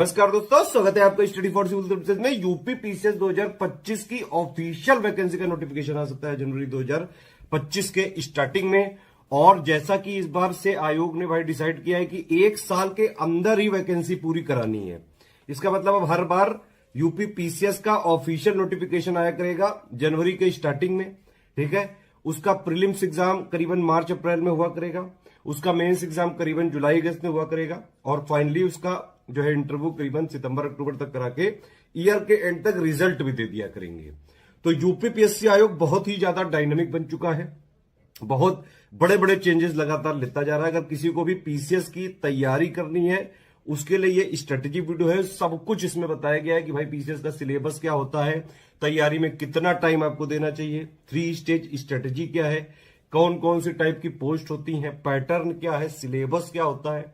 नमस्कार दोस्तों, स्वागत है आपका स्टडी फॉर सिविल सर्विसेज में। यूपी पीसीएस 2025 की ऑफिशियल वैकेंसी का नोटिफिकेशन आ सकता है जनवरी 2025 के स्टार्टिंग में। और जैसा कि इस बार से आयोग ने भाई डिसाइड किया है कि एक साल के अंदर ही वैकेंसी पूरी करानी है। इसका मतलब अब हर बार यूपी पीसीएस का ऑफिशियल नोटिफिकेशन आया करेगा जनवरी के स्टार्टिंग में, ठीक है। उसका प्रीलिम्स एग्जाम करीबन मार्च अप्रैल में हुआ करेगा, उसका मेंस एग्जाम करीबन जुलाई अगस्त में हुआ करेगा, और फाइनली उसका जो है इंटरव्यू करीबन सितंबर अक्टूबर तक करा के ईयर के एंड तक रिजल्ट भी दे दिया करेंगे। तो यूपी पीएससी आयोग बहुत ही ज्यादा डायनामिक बन चुका है, बहुत बड़े बड़े चेंजेस लगातार लेता जा रहा है। अगर किसी को भी पीसीएस की तैयारी करनी है उसके लिए ये स्ट्रेटेजी वीडियो है। सब कुछ इसमें बताया गया है कि भाई पीसीएस का सिलेबस क्या होता है, तैयारी में कितना टाइम आपको देना चाहिए, 3 स्टेज स्ट्रेटेजी क्या है, कौन कौन सी टाइप की पोस्ट होती हैं, पैटर्न क्या है, सिलेबस क्या होता है,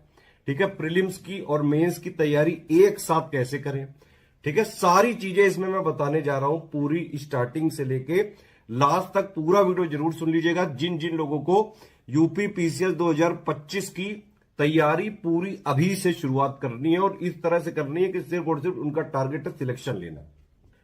ठीक है, प्रीलिम्स की और मेंस की तैयारी एक साथ कैसे करें, ठीक है। सारी चीजें इसमें मैं बताने जा रहा हूं, पूरी स्टार्टिंग से लेके लास्ट तक पूरा वीडियो जरूर सुन लीजिएगा। जिन जिन लोगों को यूपी पीसीएस 2025 की तैयारी पूरी अभी से शुरुआत करनी है और इस तरह से करनी है कि सिर्फ और सिर्फ उनका टारगेट है सिलेक्शन लेना।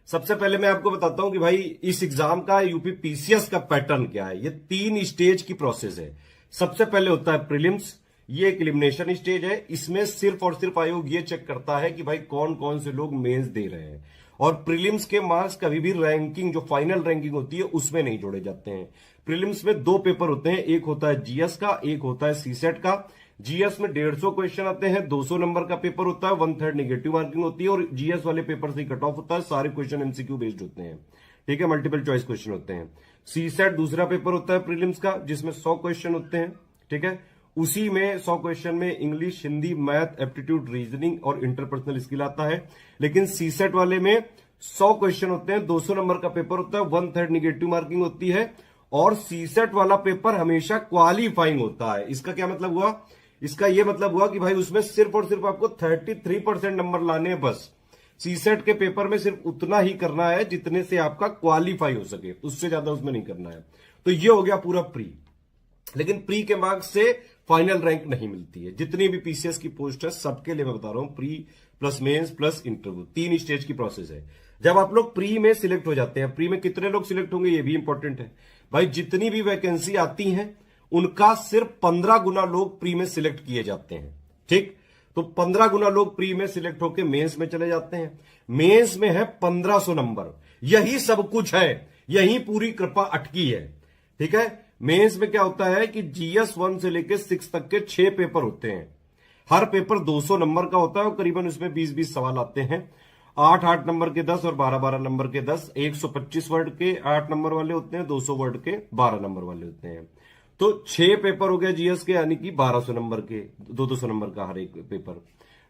सबसे पहले मैं आपको बताता हूं कि भाई इस एग्जाम का यूपी पीसीएस का पैटर्न क्या है। ये 3 स्टेज की प्रोसेस है। सबसे पहले होता है प्रीलिम्स, ये एक एलिमिनेशन स्टेज है। इसमें सिर्फ और सिर्फ आयोग ये चेक करता है कि भाई कौन कौन से लोग मेंस दे रहे हैं, और प्रीलिम्स के मार्क्स कभी भी रैंकिंग जो फाइनल रैंकिंग होती है उसमें नहीं जोड़े जाते हैं। प्रीलिम्स में 2 पेपर होते हैं, एक होता है जीएस का, एक होता है सीसेट का। जीएस में 150 क्वेश्चन आते हैं, 200 नंबर का पेपर होता है, 1/3 नेगेटिव मार्किंग होती है, और जीएस वाले पेपर से कट ऑफ होता है। सारे क्वेश्चन एमसीक्यू बेस्ड होते हैं, ठीक है, मल्टीपल चॉइस क्वेश्चन होते हैं। सीसेट दूसरा पेपर होता है प्रीलिम्स का, जिसमें 100 क्वेश्चन होते हैं, ठीक है। उसी में 100 क्वेश्चन में English, Hindi, math, aptitude, reasoning और इंटरपर्सनल स्किल आता है। लेकिन सीसेट वाले में 100 क्वेश्चन होते हैं, 200 नंबर का पेपर होता है, 1/3 नेगेटिव मार्किंग होती है, और सीसेट वाला पेपर हमेशा क्वालिफाइंग होता है। इसका क्या मतलब हुआ? इसका यह मतलब हुआ कि भाई उसमें सिर्फ और सिर्फ आपको 33% नंबर लाने हैं बस। सीसेट के पेपर में सिर्फ उतना ही करना है जितने से आपका क्वालिफाई हो सके, उससे ज्यादा उसमें नहीं करना है। तो ये हो गया पूरा प्री। लेकिन प्री के मार्क्स से फाइनल रैंक नहीं मिलती है। जितनी भी पीसीएस की पोस्ट है सबके लिए मैं बता रहा हूं, pre plus mains plus interview, 3 stage की प्रोसेस है। जब आप लोग प्री में सिलेक्ट हो जाते हैं, प्री में कितने लोग सिलेक्ट होंगे ये भी इंपॉर्टेंट है भाई। जितनी भी वैकेंसी आती है उनका सिर्फ 15 गुना लोग प्री में सिलेक्ट किए जाते हैं, ठीक। तो 15 गुना लोग प्री में सिलेक्ट होकर मेंस में चले जाते हैं। मेंस में है 1500 नंबर। यही सब कुछ है, यही पूरी कृपा अटकी है, ठीक है। मेंस में क्या होता है कि जीएस 1 से लेकर 6 तक के 6 पेपर होते हैं। हर पेपर 200 नंबर का होता है और करीबन उसमें 20-20 सवाल आते हैं। 8-8 नंबर के 10 और 12-12 नंबर के 10, 125 वर्ड के 8 नंबर वाले होते हैं, 200 वर्ड के 12 नंबर वाले होते हैं। तो 6 पेपर हो गया जीएस के, यानी कि 1200 नंबर के, 200 नंबर का हर एक पेपर।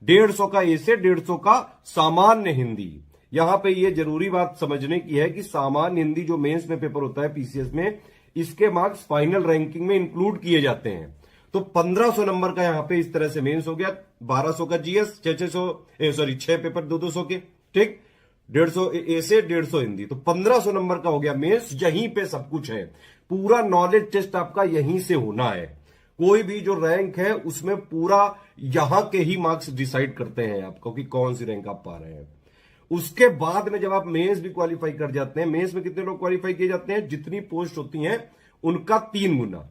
150 का ए से 150 का सामान्य हिंदी। यहां पे ये जरूरी बात समझने की है कि सामान्य हिंदी जो मेंस में पेपर होता है पीसीएस में, इसके मार्क्स फाइनल रैंकिंग में इंक्लूड किए जाते हैं। तो 1500 नंबर का यहां पे इस तरह से मेंस हो गया, 1200 का जीएस, 6 पेपर 200 के, ठीक, 150 ए से 150 हिंदी, तो 1500 नंबर का हो गया मेंस। यहीं पे सब कुछ है, पूरा नॉलेज टेस्ट आपका यहीं से होना है। कोई भी जो रैंक है उसमें पूरा यहां के ही मार्क्स डिसाइड करते हैं आपको कि कौन सी रैंक आप पा रहे हैं। उसके बाद में जब आप मेंस भी क्वालिफाई कर जाते हैं, मेंस में कितने लोग क्वालिफाई किए जाते हैं? जितनी पोस्ट होती हैं उनका 3 गुना।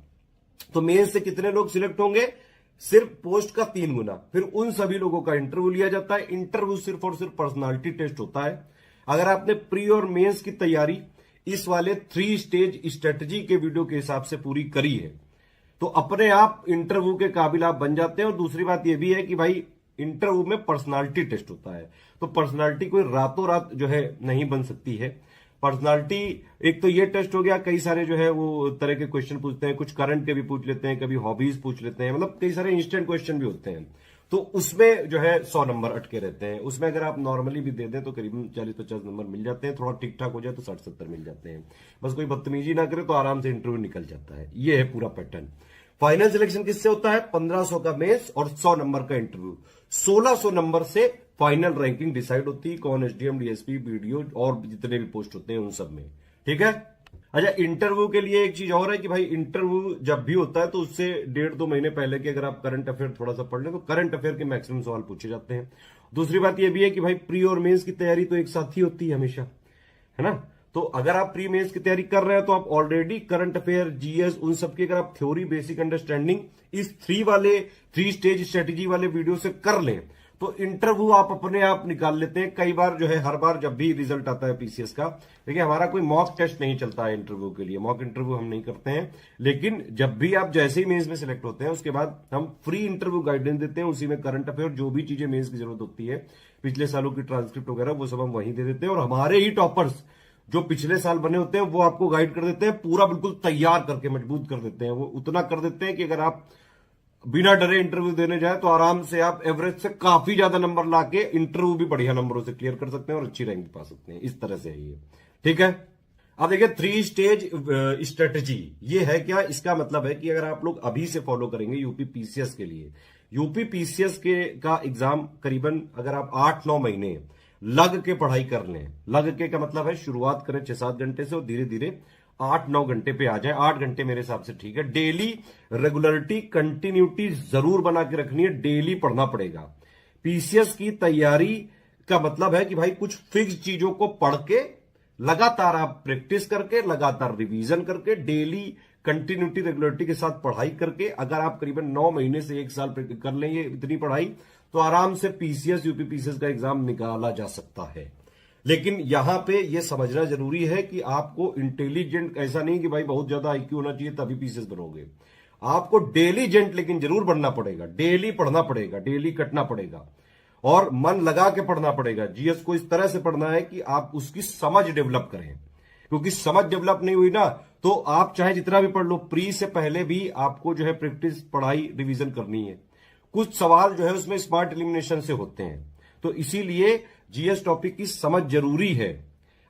तो मेंस से कितने लोग सिलेक्ट होंगे? सिर्फ पोस्ट का 3 गुना। फिर उन सभी लोगों का इंटरव्यू लिया जाता है। इंटरव्यू सिर्फ और सिर्फ पर्सनालिटी टेस्ट होता है। अगर आपने प्री और मेंस की तैयारी इस वाले 3 स्टेज स्ट्रेटजी के वीडियो के हिसाब से पूरी करी है तो अपने आप इंटरव्यू के काबिल आप बन जाते हैं। और दूसरी बात यह भी है कि भाई इंटरव्यू में पर्सनालिटी टेस्ट होता है, तो पर्सनालिटी कोई रातों रात जो है नहीं बन सकती है। पर्सनालिटी एक तो ये टेस्ट हो गया, कई सारे जो है वो तरह के क्वेश्चन पूछते हैं, कुछ करंट के भी पूछ लेते हैं, कभी हॉबीज पूछ लेते हैं, मतलब कई सारे इंस्टेंट क्वेश्चन भी होते हैं। तो उसमें जो है 100 नंबर अटके रहते हैं। उसमें अगर आप नॉर्मली भी दे दें तो करीबन 40-50 नंबर मिल जाते हैं। थोड़ा ठीक ठाक हो जाए तो 60-70 मिल जाते हैं। बस कोई बदतमीजी ना करे तो आराम से इंटरव्यू निकल जाता है। ये है पूरा पैटर्न। फाइनल सिलेक्शन किससे होता है? 1500 का मेंस और 100 नंबर का इंटरव्यू। 1600 नंबर से फाइनल रैंकिंग डिसाइड होती है, कौन एसडीएम, डीएसपी, बीडीओ और जितने भी पोस्ट होते हैं उन सब में, ठीक है। अच्छा, इंटरव्यू के लिए एक चीज और है कि भाई इंटरव्यू जब भी होता है तो उससे 1.5-2 महीने पहले के अगर आप करंट अफेयर थोड़ा सा पढ़ लें तो करंट अफेयर के मैक्सिमम सवाल पूछे जाते हैं। दूसरी बात यह भी है कि भाई प्री और मेंस की तैयारी तो एक साथ ही होती है हमेशा, है ना। तो अगर आप प्री मेंस की तैयारी कर रहे हैं तो आप ऑलरेडी करंट अफेयर, जीएस, उन सब की अगर आप थ्योरी, बेसिक अंडरस्टैंडिंग इस 3 स्टेज स्ट्रेटेजी वाले वीडियो से कर लें तो इंटरव्यू आप अपने आप निकाल लेते हैं। कई बार जो है, हर बार जब भी रिजल्ट आता है पीसीएस का, देखिए हमारा कोई मॉक टेस्ट नहीं चलता है इंटरव्यू के लिए, मॉक इंटरव्यू हम नहीं करते हैं। लेकिन जब भी आप जैसे ही मेंस में सिलेक्ट होते हैं उसके बाद हम फ्री इंटरव्यू गाइडेंस देते हैं, उसी में करंट अफेयर जो भी चीजें मेंस की जरूरत होती है, पिछले सालों की ट्रांसक्रिप्ट वगैरह, वो सब हम वहीं दे देते हैं। और हमारे ही टॉपर्स जो पिछले साल बने होते हैं वो आपको गाइड कर देते हैं, पूरा बिल्कुल तैयार करके मजबूत कर देते हैं। वो उतना कर देते हैं कि अगर आप बिना डरे इंटरव्यू देने जाए तो आराम से आप एवरेज से काफी ज्यादा नंबर लाके इंटरव्यू भी बढ़िया नंबरों से क्लियर कर सकते हैं और अच्छी रैंक पा सकते हैं। इस तरह से है ये, ठीक है। अब देखिए 3 स्टेज स्ट्रेटेजी ये है क्या, इसका मतलब है कि अगर आप लोग अभी से फॉलो करेंगे यूपी पीसीएस के लिए, यूपी पीसीएस का एग्जाम करीबन अगर आप 8-9 महीने लग के पढ़ाई कर लें, लग के का मतलब है शुरुआत करें 6-7 घंटे से और धीरे धीरे 8-9 घंटे पे आ जाए। 8 घंटे मेरे हिसाब से ठीक है। डेली रेगुलरिटी, कंटिन्यूटी जरूर बना के रखनी है, डेली पढ़ना पड़ेगा। पीसीएस की तैयारी का मतलब है कि भाई कुछ फिक्स चीजों को पढ़ के लगातार आप प्रैक्टिस करके, लगातार रिवीजन करके, डेली कंटिन्यूटी रेगुलरिटी के साथ पढ़ाई करके अगर आप करीबन 9 महीने से 1 साल कर लेंगे इतनी पढ़ाई, तो आराम से पीसीएस, यूपी पीसीएस का एग्जाम निकाला जा सकता है। लेकिन यहां पे यह समझना जरूरी है कि आपको इंटेलिजेंट, ऐसा नहीं कि भाई बहुत ज्यादा आईक्यू होना चाहिए तभी पीसीएस बनोगे। आपको डेलीजेंट लेकिन जरूर बनना पड़ेगा, डेली पढ़ना पड़ेगा, डेली कटना पड़ेगा और मन लगा के पढ़ना पड़ेगा। जीएस को इस तरह से पढ़ना है कि आप उसकी समझ डेवलप करें, क्योंकि समझ डेवलप नहीं हुई ना तो आप चाहे जितना भी पढ़ लो, प्री से पहले भी आपको जो है प्रैक्टिस, पढ़ाई, रिवीजन करनी है। कुछ सवाल जो है उसमें स्मार्ट एलिमिनेशन से होते हैं, तो इसीलिए जीएस टॉपिक की समझ जरूरी है।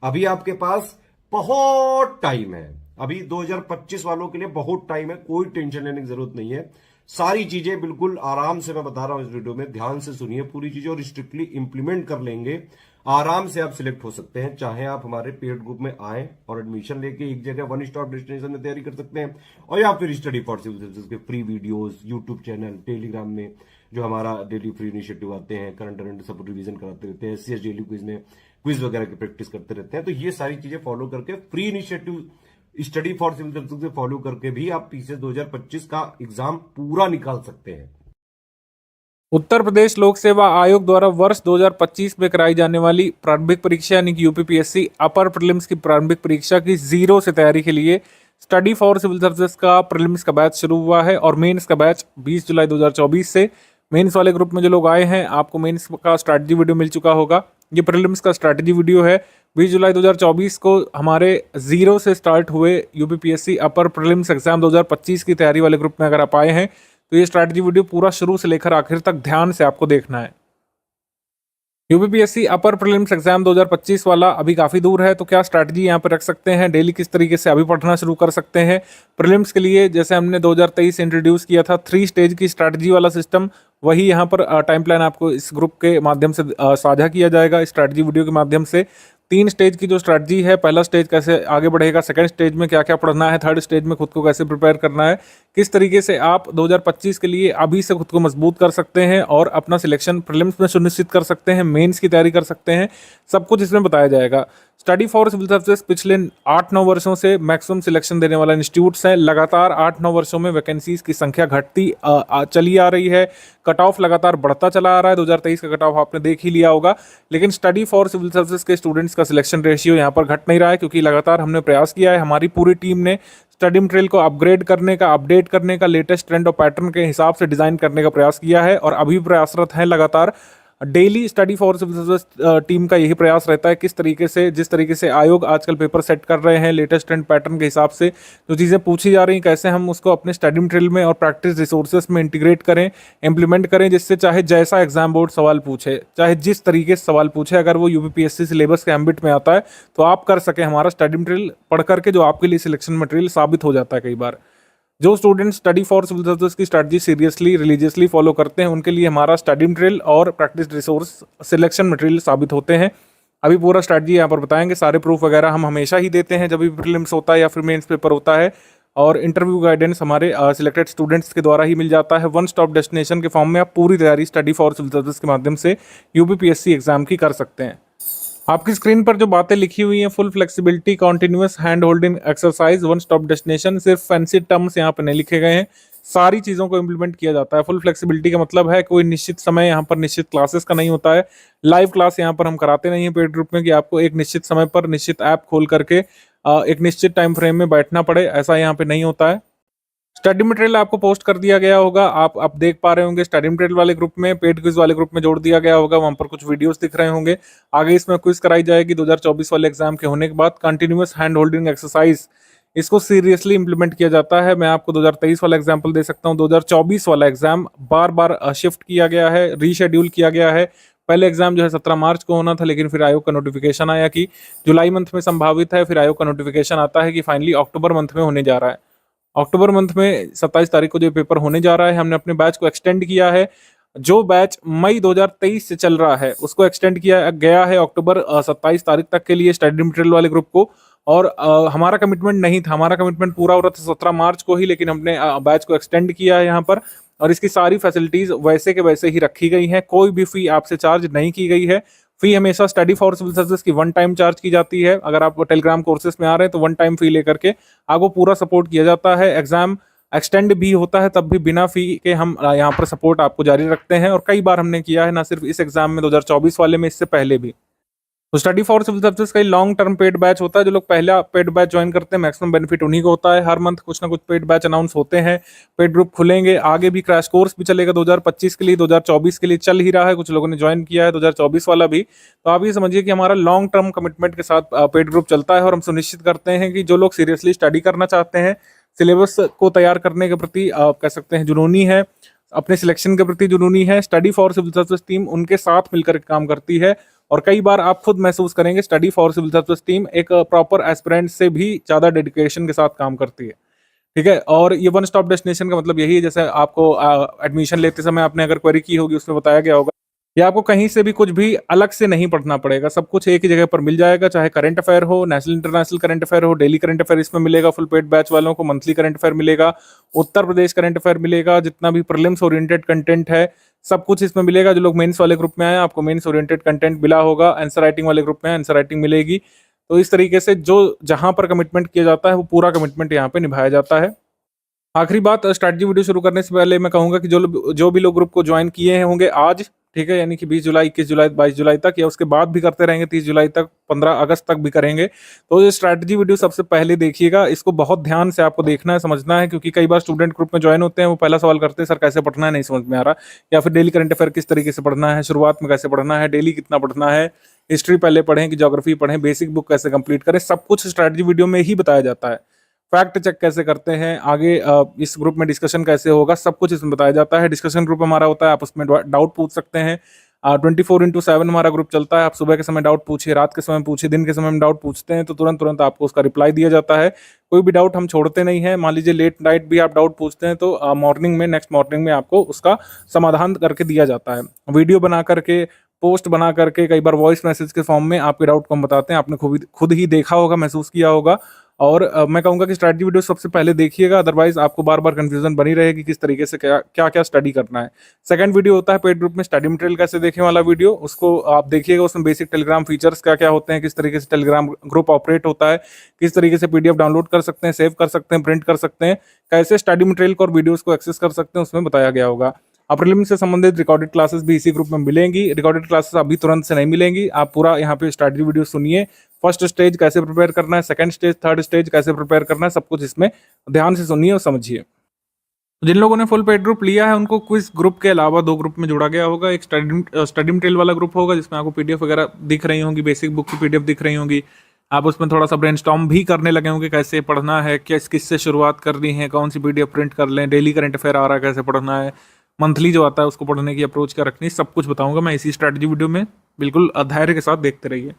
अभी आपके पास बहुत टाइम है, अभी 2025 वालों के लिए बहुत टाइम है, कोई टेंशन लेने की जरूरत नहीं है। सारी चीजें बिल्कुल आराम से मैं बता रहा हूं इस वीडियो में, ध्यान से सुनिए पूरी चीजें और स्ट्रिक्टली इंप्लीमेंट कर लेंगे, आराम से आप सिलेक्ट हो सकते हैं। चाहे आप हमारे पेड ग्रुप में आए और एडमिशन लेके एक जगह वन स्टॉप डेस्टिनेशन में तैयारी कर सकते हैं, और या फिर स्टडी फॉर सिविल सर्विसेज के free videos, YouTube channel, Telegram में जो हमारा डेली फ्री इनिशिएटिव आते हैं, करंट अफेयर सब रिवीजन कराते रहते हैं, एससीएस डेली क्विज में क्विज वगैरह की प्रैक्टिस करते रहते हैं। तो ये सारी चीजें फॉलो करके free initiative study for civil services से फॉलो करके भी आप पीसीएस 2025 का एग्जाम पूरा निकाल सकते हैं। उत्तर प्रदेश लोक सेवा आयोग द्वारा वर्ष 2025 में कराई जाने वाली प्रारंभिक परीक्षा यानी कि यूपीपीएससी अपर प्रीलिम्स की प्रारंभिक परीक्षा की 0 से तैयारी के लिए स्टडी फॉर सिविल सर्विसेज का प्रीलिम्स का बैच शुरू हुआ है और मेंस का बैच 20 जुलाई 2024 से। मेंस वाले ग्रुप में जो लोग आए हैं, आपको मेंस का स्ट्रैटेजी वीडियो मिल चुका होगा। ये प्रीलिम्स का स्ट्रैटेजी वीडियो है। 20 जुलाई 2024 को हमारे 0 से स्टार्ट हुए यूपीपीएससी अपर प्रीलिम्स एग्जाम 2025 की तैयारी वाले ग्रुप में अगर आप आए हैं तो ये स्ट्रैटेजी वीडियो पूरा शुरू से लेकर आखिर तक ध्यान से आपको देखना है। यूपीपीएससी अपर प्रीलिम्स एग्जाम 2025 वाला अभी काफ़ी दूर है, तो क्या स्ट्रैटेजी यहाँ पर रख सकते हैं, डेली किस तरीके से अभी पढ़ना शुरू कर सकते हैं। प्रीलिम्स के लिए जैसे हमने 2023 इंट्रोड्यूस किया था 3 स्टेज की स्ट्रैटेजी वाला सिस्टम, वही यहाँ पर टाइम प्लान आपको इस ग्रुप के माध्यम से साझा किया जाएगा। स्ट्रैटेजी वीडियो के माध्यम से 3 स्टेज की जो स्ट्रैटेजी है, पहला स्टेज कैसे आगे बढ़ेगा, सेकंड स्टेज में क्या क्या पढ़ना है, थर्ड स्टेज में खुद को कैसे प्रिपेयर करना है, किस तरीके से आप 2025 के लिए अभी से खुद को मजबूत कर सकते हैं और अपना सिलेक्शन प्रीलिम्स में सुनिश्चित कर सकते हैं, मेंस की तैयारी कर सकते हैं, सब कुछ इसमें बताया जाएगा। स्टडी फॉर सिविल सर्विसेज पिछले 8-9 वर्षों से मैक्सिमम सिलेक्शन देने वाला इंस्टीट्यूट्स है। लगातार 8-9 वर्षों में वैकेंसीज की संख्या घटती चली आ रही है, कट ऑफ लगातार बढ़ता चला आ रहा है। 2023 का कट ऑफ आपने देख ही लिया होगा, लेकिन स्टडी फॉर सिविल सर्विसेज के स्टूडेंट्स का सिलेक्शन रेशियो यहाँ पर घट नहीं रहा है, क्योंकि लगातार हमने प्रयास किया है। हमारी पूरी टीम ने स्टडी मटेरियल को अपग्रेड करने का, अपडेट करने का, लेटेस्ट ट्रेंड और पैटर्न के हिसाब से डिजाइन करने का प्रयास किया है और अभी प्रयासरत है लगातार। Daily study for civil services team का यही प्रयास रहता है, किस तरीके से, जिस तरीके से आयोग आजकल पेपर सेट कर रहे हैं लेटेस्ट ट्रेंड पैटर्न के हिसाब से, जो चीज़ें पूछी जा रही हैं कैसे हम उसको अपने स्टडी मटेरियल में और प्रैक्टिस रिसोर्सेज में इंटीग्रेट करें, इंप्लीमेंट करें, जिससे चाहे जैसा एग्जाम बोर्ड सवाल पूछे, चाहे जिस तरीके से सवाल पूछे, अगर वो यूपीपीएससी सिलेबस के एम्बिट में आता है तो आप कर सकें। हमारा स्टडी मटेरियल पढ़ करके जो आपके लिए सिलेक्शन मटेरियल साबित हो जाता है। कई बार जो student study for civil services की स्ट्रैटेजी सीरियसली, रिलीजियसली फॉलो करते हैं, उनके लिए हमारा स्टडी मटेरियल और प्रैक्टिस रिसोर्स सिलेक्शन मटेरियल साबित होते हैं। अभी पूरा स्ट्रैटेजी यहाँ पर बताएंगे। सारे प्रूफ वगैरह हम हमेशा ही देते हैं जब भी प्रीलिम्स होता है या फिर मेंस पेपर होता है, और इंटरव्यू गाइडेंस हमारे सिलेक्टेड स्टूडेंट्स के द्वारा ही मिल जाता है। वन स्टॉप डेस्टिनेशन के फॉर्म में आप पूरी तैयारी स्टडी फॉर सिविल सर्विस के माध्यम से यूपीपीएससी एग्जाम की कर सकते हैं। आपकी स्क्रीन पर जो बातें लिखी हुई हैं, full flexibility, continuous hand holding exercise, one stop destination, सिर्फ फैंसी टर्म्स यहाँ पर नहीं लिखे गए हैं, सारी चीज़ों को इम्प्लीमेंट किया जाता है। फुल फ्लेक्सिबिलिटी का मतलब है कोई निश्चित समय यहाँ पर निश्चित क्लासेस का नहीं होता है। लाइव क्लास यहाँ पर हम कराते नहीं है पेड ग्रुप में कि आपको एक निश्चित समय पर निश्चित ऐप खोल करके एक निश्चित टाइम फ्रेम में बैठना पड़े, ऐसा यहाँ पे नहीं होता है। स्टडी मटेरियल आपको पोस्ट कर दिया गया होगा, आप देख पा रहे होंगे। स्टडी मटेरियल वाले ग्रुप में, पेड क्विज वाले ग्रुप में जोड़ दिया गया होगा, वहां पर कुछ वीडियोस दिख रहे होंगे। आगे इसमें क्विज कराई जाएगी 2024 वाले एग्जाम के होने के बाद। कंटिन्यूअस हैंड होल्डिंग एक्सरसाइज, इसको सीरियसली इंप्लीमेंट किया जाता है। मैं आपको 2023 वाला एग्जाम्पल दे सकता हूँ। 2024 वाला एग्जाम बार बार शिफ्ट किया गया है, रीशेड्यूल किया गया है। पहले एग्जाम जो है 17 मार्च को होना था, लेकिन फिर आयोग का नोटिफिकेशन आया कि जुलाई मंथ में संभावित है। फिर आयोग का नोटिफिकेशन आता है कि फाइनली अक्टूबर मंथ में होने जा रहा है। अक्टूबर मंथ में 27 तारीख को जो पेपर होने जा रहा है, हमने अपने बैच को एक्सटेंड किया है। जो बैच मई 2023 से चल रहा है उसको एक्सटेंड किया गया है अक्टूबर 27 तारीख तक के लिए स्टडी मटेरियल वाले ग्रुप को। और हमारा कमिटमेंट नहीं था, हमारा कमिटमेंट पूरा हो रहा था 17 मार्च को ही, लेकिन हमने बैच को एक्सटेंड किया है यहाँ पर। और इसकी सारी फैसिलिटीज वैसे के वैसे ही रखी गई हैं, कोई भी फी आपसे चार्ज नहीं की गई है। फी हमेशा स्टडी फॉर सिविल सर्विस की वन टाइम चार्ज की जाती है। अगर आप टेलीग्राम कोर्सेज में आ रहे हैं तो वन टाइम फी लेकर के आपको पूरा सपोर्ट किया जाता है। एग्जाम एक्सटेंड भी होता है तब भी बिना फी के हम यहाँ पर सपोर्ट आपको जारी रखते हैं, और कई बार हमने किया है, ना सिर्फ इस एग्जाम में 2024 वाले में, इससे पहले भी। तो स्टडी फॉर सिविल सर्विसेज का लॉन्ग टर्म पेड बैच होता है। जो लोग पहला पेड बैच ज्वाइन करते हैं मैक्सिमम बेनिफिट उन्हीं को होता है। हर मंथ कुछ ना कुछ पेड बैच अनाउंस होते हैं, पेड ग्रुप खुलेंगे। आगे भी क्रैश कोर्स भी चलेगा 2025 के लिए, 2024 के लिए चल ही रहा है, कुछ लोगों ने ज्वाइन किया है 2024 वाला भी। तो आप ये समझिए कि हमारा लॉन्ग टर्म कमिटमेंट के साथ पेड ग्रुप चलता है, और हम सुनिश्चित करते हैं कि जो लोग सीरियसली स्टडी करना चाहते हैं, सिलेबस को तैयार करने के प्रति आप कह सकते हैं जुनूनी है, अपने सिलेक्शन के प्रति जुनूनी है, study for civil service team उनके साथ मिलकर काम करती है। और कई बार आप खुद महसूस करेंगे study for civil service team एक प्रॉपर एस्पिरेंट से भी ज़्यादा डेडिकेशन के साथ काम करती है। ठीक है, और ये वन स्टॉप डेस्टिनेशन का मतलब यही है, जैसे आपको एडमिशन लेते समय आपने अगर क्वेरी की होगी उसमें बताया गया होगा, या आपको कहीं से भी कुछ भी अलग से नहीं पढ़ना पड़ेगा, सब कुछ एक ही जगह पर मिल जाएगा। चाहे करंट अफेयर हो, नेशनल इंटरनेशनल करंट अफेयर हो, डेली करंट अफेयर इसमें मिलेगा फुल पेड बैच वालों को, मंथली करंट अफेयर मिलेगा, उत्तर प्रदेश करंट अफेयर मिलेगा, जितना भी प्रीलिम्स ओरिएंटेड कंटेंट है सब कुछ इसमें मिलेगा। जो लोग मेंस वाले ग्रुप में आए आपको मेंस ओरिएंटेड कंटेंट मिला होगा, आंसर राइटिंग वाले ग्रुप में आंसर राइटिंग मिलेगी। तो इस तरीके से जो जहां पर कमिटमेंट किया जाता है वो पूरा कमिटमेंट यहाँ पे निभाया जाता है। आखिरी बात, स्ट्रैटेजी वीडियो शुरू करने से पहले मैं कहूंगा कि जो भी लोग ग्रुप को ज्वाइन किए होंगे आज, ठीक है, यानी कि 20 जुलाई, 21 जुलाई, 22 जुलाई तक, या उसके बाद भी करते रहेंगे 30 जुलाई तक, 15 अगस्त तक भी करेंगे, तो ये स्ट्रैटेजी वीडियो सबसे पहले देखिएगा। इसको बहुत ध्यान से आपको देखना है, समझना है, क्योंकि कई बार स्टूडेंट ग्रुप में ज्वाइन होते हैं, वो पहला सवाल करते हैं सर कैसे पढ़ना है, नहीं समझ में आ रहा, या फिर डेली करंट अफेयर किस तरीके से पढ़ना है, शुरुआत में कैसे पढ़ना है, डेली कितना पढ़ना है, हिस्ट्री पहले पढ़ें कि ज्योग्राफी पढ़ें, बेसिक बुक कैसे कंप्लीट करें, सब कुछ स्ट्रैटेजी वीडियो में ही बताया जाता है। फैक्ट चेक कैसे करते हैं, आगे इस ग्रुप में डिस्कशन कैसे होगा, सब कुछ इसमें बताया जाता है। डिस्कशन ग्रुप हमारा होता है, आप उसमें डाउट पूछ सकते हैं। 24/7 हमारा ग्रुप चलता है। आप सुबह के समय डाउट पूछिए, रात के समय पूछिए, दिन के समय हम डाउट पूछते हैं तो तुरंत आपको उसका रिप्लाई दिया जाता है। कोई भी डाउट हम छोड़ते नहीं है। मान लीजिए लेट नाइट भी आप डाउट पूछते हैं तो मॉर्निंग में, नेक्स्ट मॉर्निंग में आपको उसका समाधान करके दिया जाता है। वीडियो बना करके, पोस्ट बना करके, कई बार वॉइस मैसेज के फॉर्म में आपके डाउट को हम बताते हैं। आपने खुद ही देखा होगा, महसूस किया होगा। और मैं कहूँगा कि स्ट्रैटेजी वीडियो सबसे पहले देखिएगा, अदरवाइज आपको बार बार कंफ्यूजन बनी रहेगी किस तरीके से क्या क्या स्टडी करना है। सेकंड वीडियो होता है पेड ग्रुप में स्टडी मटेरियल कैसे देखें वाला वीडियो, उसको आप देखिएगा। उसमें बेसिक टेलीग्राम फीचर्स क्या क्या होते हैं, किस तरीके से टेलीग्राम ग्रुप ऑपरेट होता है, किस तरीके से पीडीएफ डाउनलोड कर सकते हैं, सेव कर सकते हैं, प्रिंट कर सकते हैं, कैसे स्टडी मटेरियल को और वीडियोस को एक्सेस कर सकते हैं, उसमें बताया गया होगा। अब प्रीलिम्स से संबंधित रिकॉर्डेड क्लासेस भी इसी ग्रुप में मिलेंगी। रिकॉर्डेड क्लासेस अभी तुरंत से नहीं मिलेंगी, आप पूरा यहाँ पे स्ट्रैटेजी वीडियो सुनिए। फर्स्ट स्टेज कैसे प्रिपेयर करना है, सेकंड स्टेज, थर्ड स्टेज कैसे प्रिपेयर करना है, सब कुछ इसमें ध्यान से सुनिए और समझिए। जिन लोगों ने फुल पेड ग्रुप लिया है उनको क्विज ग्रुप के अलावा 2 ग्रुप में जोड़ा गया होगा। एक स्टडी मटेरियल वाला ग्रुप होगा जिसमें आपको पीडीएफ वगैरह दिख रही होंगी, बेसिक बुक की पीडीएफ दिख रही होंगी। आप उसमें थोड़ा सा ब्रेनस्टॉर्म भी करने लगे होंगे, कैसे पढ़ना है, किससे शुरुआत करनी है, कौन सी पीडीएफ प्रिंट कर लें, डेली करंट अफेयर आ रहा है कैसे पढ़ना है, मंथली जो आता है उसको पढ़ने की अप्रोच क्या रखनी है, सब कुछ बताऊंगा मैं इसी स्ट्रैटेजी वीडियो में। बिल्कुल धैर्य के साथ देखते रहिए।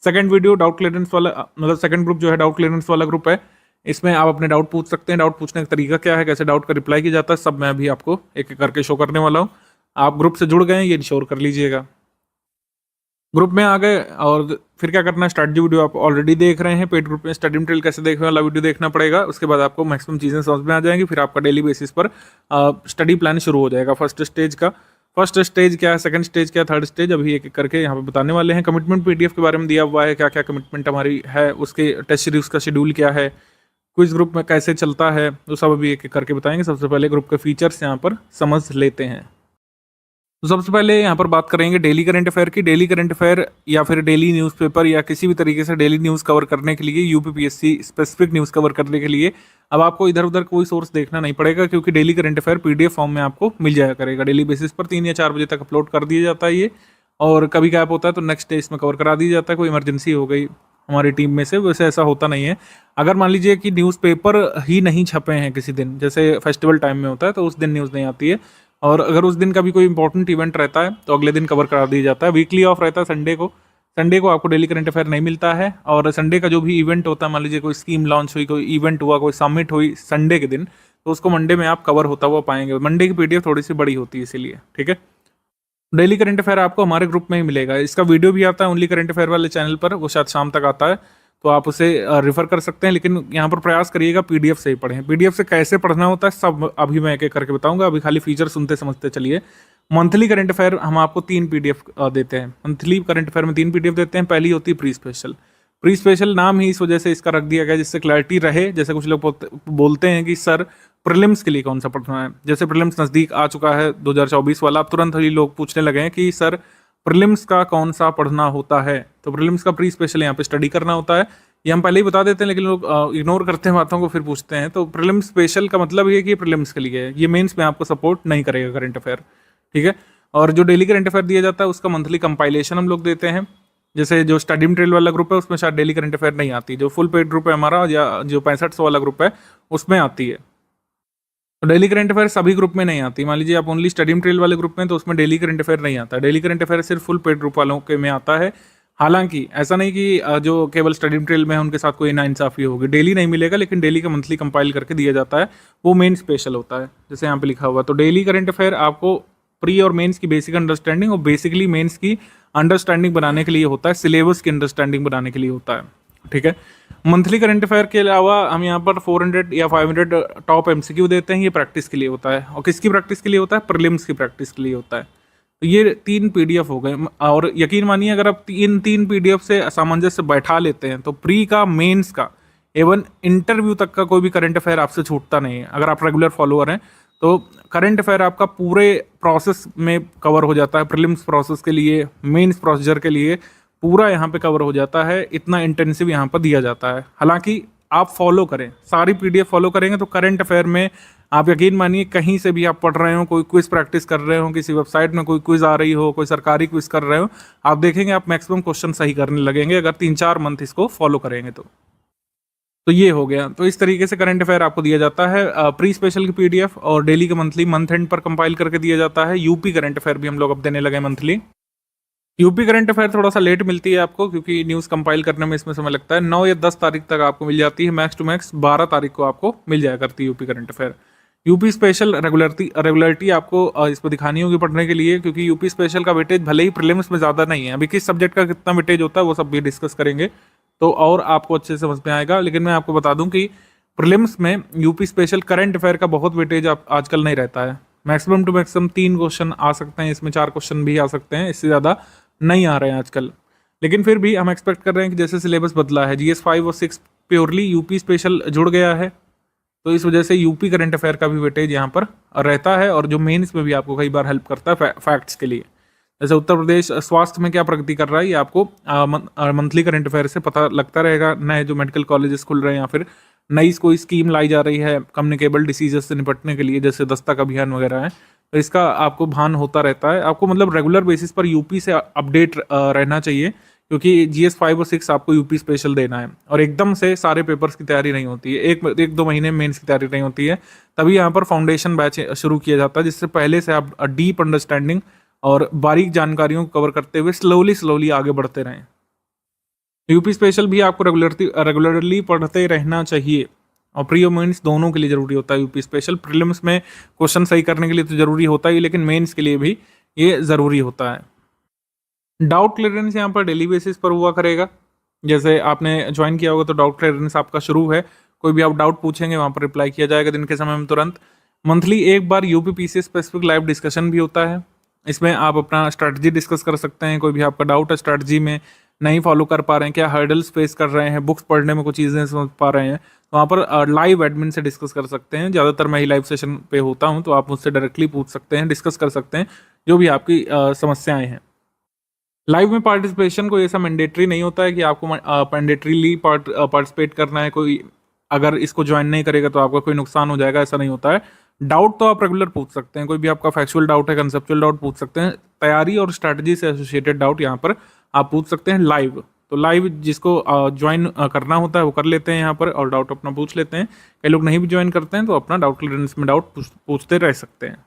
सेकंड वीडियो डाउट क्लियरेंस वाला, मतलब सेकंड ग्रुप जो है डाउट क्लियरेंस वाला ग्रुप है। इसमें आप अपने डाउट पूछ सकते हैं। डाउट पूछने का तरीका क्या है, कैसे डाउट का रिप्लाई किया जाता है, सब मैं अभी आपको एक एक करके शो करने वाला हूँ। आप ग्रुप से जुड़ गए हैं ये इंश्योर कर लीजिएगा। ग्रुप में आ गए और फिर क्या करना है, स्ट्रैटेजी वीडियो आप ऑलरेडी देख रहे हैं। पेड ग्रुप में स्टडी मटेरियल कैसे देखने वाला वीडियो देखना पड़ेगा, उसके बाद आपको मैक्सिमम चीज़ें समझ में आ जाएंगी। फिर आपका डेली बेसिस पर स्टडी प्लान शुरू हो जाएगा। फर्स्ट स्टेज क्या है, सेकंड स्टेज क्या है, थर्ड स्टेज, अभी एक एक करके यहाँ पे बताने वाले हैं। कमिटमेंट पीडीएफ के बारे में दिया हुआ है, क्या क्या कमिटमेंट हमारी है, उसके टेस्ट सीरीज का शेड्यूल क्या है, क्विज ग्रुप में कैसे चलता है, तो सब अभी एक एक करके बताएंगे। सबसे पहले ग्रुप के फीचर्स यहाँ पर समझ लेते हैं। तो सबसे पहले यहाँ पर बात करेंगे डेली करंट अफेयर की। डेली करंट अफेयर या फिर डेली न्यूज़पेपर या किसी भी तरीके से डेली न्यूज़ कवर करने के लिए, यूपीपीएससी स्पेसिफिक न्यूज़ कवर करने के लिए अब आपको इधर उधर कोई सोर्स देखना नहीं पड़ेगा, क्योंकि daily current affair PDF form में आपको मिल जाया करेगा। डेली बेसिस पर 3 या 4 बजे तक अपलोड कर दिया जाता है ये, और कभी गैप होता है तो नेक्स्ट डे इसमें कवर करा दिया जाता है। कोई इमरजेंसी हो गई हमारी टीम में से, वैसे ऐसा होता नहीं है। अगर मान लीजिए कि न्यूज़पेपर ही नहीं छपे हैं किसी दिन, जैसे फेस्टिवल टाइम में होता है, तो उस दिन न्यूज़ नहीं आती है। और अगर उस दिन का भी कोई इंपॉर्टेंट इवेंट रहता है तो अगले दिन कवर करा दिया जाता है। वीकली ऑफ रहता है संडे को आपको डेली करंट अफेयर नहीं मिलता है। और संडे का जो भी इवेंट होता है, मान लीजिए कोई स्कीम लॉन्च हुई, कोई इवेंट हुआ, कोई समिट हुई संडे के दिन, तो उसको मंडे में आप कवर होता हुआ पाएंगे। मंडे की पीडीएफ थोड़ी सी बड़ी होती है इसीलिए, ठीक है। डेली करंट अफेयर आपको हमारे ग्रुप में ही मिलेगा। इसका वीडियो भी आता है ओनली करंट अफेयर वाले चैनल पर, वो शायद शाम तक आता है, तो आप उसे रेफर कर सकते हैं। लेकिन यहाँ पर प्रयास करिएगा पीडीएफ से ही पढ़ें। पीडीएफ से कैसे पढ़ना होता है सब अभी मैं एक एक करके बताऊंगा। अभी खाली फीचर सुनते समझते चलिए। मंथली करंट अफेयर हम आपको 3 पीडीएफ देते हैं। मंथली करंट अफेयर में 3 पीडीएफ देते हैं। पहली होती है प्री स्पेशल नाम ही इस वजह से इसका रख दिया गया जिससे क्लैरिटी रहे। जैसे कुछ लोग बोलते हैं कि सर प्रीलिम्स के लिए कौन सा पढ़ना है, जैसे प्रीलिम्स नज़दीक आ चुका है 2024 वाला, अब तुरंत ही लोग पूछने लगे हैं कि सर प्रीलिम्स का कौन सा पढ़ना होता है। तो प्रीलिम्स का प्री स्पेशल यहाँ पे स्टडी करना होता है। ये हम पहले ही बता देते हैं, लेकिन लोग इग्नोर करते हैं बातों को, फिर पूछते हैं। तो प्रीलिम्स स्पेशल का मतलब ये कि ये प्रीलिम्स के लिए है, ये मेंस में आपको सपोर्ट नहीं करेगा करंट अफेयर, ठीक है। और जो डेली करंट अफेयर दिया जाता है उसका मंथली कंपाइलेशन हम लोग देते हैं। जैसे जो स्टडी मटेरियल वाला ग्रुप है उसमें शायद डेली करंट अफेयर नहीं आती, जो फुल पेड ग्रुप है हमारा या जो 6500 वाला ग्रुप है उसमें आती है। तो डेली करंट अफेयर सभी ग्रुप में नहीं आती। मान लीजिए आप ओनली स्टडी मटेरियल वाले ग्रुप में, तो उसमें डेली करंट अफेयर नहीं आता। डेली करंट अफेयर सिर्फ फुल पेड ग्रुप वालों के में आता है। हालांकि ऐसा नहीं कि जो केवल स्टडी मटेरियल में है उनके साथ कोई नाइंसाफी होगी, डेली नहीं मिलेगा, लेकिन डेली का मंथली कंपाइल करके दिया जाता है, वो मेन स्पेशल होता है जैसे यहाँ पे लिखा हुआ। तो डेली करंट अफेयर आपको प्री और मेंस की बेसिक अंडरस्टैंडिंग और बेसिकली मेंस की अंडरस्टैंडिंग बनाने के लिए होता है, सिलेबस की अंडरस्टैंडिंग बनाने के लिए होता है, ठीक है। मंथली करंट अफेयर के अलावा हम यहाँ पर 400 या 500 टॉप एमसीक्यू देते हैं। ये प्रैक्टिस के लिए होता है। और किसकी प्रैक्टिस के लिए होता है? प्रीलिम्स की प्रैक्टिस के लिए होता है। तो ये 3 पीडीएफ हो गए। और यकीन मानिए अगर आप इन 3 पीडीएफ से सामंजस्य बैठा लेते हैं तो प्री का, मेंस का, एवन इंटरव्यू तक का कोई भी करंट अफेयर आपसे छूटता नहीं है। अगर आप रेगुलर फॉलोअर हैं तो करंट अफेयर आपका पूरे प्रोसेस में कवर हो जाता है। प्रीलिम्स प्रोसेस के लिए, मेंस प्रोसीजर के लिए पूरा यहाँ पे कवर हो जाता है। इतना इंटेंसिव यहाँ पर दिया जाता है। हालांकि आप फॉलो करें, सारी पीडीएफ फॉलो करेंगे तो करंट अफेयर में आप यकीन मानिए कहीं से भी आप पढ़ रहे हो, कोई क्विज प्रैक्टिस कर रहे हो, किसी वेबसाइट में कोई क्विज आ रही हो, कोई सरकारी क्विज कर रहे हो, आप देखेंगे आप मैक्सिमम क्वेश्चन सही करने लगेंगे अगर 3-4 मंथ इसको फॉलो करेंगे तो ये हो गया। तो इस तरीके से करंट अफेयर आपको दिया जाता है। प्री स्पेशल की पीडीएफ और डेली का मंथली मंथ एंड पर कंपाइल करके दिया जाता है। यूपी करंट अफेयर भी हम लोग अब देने लगे मंथली। यूपी करंट अफेयर थोड़ा सा लेट मिलती है आपको, क्योंकि न्यूज़ कंपाइल करने में इसमें समय लगता है। 9 या 10 तारीख तक आपको मिल जाती है, मैक्स टू मैक्स 12 तारीख को आपको मिल जाया करती है UP current affair. UP special regularity आपको इस पर दिखानी होगी पढ़ने के लिए, क्योंकि यूपी स्पेशल का वेटेज भले ही प्रीलिम्स में ज़्यादा नहीं है। अभी किस सब्जेक्ट का कितना वेटेज होता है वो सब भी डिस्कस करेंगे तो और आपको अच्छे से समझ में आएगा। लेकिन मैं आपको बता दूं कि प्रीलिम्स में यूपी स्पेशल करंट अफेयर का बहुत वेटेज आजकल नहीं रहता है। मैक्सिमम टू मैक्सिमम 3 क्वेश्चन आ सकते हैं, इसमें 4 क्वेश्चन भी आ सकते हैं, इससे ज़्यादा नहीं आ रहे हैं आजकल। लेकिन फिर भी हम एक्सपेक्ट कर रहे हैं कि जैसे सिलेबस बदला है, GS 5 और 6 प्योरली यूपी स्पेशल जुड़ गया है, तो इस वजह से यूपी करंट अफेयर का भी वेटेज यहाँ पर रहता है। और जो मेंस में भी आपको कई बार हेल्प करता है फैक्ट्स के लिए। जैसे उत्तर प्रदेश स्वास्थ्य में क्या प्रगति कर रहा है ये आपको मंथली करंट अफेयर से पता लगता रहेगा। नए जो मेडिकल कॉलेजेस खुल रहे हैं या फिर नई कोई स्कीम लाई जा रही है कम्युनिकेबल डिसीजेस से निपटने के लिए, जैसे दस्तक अभियान वगैरह है, तो इसका आपको भान होता रहता है। आपको मतलब रेगुलर बेसिस पर यूपी से अपडेट रहना चाहिए, क्योंकि GS 5 और 6 आपको यूपी स्पेशल देना है। और एकदम से सारे पेपर्स की तैयारी नहीं होती है, एक 2 महीने मेंस की तैयारी नहीं होती है। तभी यहाँ पर फाउंडेशन बैच शुरू किया जाता है, जिससे पहले से आप डीप अंडरस्टैंडिंग और बारीक जानकारियों को कवर करते हुए स्लोली आगे बढ़ते रहें। यूपी स्पेशल भी आपको रेगुलरली पढ़ते रहना चाहिए। और प्री और मेंस दोनों के लिए जरूरी होता है यूपी स्पेशल। प्रीलिम्स में क्वेश्चन सही करने के लिए तो जरूरी होता ही, लेकिन मेंस के लिए भी ये ज़रूरी होता है। डाउट क्लियरेंस यहाँ पर डेली बेसिस पर हुआ करेगा। जैसे आपने ज्वाइन किया होगा तो डाउट क्लियरेंस आपका शुरू है, कोई भी आप डाउट पूछेंगे वहाँ पर रिप्लाई किया जाएगा दिन के समय में तुरंत। मंथली एक बार यूपीपीसी स्पेसिफिक लाइव डिस्कशन भी होता है, इसमें आप अपना स्ट्रैटेजी डिस्कस कर सकते हैं। कोई भी आपका डाउट है स्ट्रैटेजी में, नहीं फॉलो कर पा रहे हैं, क्या हर्डल्स फेस कर रहे हैं, बुक्स पढ़ने में कुछ चीज़ें समझ पा रहे हैं, तो वहाँ पर लाइव एडमिन से डिस्कस कर सकते हैं। ज़्यादातर मैं ही लाइव सेशन पे होता हूँ, तो आप मुझसे डायरेक्टली पूछ सकते हैं, डिस्कस कर सकते हैं जो भी आपकी समस्याएं हैं। लाइव में पार्टिसिपेशन कोई ऐसा मैंडेटरी नहीं होता है कि आपको मैंडेटरीली पार्टिसिपेट करना है। कोई अगर इसको ज्वाइन नहीं करेगा तो आपका कोई नुकसान हो जाएगा, ऐसा नहीं होता है। डाउट तो आप रेगुलर पूछ सकते हैं, कोई भी आपका फैक्चुअल डाउट है, कंसेप्चुअल डाउट पूछ सकते हैं। तैयारी और स्ट्रैटेजी से एसोसिएटेड डाउट यहाँ पर आप पूछ सकते हैं लाइव। तो लाइव जिसको ज्वाइन करना होता है वो कर लेते हैं यहाँ पर और डाउट अपना पूछ लेते हैं। कई लोग नहीं भी ज्वाइन करते हैं तो अपना डाउट क्लियरेंस में डाउट पूछते रह सकते हैं।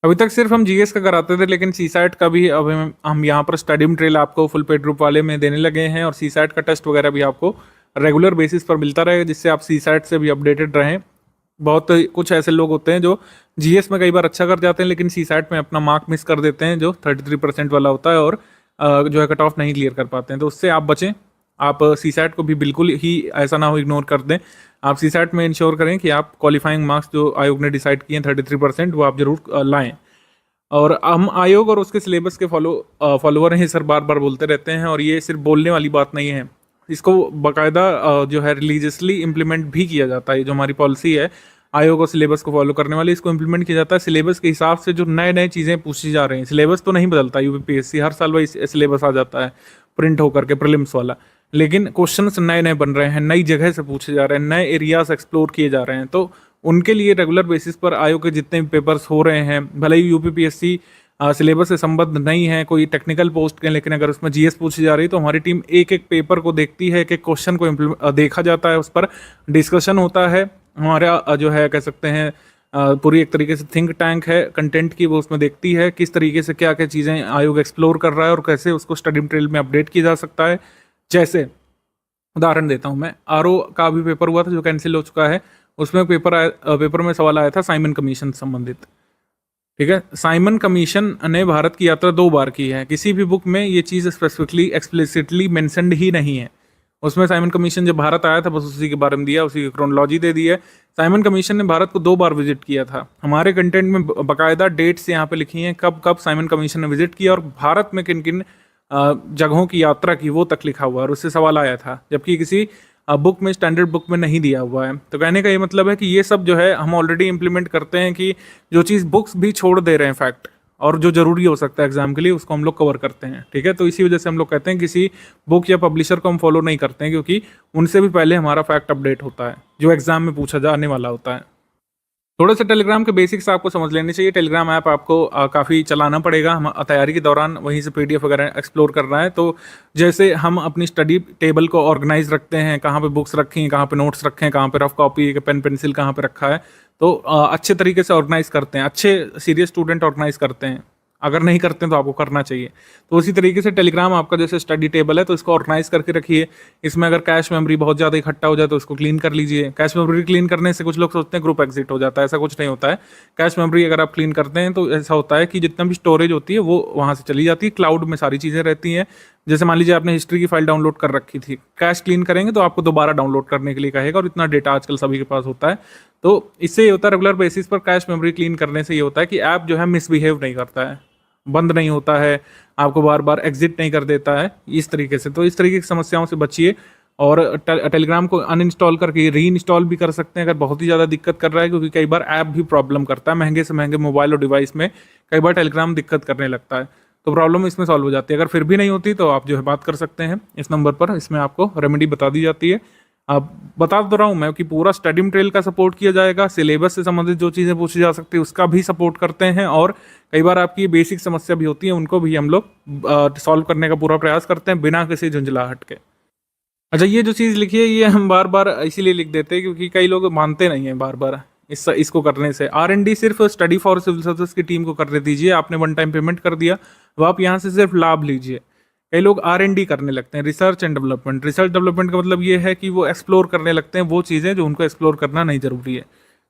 अभी तक सिर्फ हम जीएस का कराते थे, लेकिन सीसैट का भी अब हम यहाँ पर स्टडी मटेरियल आपको फुल पेड ग्रुप वाले में देने लगे हैं और सीसैट का टेस्ट वगैरह भी आपको रेगुलर बेसिस पर मिलता रहेगा, जिससे आप सीसैट से भी अपडेटेड रहें। बहुत कुछ ऐसे लोग होते हैं जो जीएस में कई बार अच्छा कर जाते हैं लेकिन सीसैट में अपना मार्क मिस कर देते हैं, जो 33% वाला होता है, और जो है कट ऑफ नहीं क्लियर कर पाते हैं। तो उससे आप बचें। आप सीसैट को भी बिल्कुल ही ऐसा ना हो इग्नोर कर दें। आप सीसैट में इंश्योर करें कि आप क्वालिफाइंग मार्क्स जो आयोग ने डिसाइड किए हैं 33%, वो आप जरूर लाएं। और हम आयोग और उसके सिलेबस के फॉलोअर हैं सर, बार बार बोलते रहते हैं, और ये सिर्फ बोलने वाली बात नहीं है, इसको बाकायदा जो है रिलीजियसली इम्प्लीमेंट भी किया जाता है। जो हमारी पॉलिसी है आयोग और सिलेबस को फॉलो करने वाली, इसको इम्प्लीमेंट किया जाता है। सिलेबस के हिसाब से जो नए नए चीज़ें पूछी जा रही हैं, सिलेबस तो नहीं बदलता, यूपीपीएससी हर साल वही सिलेबस आ जाता है प्रिंट होकर के प्रीलिम्स वाला, लेकिन क्वेश्चंस नए नए बन रहे हैं, नई जगह से पूछे जा रहे हैं, नए एरियाज एक्सप्लोर किए जा रहे हैं। तो उनके लिए रेगुलर बेसिस पर आयोग के जितने भी पेपर्स हो रहे हैं, भले ही यूपीपीएससी सिलेबस से संबद्ध नहीं है, कोई टेक्निकल पोस्ट के, लेकिन अगर उसमें जीएस पूछी जा रही है तो हमारी टीम एक एक पेपर को देखती है, एक एक क्वेश्चन को देखा जाता है, उस पर डिस्कशन होता है। हमारा जो है कह सकते हैं पूरी एक तरीके से थिंक टैंक है कंटेंट की, वो उसमें देखती है किस तरीके से क्या क्या चीज़ें आयोग एक्सप्लोर कर रहा है और कैसे उसको स्टडी मटेरियल में अपडेट किया जा सकता है। जैसे उदाहरण देता हूँ मैं, आरओ का भी पेपर हुआ था जो कैंसिल हो चुका है। उसमें पेपर में सवाल आया था साइमन कमीशन संबंधित। ठीक है, साइमन कमीशन ने भारत की यात्रा 2 बार की है, किसी भी बुक में ये चीज़ स्पेसिफिकली एक्सप्लिसिटली मेंशन्ड ही नहीं है। उसमें साइमन कमीशन जब भारत आया था बस उसी के बारे में दिया, उसी की क्रोनोलॉजी दे दी है। साइमन कमीशन ने भारत को 2 बार विजिट किया था। हमारे कंटेंट में बाकायदा डेट्स यहाँ पे लिखी हैं कब कब साइमन कमीशन ने विजिट किया और भारत में किन किन जगहों की यात्रा की, वो तक लिखा हुआ है और उससे सवाल आया था, जबकि किसी बुक में, स्टैंडर्ड बुक में नहीं दिया हुआ है। तो कहने का ये मतलब है कि ये सब जो है हम ऑलरेडी इम्प्लीमेंट करते हैं कि जो चीज़ बुक्स भी छोड़ दे रहे हैं फैक्ट, और जो जरूरी हो सकता है एग्जाम के लिए, उसको हम लोग कवर करते हैं। ठीक है, तो इसी वजह से हम लोग कहते हैं किसी बुक या पब्लिशर को हम फॉलो नहीं करते हैं, क्योंकि उनसे भी पहले हमारा फैक्ट अपडेट होता है जो एग्जाम में पूछा जाने वाला होता है। थोड़े से टेलीग्राम के बेसिक्स आपको समझ लेने चाहिए। टेलीग्राम ऐप आपको काफ़ी चलाना पड़ेगा, हम तैयारी के दौरान वहीं से पीडीएफ वगैरह एक्सप्लोर करना है। तो जैसे हम अपनी स्टडी टेबल को ऑर्गेनाइज रखते हैं, कहाँ पे बुक्स रखी हैं, कहाँ पे नोट्स रखे हैं, कहाँ पे रफ कॉपी, पेन पेंसिल कहाँ पे रखा है, तो अच्छे तरीके से ऑर्गेनाइज करते हैं। अच्छे सीरियस स्टूडेंट ऑर्गेनाइज करते हैं, अगर नहीं करते हैं तो आपको करना चाहिए। तो उसी तरीके से टेलीग्राम आपका जैसे स्टडी टेबल है, तो इसको ऑर्गेनाइज करके रखिए। इसमें अगर कैश मेमोरी बहुत ज़्यादा इकट्ठा हो जाए तो इसको क्लीन कर लीजिए। कैश मेमोरी क्लीन करने से कुछ लोग सोचते हैं ग्रुप एग्जिट हो जाता है, ऐसा कुछ नहीं होता है। कैश मेमोरी अगर आप क्लीन करते हैं तो ऐसा होता है कि जितना भी स्टोरेज होती है वो वहाँ से चली जाती है, क्लाउड में सारी चीज़ें रहती हैं। जैसे मान लीजिए आपने हिस्ट्री की फाइल डाउनलोड कर रखी थी, कैश क्लीन करेंगे तो आपको दोबारा डाउनलोड करने के लिए कहेगा, और इतना डेटा आजकल सभी के पास होता है। तो इससे ये होता है रेगुलर बेसिस पर कैश मेमोरी क्लीन करने से ये होता है कि ऐप जो है मिसबिहेव नहीं करता है, बंद नहीं होता है, आपको बार बार एग्जिट नहीं कर देता है इस तरीके से। तो इस तरीके की समस्याओं से बचिए, और टेलीग्राम को अनइंस्टॉल करके री इंस्टॉल भी कर सकते हैं अगर बहुत ही ज़्यादा दिक्कत कर रहा है, क्योंकि कई बार ऐप भी प्रॉब्लम करता है। महंगे से महंगे मोबाइल और डिवाइस में कई बार टेलीग्राम दिक्कत करने लगता है, तो प्रॉब्लम इसमें सॉल्व हो जाती है। अगर फिर भी नहीं होती तो आप जो है बात कर सकते हैं इस नंबर पर, इसमें आपको रेमेडी बता दी जाती है। अब बता दो रहा हूँ मैं कि पूरा स्टडी मटेरियल का सपोर्ट किया जाएगा, सिलेबस से संबंधित जो चीज़ें पूछी जा सकती है उसका भी सपोर्ट करते हैं, और कई बार आपकी बेसिक समस्या भी होती है उनको भी हम लोग सॉल्व करने का पूरा प्रयास करते हैं बिना किसी झुंझलाहट के। अच्छा, ये जो चीज़ लिखी है ये हम बार बार इसीलिए लिख देते हैं क्योंकि कई लोग मानते नहीं हैं बार बार इसको करने से। R&D सिर्फ स्टडी फॉर सिविल सर्विसेज की टीम को करने दीजिए। आपने 1 टाइम पेमेंट कर दिया, अब आप यहाँ से सिर्फ लाभ लीजिए। कई लोग R&D करने लगते हैं, research and development. Research development का मतलब ये है कि वो एक्सप्लोर करने लगते हैं वो चीज़ें जो उनको एक्सप्लोर करना नहीं जरूरी है।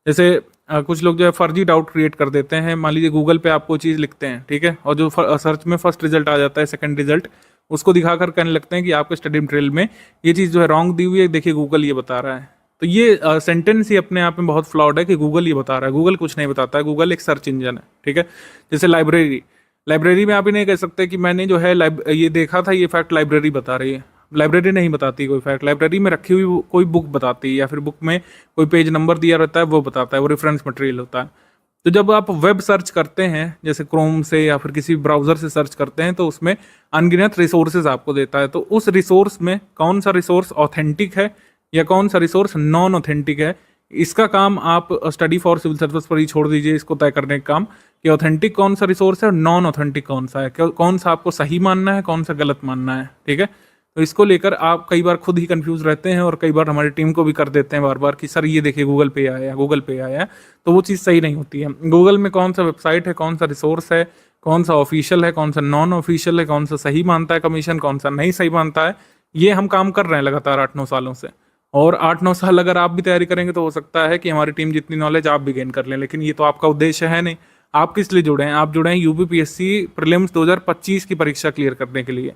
जैसे कुछ लोग जो है फर्जी डाउट क्रिएट कर देते हैं। मान लीजिए गूगल पे आप कोई चीज़ लिखते हैं, ठीक है, और जो सर्च में फर्स्ट रिजल्ट आ जाता है, सेकंड रिजल्ट, उसको दिखाकर कहने लगते हैं कि आपके स्टडी मटेरियल में ये चीज़ जो है रॉन्ग दी हुई है, देखिए गूगल ये बता रहा है। तो ये सेंटेंस ही अपने आप में बहुत फ्लॉड है कि गूगल ये बता रहा है। गूगल कुछ नहीं बताता है, गूगल एक सर्च इंजन है, ठीक है। जैसे लाइब्रेरी में आप ही नहीं कह सकते कि मैंने जो है ये देखा था, ये फैक्ट लाइब्रेरी बता रही है। लाइब्रेरी नहीं बताती कोई फैक्ट, लाइब्रेरी में रखी हुई कोई बुक बताती है, या फिर बुक में कोई पेज नंबर दिया रहता है वो बताता है, वो रेफरेंस मटेरियल होता है। तो जब आप वेब सर्च करते हैं, जैसे क्रोम से या फिर किसी ब्राउज़र से सर्च करते हैं, तो उसमें अनगिनत रिसोर्सेज आपको देता है। तो उस रिसोर्स में कौन सा रिसोर्स ऑथेंटिक है या कौन सा रिसोर्स नॉन ऑथेंटिक है, इसका काम आप स्टडी फॉर सिविल सर्विस पर ही छोड़ दीजिए, इसको तय करने का काम कि ऑथेंटिक कौन सा रिसोर्स है और नॉन ऑथेंटिक कौन सा है, कौन सा आपको सही मानना है, कौन सा गलत मानना है, ठीक है। तो इसको लेकर आप कई बार खुद ही कंफ्यूज रहते हैं और कई बार हमारी टीम को भी कर देते हैं बार बार कि सर ये देखिए गूगल पे आया, गूगल पे आया। तो वो चीज़ सही नहीं होती है। गूगल में कौन सा वेबसाइट है, कौन सा रिसोर्स है, कौन सा ऑफिशियल है, कौन सा नॉन ऑफिशियल है, कौन सा सही मानता है कमीशन, कौन सा नहीं सही मानता है, ये हम काम कर रहे हैं लगातार 8-9 सालों से। और 8-9 साल अगर आप भी तैयारी करेंगे तो हो सकता है कि हमारी टीम जितनी नॉलेज आप भी गेन कर लें, लेकिन ये तो आपका उद्देश्य है नहीं। आप किस लिए जुड़े हैं? आप जुड़े हैं यूपीपीएससी प्रीलिम्स 2025 की परीक्षा क्लियर करने के लिए।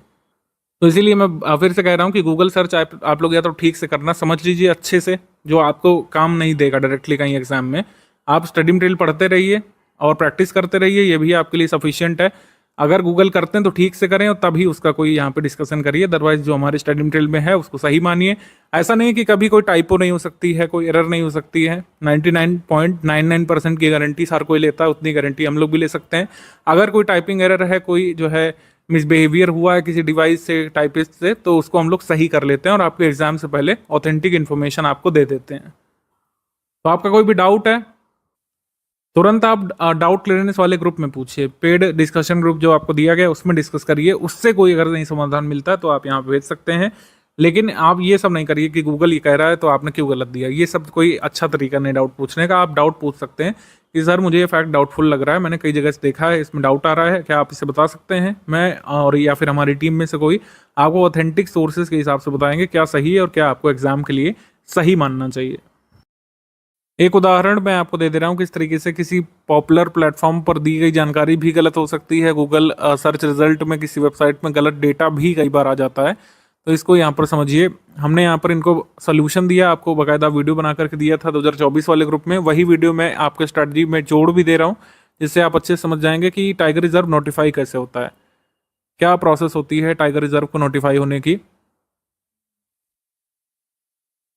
तो इसीलिए मैं फिर से कह रहा हूँ कि गूगल सर्च आप लोग या तो ठीक से करना समझ लीजिए अच्छे से, जो आपको काम नहीं देगा डायरेक्टली कहीं एग्जाम में। आप स्टडी मटेरियल पढ़ते रहिए और प्रैक्टिस करते रहिए, ये भी आपके लिए सफिशिएंट है। अगर गूगल करते हैं तो ठीक से करें और तभी उसका कोई यहाँ पे डिस्कशन करिए, अदरवाइज जो हमारे स्टडी मटेरियल में है उसको सही मानिए। ऐसा नहीं कि कभी कोई टाइपो नहीं हो सकती है, कोई एरर नहीं हो सकती है। 99.99% की गारंटी हर कोई लेता है, उतनी गारंटी हम लोग भी ले सकते हैं। अगर कोई टाइपिंग एरर है, कोई जो है मिसबिहेवियर हुआ है किसी डिवाइस से, टाइपिस्ट से, तो उसको हम लोग सही कर लेते हैं और आपके एग्जाम से पहले ऑथेंटिक इन्फॉर्मेशन आपको दे देते हैं। तो आपका कोई भी डाउट है तुरंत आप डाउट क्लियरेंस वाले ग्रुप में पूछिए। पेड डिस्कशन ग्रुप जो आपको दिया गया उसमें डिस्कस करिए, उससे कोई अगर नहीं समाधान मिलता है तो आप यहाँ पे भेज सकते हैं। लेकिन आप ये सब नहीं करिए कि गूगल ये कह रहा है तो आपने क्यों गलत दिया। ये सब कोई अच्छा तरीका नहीं डाउट पूछने का। आप डाउट पूछ सकते हैं कि सर मुझे ये फैक्ट डाउटफुल लग रहा है, मैंने कई जगह से देखा है, इसमें डाउट आ रहा है, क्या आप इसे बता सकते हैं? मैं और या फिर हमारी टीम में से कोई आपको ऑथेंटिक सोर्सेज के हिसाब से बताएंगे क्या सही है और क्या आपको एग्जाम के लिए सही मानना चाहिए। एक उदाहरण मैं आपको दे रहा हूँ किस तरीके से किसी पॉपुलर प्लेटफॉर्म पर दी गई जानकारी भी गलत हो सकती है। गूगल सर्च रिजल्ट में किसी वेबसाइट में गलत डेटा भी कई बार आ जाता है। तो इसको यहाँ पर समझिए। हमने यहाँ पर इनको सोल्यूशन दिया, आपको बाकायदा वीडियो बना करके दिया था 2024 वाले ग्रुप में। वही वीडियो मैं आपके स्ट्रैटेजी में जोड़ भी दे रहा हूँ, जिससे आप अच्छे से समझ जाएंगे कि टाइगर रिजर्व नोटिफाई कैसे होता है, क्या प्रोसेस होती है टाइगर रिजर्व को नोटिफाई होने की।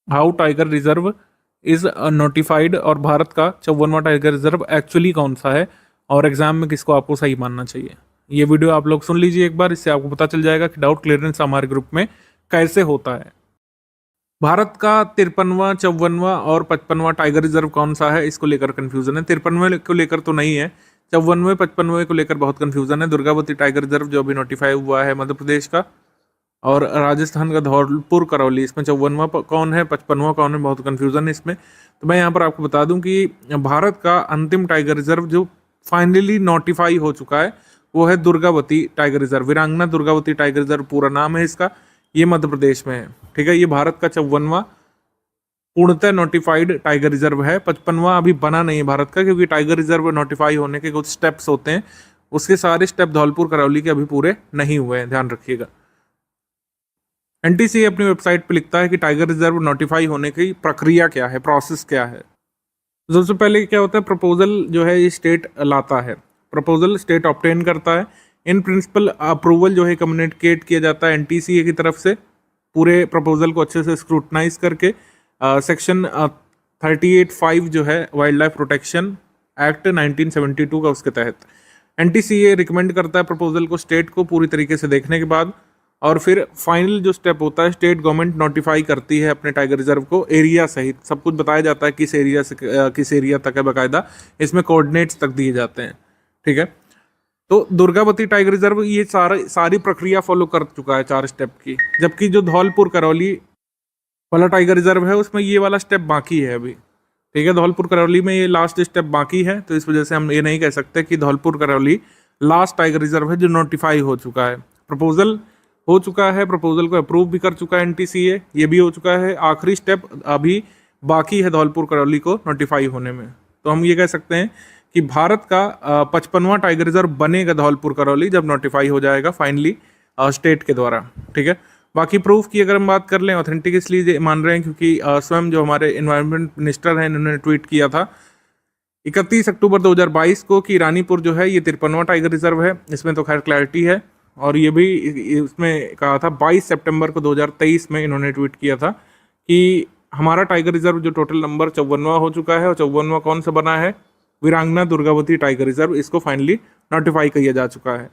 How tiger reserve is notified, और भारत का 54वां टाइगर रिजर्व एक्चुअली कौन सा है और एग्जाम में किसको आपको सही मानना चाहिए। ये वीडियो आप लोग सुन लीजिए एक बार, इससे आपको पता चल जाएगा कि डाउट क्लियरेंस हमारे ग्रुप में कैसे होता है। भारत का 53वां, 54वां और 55वां टाइगर रिजर्व कौन सा है, इसको लेकर कंफ्यूजन है। 53वें को लेकर तो नहीं है, 54वें 55वें को लेकर बहुत कंफ्यूजन है। दुर्गावती टाइगर रिजर्व जो अभी नोटिफाई हुआ है मध्य प्रदेश का, और राजस्थान का धौलपुर करौली, इसमें 54वां कौन है, 55वां कौन है, बहुत कन्फ्यूजन है इसमें। तो मैं यहाँ पर आपको बता दूं कि भारत का अंतिम टाइगर रिजर्व जो फाइनली नोटिफाई हो चुका है वो है दुर्गावती टाइगर रिजर्व। वीरांगना दुर्गावती टाइगर रिजर्व पूरा नाम है इसका। ये मध्य प्रदेश में है, ठीक है। ये भारत का 54वां पूर्णतः नोटिफाइड टाइगर रिजर्व है। 55वां अभी बना नहीं है भारत का, क्योंकि टाइगर रिजर्व नोटिफाई होने के कुछ स्टेप्स होते हैं, उसके सारे स्टेप धौलपुर करौली के अभी पूरे नहीं हुए हैं, ध्यान रखिएगा। एनटीसी अपनी वेबसाइट पे लिखता है कि टाइगर रिजर्व नोटिफाई होने की प्रक्रिया क्या है, प्रोसेस क्या है। सबसे पहले क्या होता है, प्रपोजल जो है ये स्टेट लाता है, प्रपोजल स्टेट ऑब्टेन करता है। इन प्रिंसिपल अप्रूवल जो है कम्युनिकेट किया जाता है एनटीसीए की तरफ से, पूरे प्रपोजल को अच्छे से स्क्रूटनाइज करके। सेक्शन 38(5) जो है वाइल्ड लाइफ प्रोटेक्शन एक्ट 1972 का, उसके तहत एनटीसीए रिकमेंड करता है प्रपोजल को स्टेट को पूरी तरीके से देखने के बाद, और फिर फाइनल जो स्टेप होता है, स्टेट गवर्नमेंट नोटिफाई करती है अपने टाइगर रिजर्व को एरिया सहित। सब कुछ बताया जाता है किस एरिया से किस एरिया तक है, बाकायदा इसमें कोऑर्डिनेट्स तक दिए जाते हैं, ठीक है। तो दुर्गावती टाइगर रिजर्व ये सारी प्रक्रिया फॉलो कर चुका है 4 स्टेप की, जबकि जो धौलपुर करौली वाला टाइगर रिजर्व है उसमें ये वाला स्टेप बाकी है अभी, ठीक है। धौलपुर करौली में ये लास्ट स्टेप बाकी है, तो इस वजह से हम ये नहीं कह सकते कि Dholpur Karauli last tiger reserve है जो नोटिफाई हो चुका है। प्रपोजल हो चुका है, प्रपोजल को अप्रूव भी कर चुका है एनटीसीए, ये भी हो चुका है। आखिरी स्टेप अभी बाकी है धौलपुर करौली को नोटिफाई होने में। तो हम ये कह सकते हैं कि भारत का 55वां टाइगर रिजर्व बनेगा धौलपुर करौली जब नोटिफाई हो जाएगा फाइनली स्टेट के द्वारा। ठीक है, बाकी प्रूफ की अगर हम बात कर लें, ऑथेंटिक इसलिए मान रहे हैं क्योंकि स्वयं जो हमारे इन्वायरमेंट मिनिस्टर हैं इन्होंने ट्वीट किया था 31 अक्टूबर 2022 को कि रानीपुर जो है ये 53वां टाइगर रिजर्व है। इसमें तो खैर क्लैरिटी है, और ये भी उसमें कहा था 22 सितंबर को 2023 में इन्होंने ट्वीट किया था कि हमारा टाइगर रिजर्व जो टोटल नंबर 54वां हो चुका है, और 54वां कौन सा बना है, वीरांगना दुर्गावती टाइगर रिजर्व, इसको फाइनली नोटिफाई किया जा चुका है।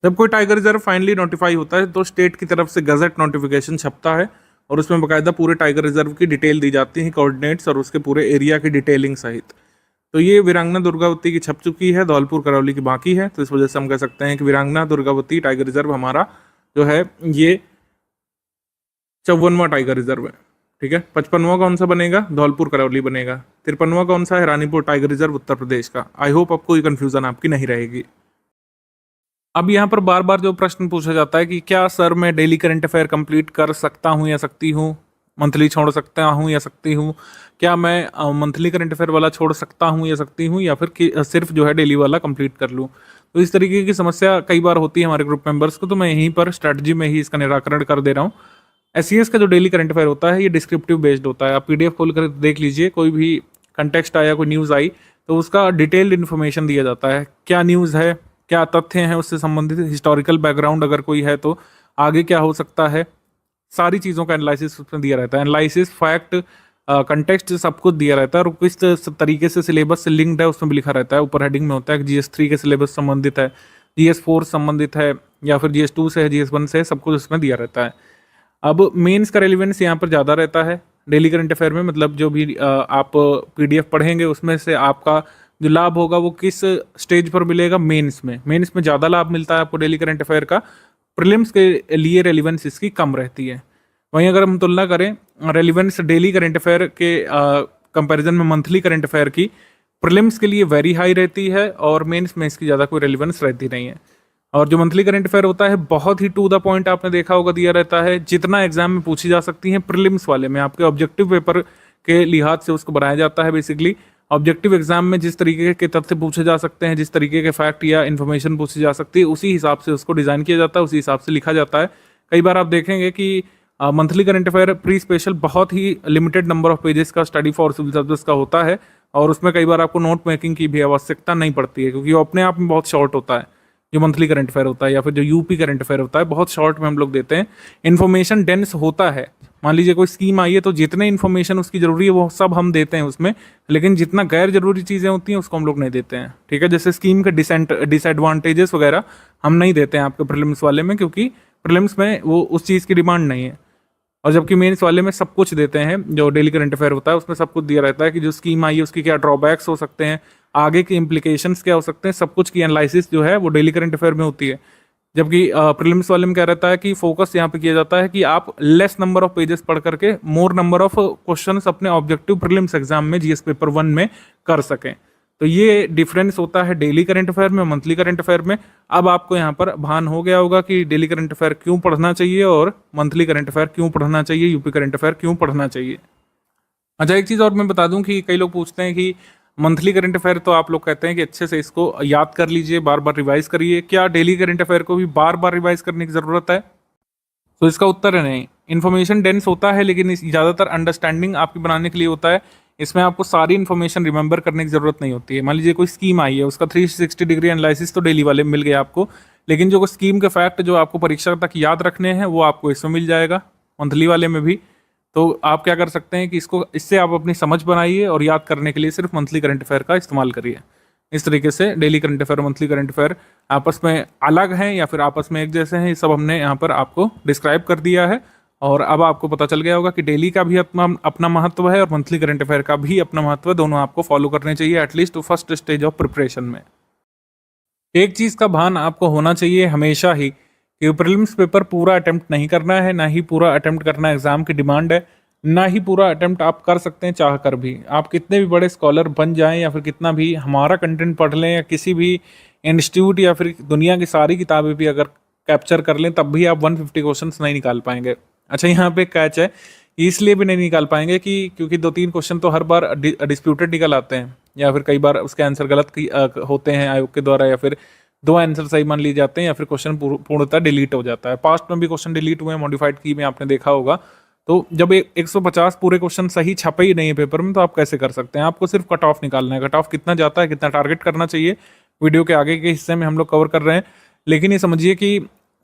जब कोई टाइगर रिजर्व फाइनली नोटिफाई होता है तो स्टेट की तरफ से गजट नोटिफिकेशन छपता है और उसमें बाकायदा पूरे टाइगर रिजर्व की डिटेल दी जाती है, कोऑर्डिनेट्स और उसके पूरे एरिया की डिटेलिंग सहित। तो ये वीरांगना दुर्गावती की छप चुकी है, धौलपुर करौली की बाकी है। तो इस वजह से हम कह सकते हैं कि वीरांगना दुर्गावती टाइगर रिजर्व हमारा जो है ये 54वां टाइगर रिजर्व है। ठीक है, 55वां कौन सा बनेगा, धौलपुर करौली बनेगा। 53वां कौन सा है, रानीपुर टाइगर रिजर्व उत्तर प्रदेश का। आई होप आपको ये कन्फ्यूजन आपकी नहीं रहेगी। अब यहाँ पर बार बार जो प्रश्न पूछा जाता है कि क्या सर मैं डेली करंट अफेयर कंप्लीट कर सकता हूँ या सकती हूँ, मंथली छोड़ सकता हूँ या सकती हूँ, क्या मैं मंथली करंट अफेयर वाला छोड़ सकता हूँ या सकती हूँ, या फिर सिर्फ जो है डेली वाला कंप्लीट कर लूँ। तो इस तरीके की समस्या कई बार होती है हमारे ग्रुप मेंबर्स को, तो मैं यहीं पर स्ट्रैटेजी में ही इसका निराकरण कर दे रहा हूँ। एससीएस का जो डेली करंट अफेयर होता है ये डिस्क्रिप्टिव बेस्ड होता है। आप पीडीएफ खोल कर देख लीजिए, कोई भी कंटेक्स्ट आया, कोई न्यूज़ आई तो उसका डिटेल्ड इन्फॉर्मेशन दिया जाता है, क्या न्यूज़ है, क्या तथ्य हैं उससे संबंधित, हिस्टोरिकल बैकग्राउंड अगर कोई है तो आगे क्या हो सकता है, सारी चीज़ों का एनालिसिस उसमें दिया रहता है। एनालिसिस, फैक्ट, कंटेक्स्ट सब कुछ दिया रहता है, और किस तरीके से सिलेबस से लिंक्ड है उसमें भी लिखा रहता है। ऊपर हेडिंग में होता है कि GS3 के सिलेबस संबंधित है, GS4 संबंधित है, या फिर GS2 से है, GS1 से है, सब कुछ उसमें दिया रहता है। अब मेंस का रेलिवेंस यहाँ पर ज़्यादा रहता है डेली करंट अफेयर में, मतलब जो भी आप PDF पढ़ेंगे उसमें से आपका जो लाभ होगा वो किस स्टेज पर मिलेगा, मेंस में। मेंस में ज़्यादा लाभ मिलता है आपको डेली करंट अफेयर का, प्रीलिम्स के लिए रेलिवेंस इसकी कम रहती है। वहीं अगर हम तुलना करें रेलिवेंस डेली करंट अफेयर के कंपैरिजन में मंथली करंट अफेयर की, प्रीलिम्स के लिए वेरी हाई रहती है और मेंस में इसकी ज़्यादा कोई रेलिवेंस रहती नहीं है। और जो मंथली करंट अफेयर होता है बहुत ही टू द पॉइंट आपने देखा होगा दिया रहता है, जितना एग्जाम में पूछी जा सकती हैं प्रीलिम्स वाले में आपके ऑब्जेक्टिव पेपर के लिहाज से उसको बनाया जाता है। बेसिकली ऑब्जेक्टिव एग्जाम में जिस तरीके के तथ्य पूछे जा सकते हैं, जिस तरीके के फैक्ट या इन्फॉर्मेशन पूछी जा सकती है, उसी हिसाब से उसको डिज़ाइन किया जाता है, उसी हिसाब से लिखा जाता है। कई बार आप देखेंगे कि monthly current affair pre special बहुत ही लिमिटेड नंबर ऑफ पेजेस का स्टडी फॉर सिविल सर्विस का होता है, और उसमें कई बार आपको नोट मेकिंग की भी आवश्यकता नहीं पड़ती है, क्योंकि वो अपने आप में बहुत शॉर्ट होता है। जो मंथली करंट अफेयर होता है या फिर जो यूपी करंट अफेयर होता है बहुत शॉर्ट में हम लोग देते हैं, इन्फॉर्मेशन डेंस होता है। मान लीजिए कोई स्कीम आई है तो जितने इन्फॉर्मेशन उसकी जरूरी है वो सब हम देते हैं उसमें, लेकिन जितना गैर जरूरी चीज़ें होती हैं उसको हम लोग नहीं देते हैं। ठीक है, जैसे स्कीम के डिसएडवांटेजेस वगैरह हम नहीं देते हैं आपके प्रीलिम्स वाले में, क्योंकि प्रीलिम्स में वो उस चीज़ की डिमांड नहीं है। और जबकि मेंस वाले में सब कुछ देते हैं, जो डेली करंट अफेयर होता है उसमें सब कुछ दिया रहता है कि जो स्कीम आई है उसकी क्या ड्रॉबैक्स हो सकते हैं, आगे के इम्प्लीकेशंस क्या हो सकते हैं, सब कुछ की एनालिसिस जो है वो डेली करंट अफेयर में होती है। जबकि प्रीलिम्स वाले में क्या रहता है कि फोकस यहाँ पे किया जाता है कि आप लेस नंबर ऑफ पेजेस पढ़ करके मोर नंबर ऑफ क्वेश्चंस अपने ऑब्जेक्टिव प्रीलिम्स एग्जाम में GS पेपर 1 में कर सकें। तो ये डिफरेंस होता है डेली करंट अफेयर में, मंथली करंट अफेयर में। अब आपको यहाँ पर भान हो गया होगा कि डेली करंट अफेयर क्यों पढ़ना चाहिए और मंथली करंट अफेयर क्यों पढ़ना चाहिए, यूपी करंट अफेयर क्यों पढ़ना चाहिए। अच्छा, एक चीज़ और मैं बता दूं कि कई लोग पूछते हैं कि मंथली करंट अफेयर तो आप लोग कहते हैं कि अच्छे से इसको याद कर लीजिए, बार बार रिवाइज करिए, क्या डेली करंट अफेयर को भी बार बार रिवाइज करने की ज़रूरत है? तो इसका उत्तर है नहीं। इन्फॉर्मेशन डेंस होता है, लेकिन ज़्यादातर अंडरस्टैंडिंग आपकी बनाने के लिए होता है। इसमें आपको सारी इन्फॉर्मेशन रिमेंबर करने की ज़रूरत नहीं होती है। मान लीजिए कोई स्कीम आई है, उसका 360 डिग्री एनालिसिस तो डेली वाले में मिल गया आपको, लेकिन जो स्कीम के फैक्ट जो आपको परीक्षा तक याद रखने हैं वो आपको इसमें मिल जाएगा, मंथली वाले में भी। तो आप क्या कर सकते हैं कि इससे आप अपनी समझ बनाइए और याद करने के लिए सिर्फ मंथली करंट अफेयर का इस्तेमाल करिए। इस तरीके से डेली करंट अफेयर और मंथली करंट अफेयर आपस में अलग हैं या फिर आपस में एक जैसे हैं, ये सब हमने यहाँ पर आपको डिस्क्राइब कर दिया है। और अब आपको पता चल गया होगा कि डेली का भी अपना महत्व है और मंथली करंट अफेयर का भी अपना महत्व है। दोनों आपको फॉलो करने चाहिए at least first stage of preparation में। एक चीज़ का भान आपको होना चाहिए हमेशा ही कि प्रीलिम्स पेपर पूरा अटेम्प्ट नहीं करना है, ना ही पूरा अटेम्प्ट करना एग्जाम की डिमांड है, ना ही पूरा अटेम्प्ट आप कर सकते हैं चाह कर भी। आप कितने भी बड़े स्कॉलर बन जाएं या फिर कितना भी हमारा कंटेंट पढ़ लें या किसी भी इंस्टीट्यूट या फिर दुनिया की सारी किताबें भी अगर कैप्चर कर लें, तब भी आप 150 क्वेश्चंस नहीं निकाल पाएंगे। अच्छा, यहाँ पे कैच है इसलिए भी नहीं निकाल पाएंगे कि क्योंकि 2-3 क्वेश्चन तो हर बार डिस्प्यूटेड निकल आते हैं, या फिर कई बार उसके आंसर गलत होते हैं आयोग के द्वारा, या फिर 2 आंसर सही मान लिए जाते हैं, या फिर क्वेश्चन पूर्णतः डिलीट हो जाता है। पास्ट में भी क्वेश्चन डिलीट हुए हैं मॉडिफाइड की में, आपने देखा होगा। तो जब 150 पूरे क्वेश्चन सही छपे ही नहीं है पेपर में, तो आप कैसे कर सकते हैं? आपको सिर्फ कट ऑफ निकालना है, कट ऑफ कितना जाता है, कितना टारगेट करना चाहिए, वीडियो के आगे के हिस्से में हम लोग कवर कर रहे हैं। लेकिन ये समझिए कि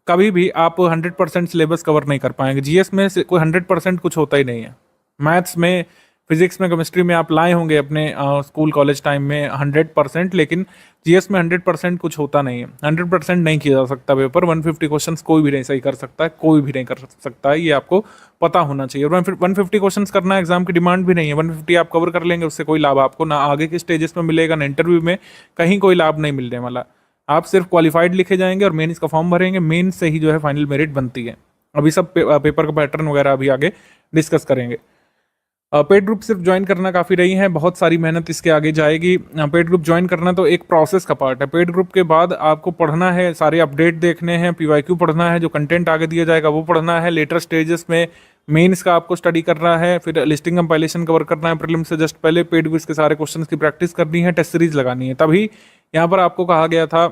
कभी भी आप 100% सिलेबस कवर नहीं कर पाएंगे। जीएस में से कोई 100% कुछ होता ही नहीं है। मैथ्स में, फिजिक्स में, केमिस्ट्री में आप लाए होंगे अपने स्कूल कॉलेज टाइम में 100%, लेकिन जीएस में 100% कुछ होता नहीं है। 100% नहीं किया जा सकता पेपर। 150 क्वेश्चंस कोई भी नहीं सही कर सकता है, कोई भी नहीं कर सकता है, ये आपको पता होना चाहिए। और 150 क्वेश्चंस करना एग्जाम की डिमांड भी नहीं है। 150 आप कवर कर लेंगे, उससे कोई लाभ आपको ना आगे के स्टेजेस में मिलेगा, ना इंटरव्यू में, कहीं कोई लाभ नहीं मिलने वाला। आप सिर्फ क्वालिफाइड लिखे जाएंगे और मेंस का फॉर्म भरेंगे, मेंस से ही जो है फाइनल मेरिट बनती है। अभी सब पेपर का पैटर्न वगैरह अभी आगे डिस्कस करेंगे। पेड ग्रुप सिर्फ ज्वाइन करना काफ़ी नहीं है, बहुत सारी मेहनत इसके आगे जाएगी। पेड ग्रुप ज्वाइन करना तो एक प्रोसेस का पार्ट है। पेड ग्रुप के बाद आपको पढ़ना है, सारे अपडेट देखने हैं, पीवाईक्यू पढ़ना है, जो कंटेंट आगे दिया जाएगा वो पढ़ना है, लेटर स्टेजेस में मेंस का आपको स्टडी करना है, फिर लिस्टिंग कंपाइलेशन कवर करना है, प्रीलिम्स से जस्ट पहले पेड क्विज के सारे क्वेश्चन की प्रैक्टिस करनी है, टेस्ट सीरीज लगानी है। तभी यहाँ पर आपको कहा गया था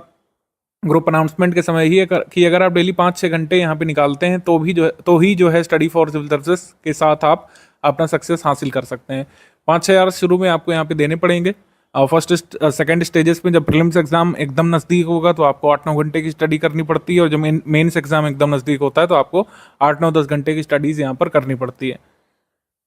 ग्रुप अनाउंसमेंट के समय ही कि अगर आप डेली 5-6 घंटे यहाँ पे निकालते हैं तो ही जो है स्टडी फॉर सिविल सर्विसेज के साथ आप अपना सक्सेस हासिल कर सकते हैं। 5-6 आवर्स शुरू में आपको यहाँ पे देने पड़ेंगे। फर्स्ट सेकंड स्टेजेस में जब प्रीलिम्स एग्जाम एकदम नज़दीक होगा तो आपको 8-9 घंटे की स्टडी करनी पड़ती है, और जब मेंस एग्जाम एकदम नज़दीक होता है तो आपको 8-9-10 घंटे की स्टडीज़ यहाँ पर करनी पड़ती है।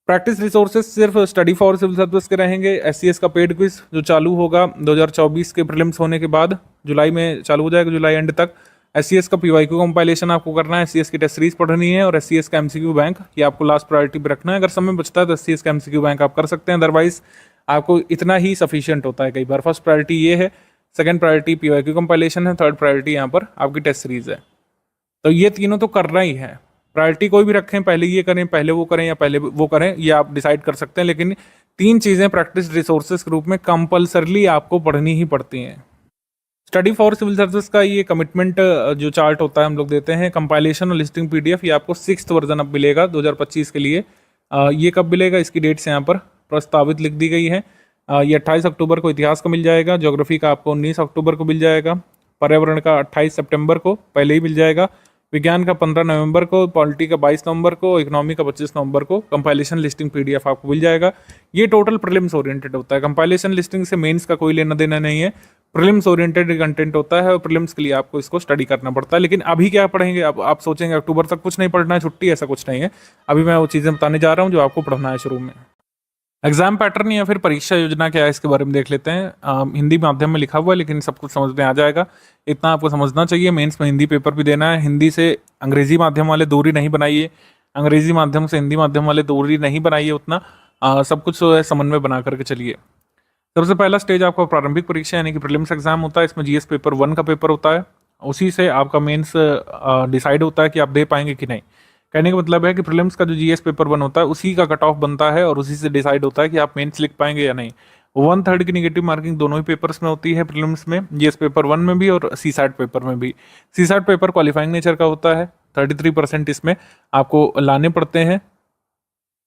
प्रैक्टिस रिसोर्सेज सिर्फ स्टडी फॉर सिविल सर्विस के रहेंगे। एससीएस का पेड क्विज जो चालू होगा 2024 के प्रीलिम्स होने के बाद, जुलाई में चालू हो जाएगा, जुलाई एंड तक। एससीएस का पीवाईक्यू कंपाइलेशन आपको करना है, एससीएस की टेस्ट सीरीज पढ़नी है, और एससीएस का एमसीक्यू बैंक ये आपको लास्ट प्रायोरिटी पे रखना है। अगर समय बचता है तो एससीएस का एमसीक्यू बैंक आप कर सकते हैं, अदरवाइज आपको इतना ही सफिशिएंट होता है कई बार। फर्स्ट प्रायोरिटी ये है, सेकंड प्रायोरिटी पीवाईक्यू कंपाइलेशन है, थर्ड प्रायोरिटी यहाँ पर आपकी टेस्ट सीरीज है। तो ये तीनों तो करना ही है। प्रायोरिटी कोई भी रखें, पहले ये करें, पहले वो करें, या पहले वो करें, ये आप डिसाइड कर सकते हैं। लेकिन 3 चीज़ें प्रैक्टिस रिसोर्सेज के रूप में कंपल्सरली आपको पढ़नी ही पड़ती हैं। स्टडी फॉर सिविल सर्विस का ये कमिटमेंट जो चार्ट होता है हम लोग देते हैं, कंपाइलेशन और लिस्टिंग पीडीएफ, ये आपको 6th वर्जन अब मिलेगा 2025 के लिए। ये कब मिलेगा, इसकी डेट्स यहाँ पर प्रस्तावित लिख दी गई है। ये 28 अक्टूबर को इतिहास का मिल जाएगा, ज्योग्राफी का आपको 19 अक्टूबर को मिल जाएगा, पर्यावरण का 28 सितंबर को पहले ही मिल जाएगा, विज्ञान का 15 नवंबर को, पॉलिटी का 22 नवंबर को, इकोनॉमी का 25 नवंबर को कंपाइलेशन लिस्टिंग पीडीएफ आपको मिल जाएगा। ये टोटल प्रीलिम्स ओरिएंटेड होता है। कंपाइलेशन लिस्टिंग से मेंस का कोई लेना देना नहीं है, प्रीलिम्स ओरिएंटेड कंटेंट होता है, और प्रीलिम्स के लिए आपको इसको स्टडी करना पड़ता है। लेकिन अभी क्या पढ़ेंगे, अब आप सोचेंगे अक्टूबर तक कुछ नहीं पढ़ना है, छुट्टी, ऐसा कुछ नहीं है। अभी मैं वो चीज़ें बताने जा रहा हूँ जो आपको पढ़ना है शुरू में। एग्जाम पैटर्न या फिर परीक्षा योजना क्या है, इसके बारे में देख लेते हैं। हिंदी माध्यम में लिखा हुआ है, लेकिन सब कुछ समझ में आ जाएगा, इतना आपको समझना चाहिए। मेंस में हिंदी पेपर भी देना है। हिंदी से अंग्रेजी माध्यम वाले दूरी नहीं बनाइए, अंग्रेजी माध्यम से हिंदी माध्यम वाले दूरी नहीं बनाइए उतना। सब कुछ जो है समन्वय बना करके चलिए। सबसे पहला स्टेज आपका प्रारंभिक परीक्षा यानी कि प्रीलिम्स एग्जाम होता है। इसमें जीएस पेपर 1 का पेपर होता है, उसी से आपका मेंस डिसाइड होता है कि आप दे पाएंगे कि नहीं। कहने का मतलब है कि प्रीलिम्स का जो जीएस पेपर 1 होता है उसी का कट ऑफ बनता है, और उसी से डिसाइड होता है कि आप मेंस लिख पाएंगे या नहीं। 1/3 की निगेटिव मार्किंग दोनों ही पेपर्स में होती है, प्रीलिम्स में, जीएस पेपर 1 में भी और सीसैट पेपर में भी। सीसैट पेपर क्वालिफाइंग नेचर का होता है, 33% इसमें आपको लाने पड़ते हैं,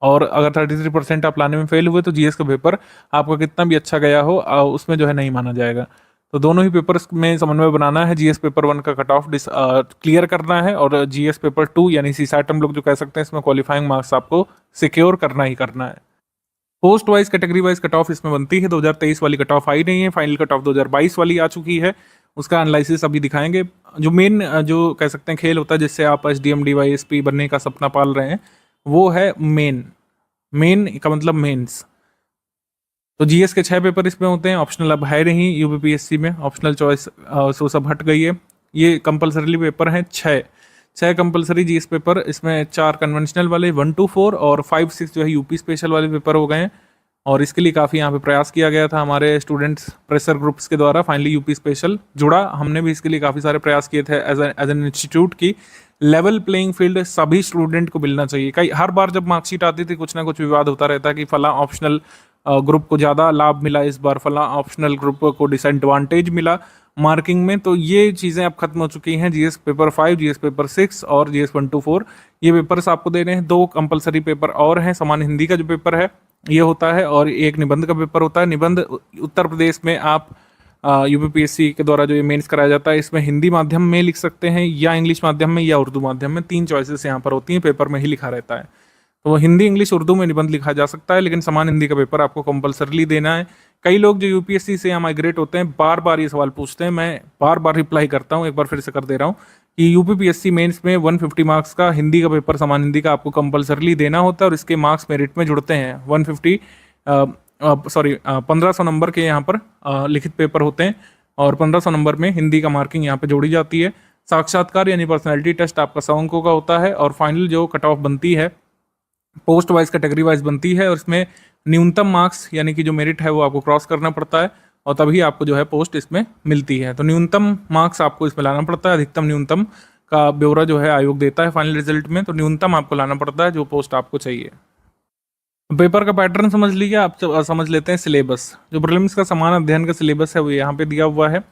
और अगर 33% आप लाने में फेल हुए तो जीएस का पेपर आपका कितना भी अच्छा गया हो उसमें जो है नहीं माना जाएगा। तो दोनों ही पेपर्स में समन्वय बनाना है। जीएस पेपर 1 का कट ऑफ क्लियर करना है, और जीएस पेपर 2 यानी सीसैट हम लोग जो कह सकते हैं, इसमें क्वालिफाइंग मार्क्स आपको सिक्योर करना ही करना है। Post wise category wise cut off इसमें बनती है। 2023 वाली कट ऑफ आई नहीं है, फाइनल कट ऑफ 2022 वाली आ चुकी है, उसका एनालिसिस अभी दिखाएंगे। जो मेन जो कह सकते हैं खेल होता है जिससे आप एसडीएम डीवाईएसपी बनने का सपना पाल रहे हैं, वो है मेन का मतलब मेंस। तो जीएस के 6 पेपर इसमें होते हैं, ऑप्शनल अब है नहीं यूपीपीएससी में, ऑप्शनल चॉइस सो सब हट गई है। ये कंपलसरी पेपर हैं 6 कंपलसरी जीएस पेपर, इसमें 4 कन्वेंशनल वाले 1 to 4 और 5-6 जो है यूपी स्पेशल वाले पेपर हो गए हैं। और इसके लिए काफ़ी यहाँ पे प्रयास किया गया था हमारे स्टूडेंट्स प्रेशर ग्रुप्स के द्वारा। फाइनली यूपी स्पेशल जुड़ा, हमने भी इसके लिए काफ़ी सारे प्रयास किए थे एज एन इंस्टीट्यूट की। लेवल प्लेइंग फील्ड सभी स्टूडेंट को मिलना चाहिए। कई हर बार जब मार्कशीट आती थी कुछ ना कुछ विवाद होता रहता है कि फला ऑप्शनल ग्रुप को ज़्यादा लाभ मिला इस बार, फला ऑप्शनल ग्रुप को डिसएडवांटेज मिला। मार्किंग में। तो ये चीज़ें अब खत्म हो चुकी हैं। जीएस पेपर 5, जीएस पेपर 6 और जीएस 1 to 4 ये पेपर्स आपको देने हैं। 2 कंपलसरी पेपर और हैं। सामान्य हिंदी का जो पेपर है ये होता है और एक निबंध का पेपर होता है। निबंध उत्तर प्रदेश में आप यूपीपीएससी के द्वारा जो ये मेंस कराया जाता है इसमें हिंदी माध्यम में लिख सकते हैं या इंग्लिश माध्यम में या उर्दू माध्यम में। 3 चॉइसेस यहाँ पर होती हैं, पेपर में ही लिखा रहता है। तो वो हिंदी, इंग्लिश, उर्दू में निबंध लिखा जा सकता है, लेकिन समान हिंदी का पेपर आपको कंपलसरीली देना है। कई लोग जो यूपीएससी से यहाँ माइग्रेट होते हैं बार बार ये सवाल पूछते हैं, मैं बार बार रिप्लाई करता हूँ, एक बार फिर से कर दे रहा हूँ कि यूपीपीएससी मेंस में 150 मार्क्स का हिंदी का पेपर समान हिंदी का आपको कंपलसरीली देना होता है और इसके मार्क्स मेरिट में जुड़ते हैं। 1500 नंबर के यहाँ पर लिखित पेपर होते हैं और 1500 नंबर में हिंदी का मार्किंग यहाँ पे जोड़ी जाती है। साक्षात्कार यानी पर्सनैलिटी टेस्ट आपका 100 अंकों का होता है और फाइनल जो कट ऑफ बनती है पोस्ट वाइज कैटेगरी वाइज बनती है और इसमें न्यूनतम मार्क्स यानी कि जो मेरिट है वो आपको क्रॉस करना पड़ता है और तभी आपको जो है पोस्ट इसमें मिलती है। तो न्यूनतम मार्क्स आपको इसमें लाना पड़ता है, अधिकतम न्यूनतम का ब्यौरा जो है आयोग देता है फाइनल रिजल्ट में। तो न्यूनतम आपको लाना पड़ता है जो पोस्ट आपको चाहिए। पेपर का पैटर्न समझ लीजिए, आप समझ लेते हैं सिलेबस। जो प्रीलिम्स का समान अध्ययन का सिलेबस है वो यहाँ पे दिया हुआ है।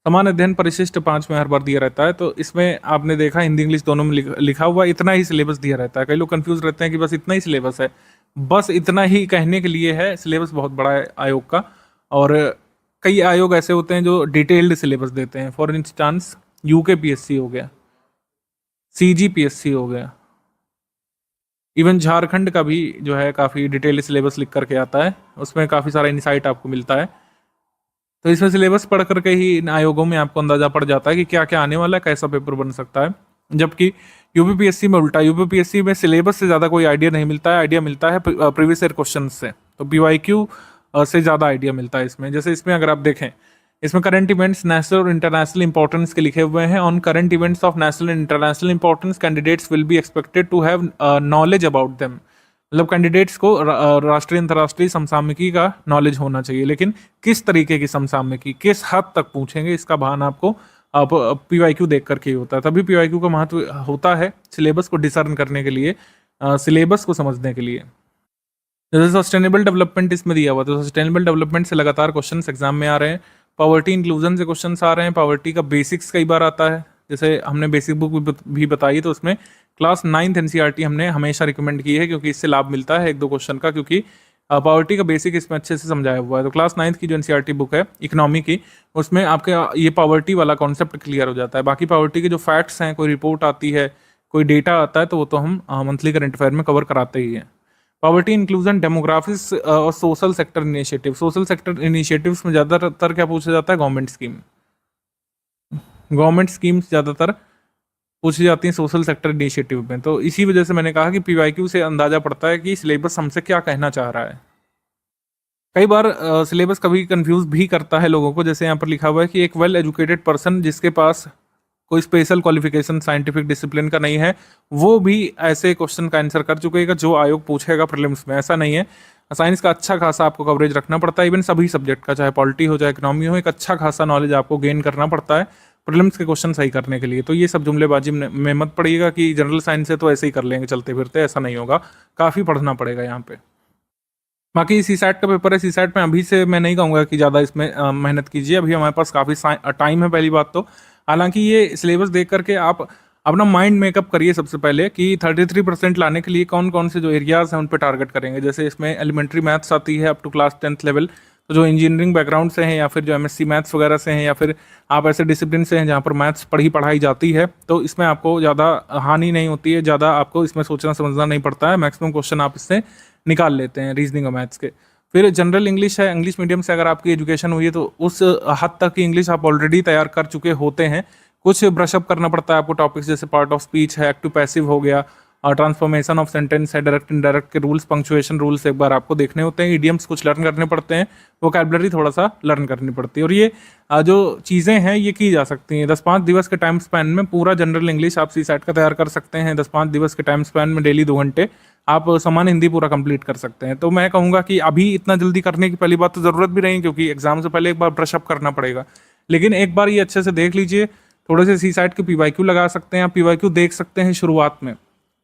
समान अध्ययन परिशिष्ट 5 में हर बार दिया रहता है। तो इसमें आपने देखा हिंदी इंग्लिश दोनों में लिखा हुआ इतना ही सिलेबस दिया रहता है। कई लोग कंफ्यूज रहते हैं कि बस इतना ही सिलेबस है। बस इतना ही कहने के लिए है, सिलेबस बहुत बड़ा है आयोग का। और कई आयोग ऐसे होते हैं जो डिटेल्ड सिलेबस देते हैं। फॉर इंस्टांस यूकेपीएससी हो गया, सीजीपीएससी हो गया, इवन झारखंड का भी जो है काफ़ी डिटेल्ड सिलेबस लिख करके आता है, उसमें काफ़ी सारा इंसाइट आपको मिलता है। तो इसमें सिलेबस पढ़ करके ही इन आयोगों में आपको अंदाजा पड़ जाता है कि क्या क्या आने वाला है, कैसा पेपर बन सकता है। जबकि यूपीपीएससी में उल्टा, यूपीपीएससी में सिलेबस से ज़्यादा कोई आइडिया नहीं मिलता है, आइडिया मिलता है प्रीवियस ईयर क्वेश्चन से। तो पीवाईक्यू से ज़्यादा आइडिया मिलता है इसमें। जैसे इसमें अगर आप देखें, इसमें करंट इवेंट्स नेशनल और इंटरनेशनल इंपॉर्टेंस के लिखे हुए हैं। On current events of national and international importance candidates will be expected to have knowledge about them. मतलब कैंडिडेट्स को राष्ट्रीय अंतर्राष्ट्रीय समसामयिकी का नॉलेज होना चाहिए, लेकिन किस तरीके की समसामयिकी, किस हद तक पूछेंगे, इसका भान आपको पीवाईक्यू देख करके ही होता है। तभी पीवाईक्यू का महत्व होता है सिलेबस को डिसर्न करने के लिए, सिलेबस को समझने के लिए। जैसे सस्टेनेबल डेवलपमेंट इसमें दिया हुआ, तो सस्टेनेबल डेवलपमेंट से लगातार क्वेश्चन एग्जाम में आ रहे हैं। पॉवर्टी इंक्लूजन से क्वेश्चन आ रहे हैं। पॉवर्टी का बेसिक्स कई बार आता है, जैसे हमने बेसिक बुक भी बताई, तो उसमें क्लास 9th एनसीईआरटी हमने हमेशा रिकमेंड की है क्योंकि इससे लाभ मिलता है 1-2 क्वेश्चन का, क्योंकि पॉवर्टी का बेसिक इसमें अच्छे से समझाया हुआ है। तो क्लास 9th की जो एनसीईआरटी बुक है इकोनॉमी की, उसमें आपके ये पॉवर्टी वाला कॉन्सेप्ट क्लियर हो जाता है। बाकी पॉवर्टी के जो फैक्ट्स हैं, कोई रिपोर्ट आती है, कोई डेटा आता है, तो वो तो हम मंथली करंट अफेयर में कवर कराते ही हैं। पॉवर्टी इंक्लूजन, डेमोग्राफिक्स और social sector initiative. Social sector initiatives में ज़्यादातर क्या पूछा जाता है, गवर्नमेंट स्कीम्स ज़्यादातर पूछी जाती हैं सोशल सेक्टर इनिशिएटिव में। तो इसी वजह से मैंने कहा कि पीवाईक्यू से अंदाजा पड़ता है कि सिलेबस हमसे क्या कहना चाह रहा है। कई बार सिलेबस कभी कंफ्यूज भी करता है लोगों को। जैसे यहाँ पर लिखा हुआ है कि एक वेल एजुकेटेड पर्सन जिसके पास कोई स्पेशल क्वालिफिकेशन साइंटिफिक डिसिप्लिन का नहीं है, वो भी ऐसे क्वेश्चन का आंसर कर चुकेगा जो आयोग पूछेगा प्रीलिम्स में। ऐसा नहीं है, साइंस का अच्छा खासा आपको कवरेज रखना पड़ता है। इवन सभी सब्जेक्ट का, चाहे पॉलिटी हो चाहे इकोनॉमी हो, एक अच्छा खासा नॉलेज आपको गेन करना पड़ता है प्रीलिम्स के क्वेश्चन सही करने के लिए। तो ये सब जुमलेबाजी में मत पड़िएगा कि जनरल साइंस है तो ऐसे ही कर लेंगे चलते फिरते, ऐसा नहीं होगा, काफ़ी पढ़ना पड़ेगा यहाँ पे। बाकी सीसैट का पेपर है, सीसैट में अभी से मैं नहीं कहूँगा कि ज़्यादा इसमें मेहनत कीजिए, अभी हमारे पास काफ़ी टाइम है पहली बात तो। हालांकि ये सिलेबस देख करके आप अपना माइंड मेकअप करिए सबसे पहले कि 33% लाने के लिए कौन कौन से जो एरियाज़ हैं उन पर टारगेट करेंगे। जैसे इसमें एलिमेंट्री मैथ्स आती है up to class 10th level, तो जो इंजीनियरिंग बैकग्राउंड से हैं या फिर जो एमएससी मैथ्स वगैरह से हैं या फिर आप ऐसे डिसिप्लिन से हैं जहाँ पर मैथ्स पढ़ाई जाती है, तो इसमें आपको ज़्यादा हानि नहीं होती है, ज़्यादा आपको इसमें सोचना समझना नहीं पड़ता है। मैक्सिमम क्वेश्चन आप इससे निकाल लेते हैं रीजनिंग और मैथ्स के। फिर जनरल इंग्लिश है, इंग्लिश मीडियम से अगर आपकी एजुकेशन हुई है तो उस हद तक की इंग्लिश आप ऑलरेडी तैयार कर चुके होते हैं। कुछ ब्रशअप करना पड़ता है आपको टॉपिक्स, जैसे पार्ट ऑफ स्पीच है, एक्टिव पैसिव हो गया, और ट्रांसफॉर्मेशन ऑफ सेंटेंस है, डायरेक्ट इनडायरेक्ट के रूल्स, पंक्चुएशन रूल्स एक बार आपको देखने होते हैं, इडियम्स कुछ लर्न करने पड़ते हैं, वोकैबुलरी थोड़ा सा लर्न करनी पड़ती है। और ये जो चीज़ें हैं ये की जा सकती हैं 10-5 दिवस के टाइम स्पैन में। पूरा जनरल इंग्लिश आप सीसैट का तैयार कर सकते हैं 10-5 दिवस के टाइम स्पैन में, डेली 2 घंटे आप सामान्य हिंदी पूरा कंप्लीट कर सकते हैं। तो मैं कहूँगा कि अभी इतना जल्दी करने की पहली बात तो ज़रूरत भी नहीं, क्योंकि एग्जाम से पहले एक बार ब्रशअप करना पड़ेगा। लेकिन एक बार ये अच्छे से देख लीजिए, थोड़े से सीसैट के पीवाईक्यू लगा सकते हैं आप, पीवाईक्यू देख सकते हैं शुरुआत में,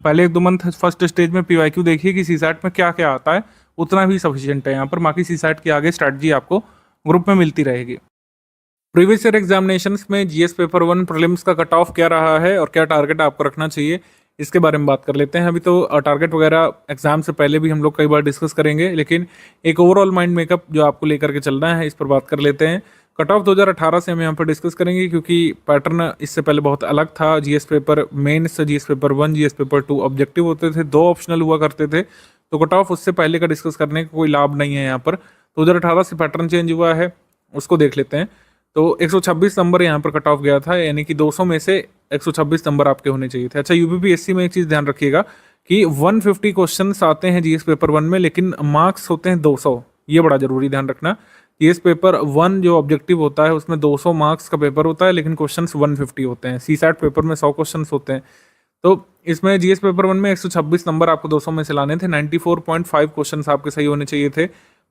पहले 1-2 मंथ फर्स्ट स्टेज में पीवाईक्यू देखिए कि सीसैट में क्या क्या आता है, उतना भी सफिशिएंट है यहाँ पर। बाकी सीसैट की आगे स्ट्रैटेजी आपको ग्रुप में मिलती रहेगी। प्रीवियस ईयर एग्जामिनेशंस में जीएस पेपर 1 प्रीलिम्स का कट ऑफ क्या रहा है और क्या टारगेट आपको रखना चाहिए, इसके बारे में बात कर लेते हैं। अभी तो टारगेट वगैरह एग्जाम से पहले भी हम लोग कई बार डिस्कस करेंगे, लेकिन एक ओवरऑल माइंड मेकअप जो आपको लेकर के चलना है इस पर बात कर लेते हैं। कट ऑफ 2018 से हम यहाँ पर डिस्कस करेंगे, क्योंकि पैटर्न इससे पहले बहुत अलग था। जीएस पेपर मेन से GS paper 1, GS paper 2 objective होते थे, 2 ऑप्शनल हुआ करते थे, तो कट ऑफ उससे पहले का डिस्कस करने का कोई लाभ नहीं है यहाँ पर। 2018 से पैटर्न चेंज हुआ है, उसको देख लेते हैं। तो 126 नंबर यहाँ पर कट ऑफ गया था, यानी कि 200 में से 126 नंबर आपके होने चाहिए थे। अच्छा, यूपीपीएससी में एक चीज़ ध्यान रखिएगा कि 150 क्वेश्चंस आते हैं जीएस पेपर 1 में, लेकिन मार्क्स होते हैं 200। ये बड़ा जरूरी ध्यान रखना। जीएस पेपर 1 जो ऑब्जेक्टिव होता है उसमें 200 मार्क्स का पेपर होता है, लेकिन क्वेश्चंस 150 होते हैं। सीसैट पेपर में 100 क्वेश्चंस होते हैं, तो इसमें जीएस पेपर 1 में 126 नंबर आपको 200 में से लाने थे। 94.5 क्वेश्चंस आपके सही होने चाहिए थे।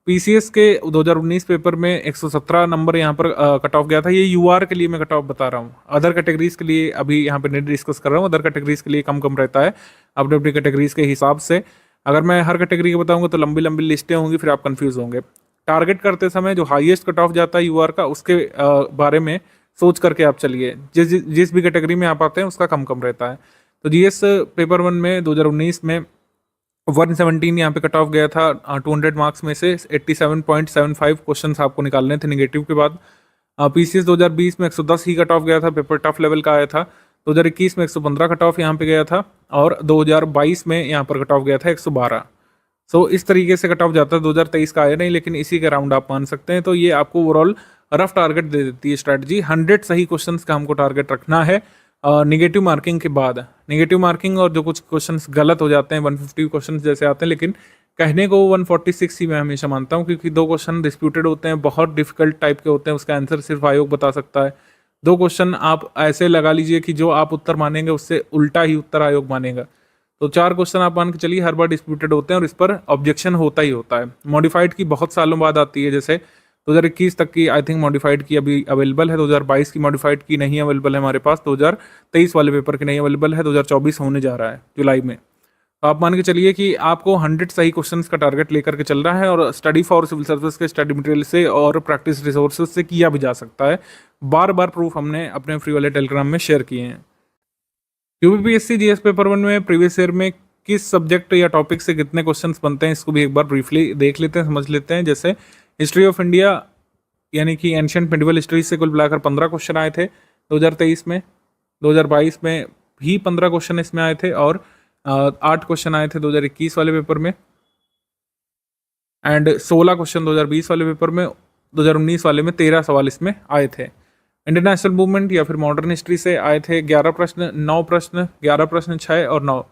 पीसीएस के 2019 पेपर में 117 नंबर यहाँ पर कट ऑफ गया था। ये यूआर के लिए मैं कट ऑफ बता रहा हूँ, अदर कैटेगरीज के लिए अभी यहाँ पे नहीं डिस्कस कर रहा हूँ। अदर कैटेगरीज के लिए कम कम रहता है अपने अपनी कैटेगरीज के हिसाब से। अगर मैं हर कैटेगरी के बताऊंगा तो लंबी लंबी लिस्टें होंगी, फिर आप कंफ्यूज होंगे। टारगेट करते समय जो हाईएस्ट कट ऑफ जाता है यूआर का, उसके बारे में सोच करके आप चलिए। जिस भी कैटेगरी में आप आते हैं उसका कम कम रहता है। तो जीएस पेपर 1 में 2019 में 117 यहाँ पे कट ऑफ गया था। 200 मार्क्स में से 87.75 क्वेश्चंस आपको निकालने थे नेगेटिव के बाद। पीसीएस 2020 में 110 ही कट ऑफ गया था, पेपर टफ लेवल का आया था। 2021 में 115 कट ऑफ यहाँ पे गया था, और 2022 में यहाँ पर कट ऑफ गया था 112। सो इस तरीके से कट ऑफ जाता है। 2023 का आया नहीं, लेकिन इसी के राउंड आप मान सकते हैं। तो ये आपको ओवरऑल रफ टारगेट दे देती है स्ट्रैटेजी। 100 सही क्वेश्चंस का हमको टारगेट रखना है नेगेटिव मार्किंग के बाद। नेगेटिव मार्किंग और जो कुछ क्वेश्चंस गलत हो जाते हैं, 150 क्वेश्चंस जैसे आते हैं, लेकिन कहने को 146 ही मैं हमेशा मानता हूँ, क्योंकि 2 क्वेश्चन डिस्प्यूटेड होते हैं, बहुत डिफिकल्ट टाइप के होते हैं, उसका आंसर सिर्फ आयोग बता सकता है। 2 क्वेश्चन आप ऐसे लगा लीजिए कि जो आप उत्तर मानेंगे उससे उल्टा ही उत्तर आयोग मानेगा। तो 4 क्वेश्चन आप मान के चलिए हर बार डिस्प्यूटेड होते हैं, और इस पर ऑब्जेक्शन होता ही होता है। मॉडिफाइड की बहुत सालों बाद आती है, जैसे 2021 तक की आई थिंक मॉडिफाइड की अभी अवेलेबल है। 2022 की मॉडिफाइड की नहीं अवेलेबल है हमारे पास। 2023 वाले पेपर की नहीं अवेलेबल है। 2024 होने जा रहा है जुलाई में। तो आप मान के चलिए कि आपको 100 सही क्वेश्चंस का टारगेट लेकर के चल रहा है, और स्टडी फॉर सिविल सर्विस के स्टडी मटेरियल से और प्रैक्टिस रिसोर्सेज से किया भी जा सकता है। बार बार प्रूफ हमने अपने फ्री वाले टेलीग्राम में शेयर किए हैं। यूपीपीएससी जीएस पेपर 1 में प्रीवियस ईयर में किस सब्जेक्ट या टॉपिक से कितने क्वेश्चंस बनते हैं, इसको भी एक बार ब्रीफली देख लेते हैं, समझ लेते हैं। जैसे हिस्ट्री ऑफ इंडिया यानी कि एंशिएंट मिडिवल हिस्ट्री से कुल मिलाकर 15 क्वेश्चन आए थे 2023 में। 2022 में भी 15 क्वेश्चन इसमें आए थे, और 8 क्वेश्चन आए थे 2021 वाले पेपर में, एंड 16 क्वेश्चन 2020 वाले पेपर में। 2019 वाले में 13 सवाल इसमें आए थे। इंटरनेशनल मूवमेंट या फिर मॉडर्न हिस्ट्री से आए थे 11 प्रश्न, 9 प्रश्न, 11 प्रश्न, 6 और 9।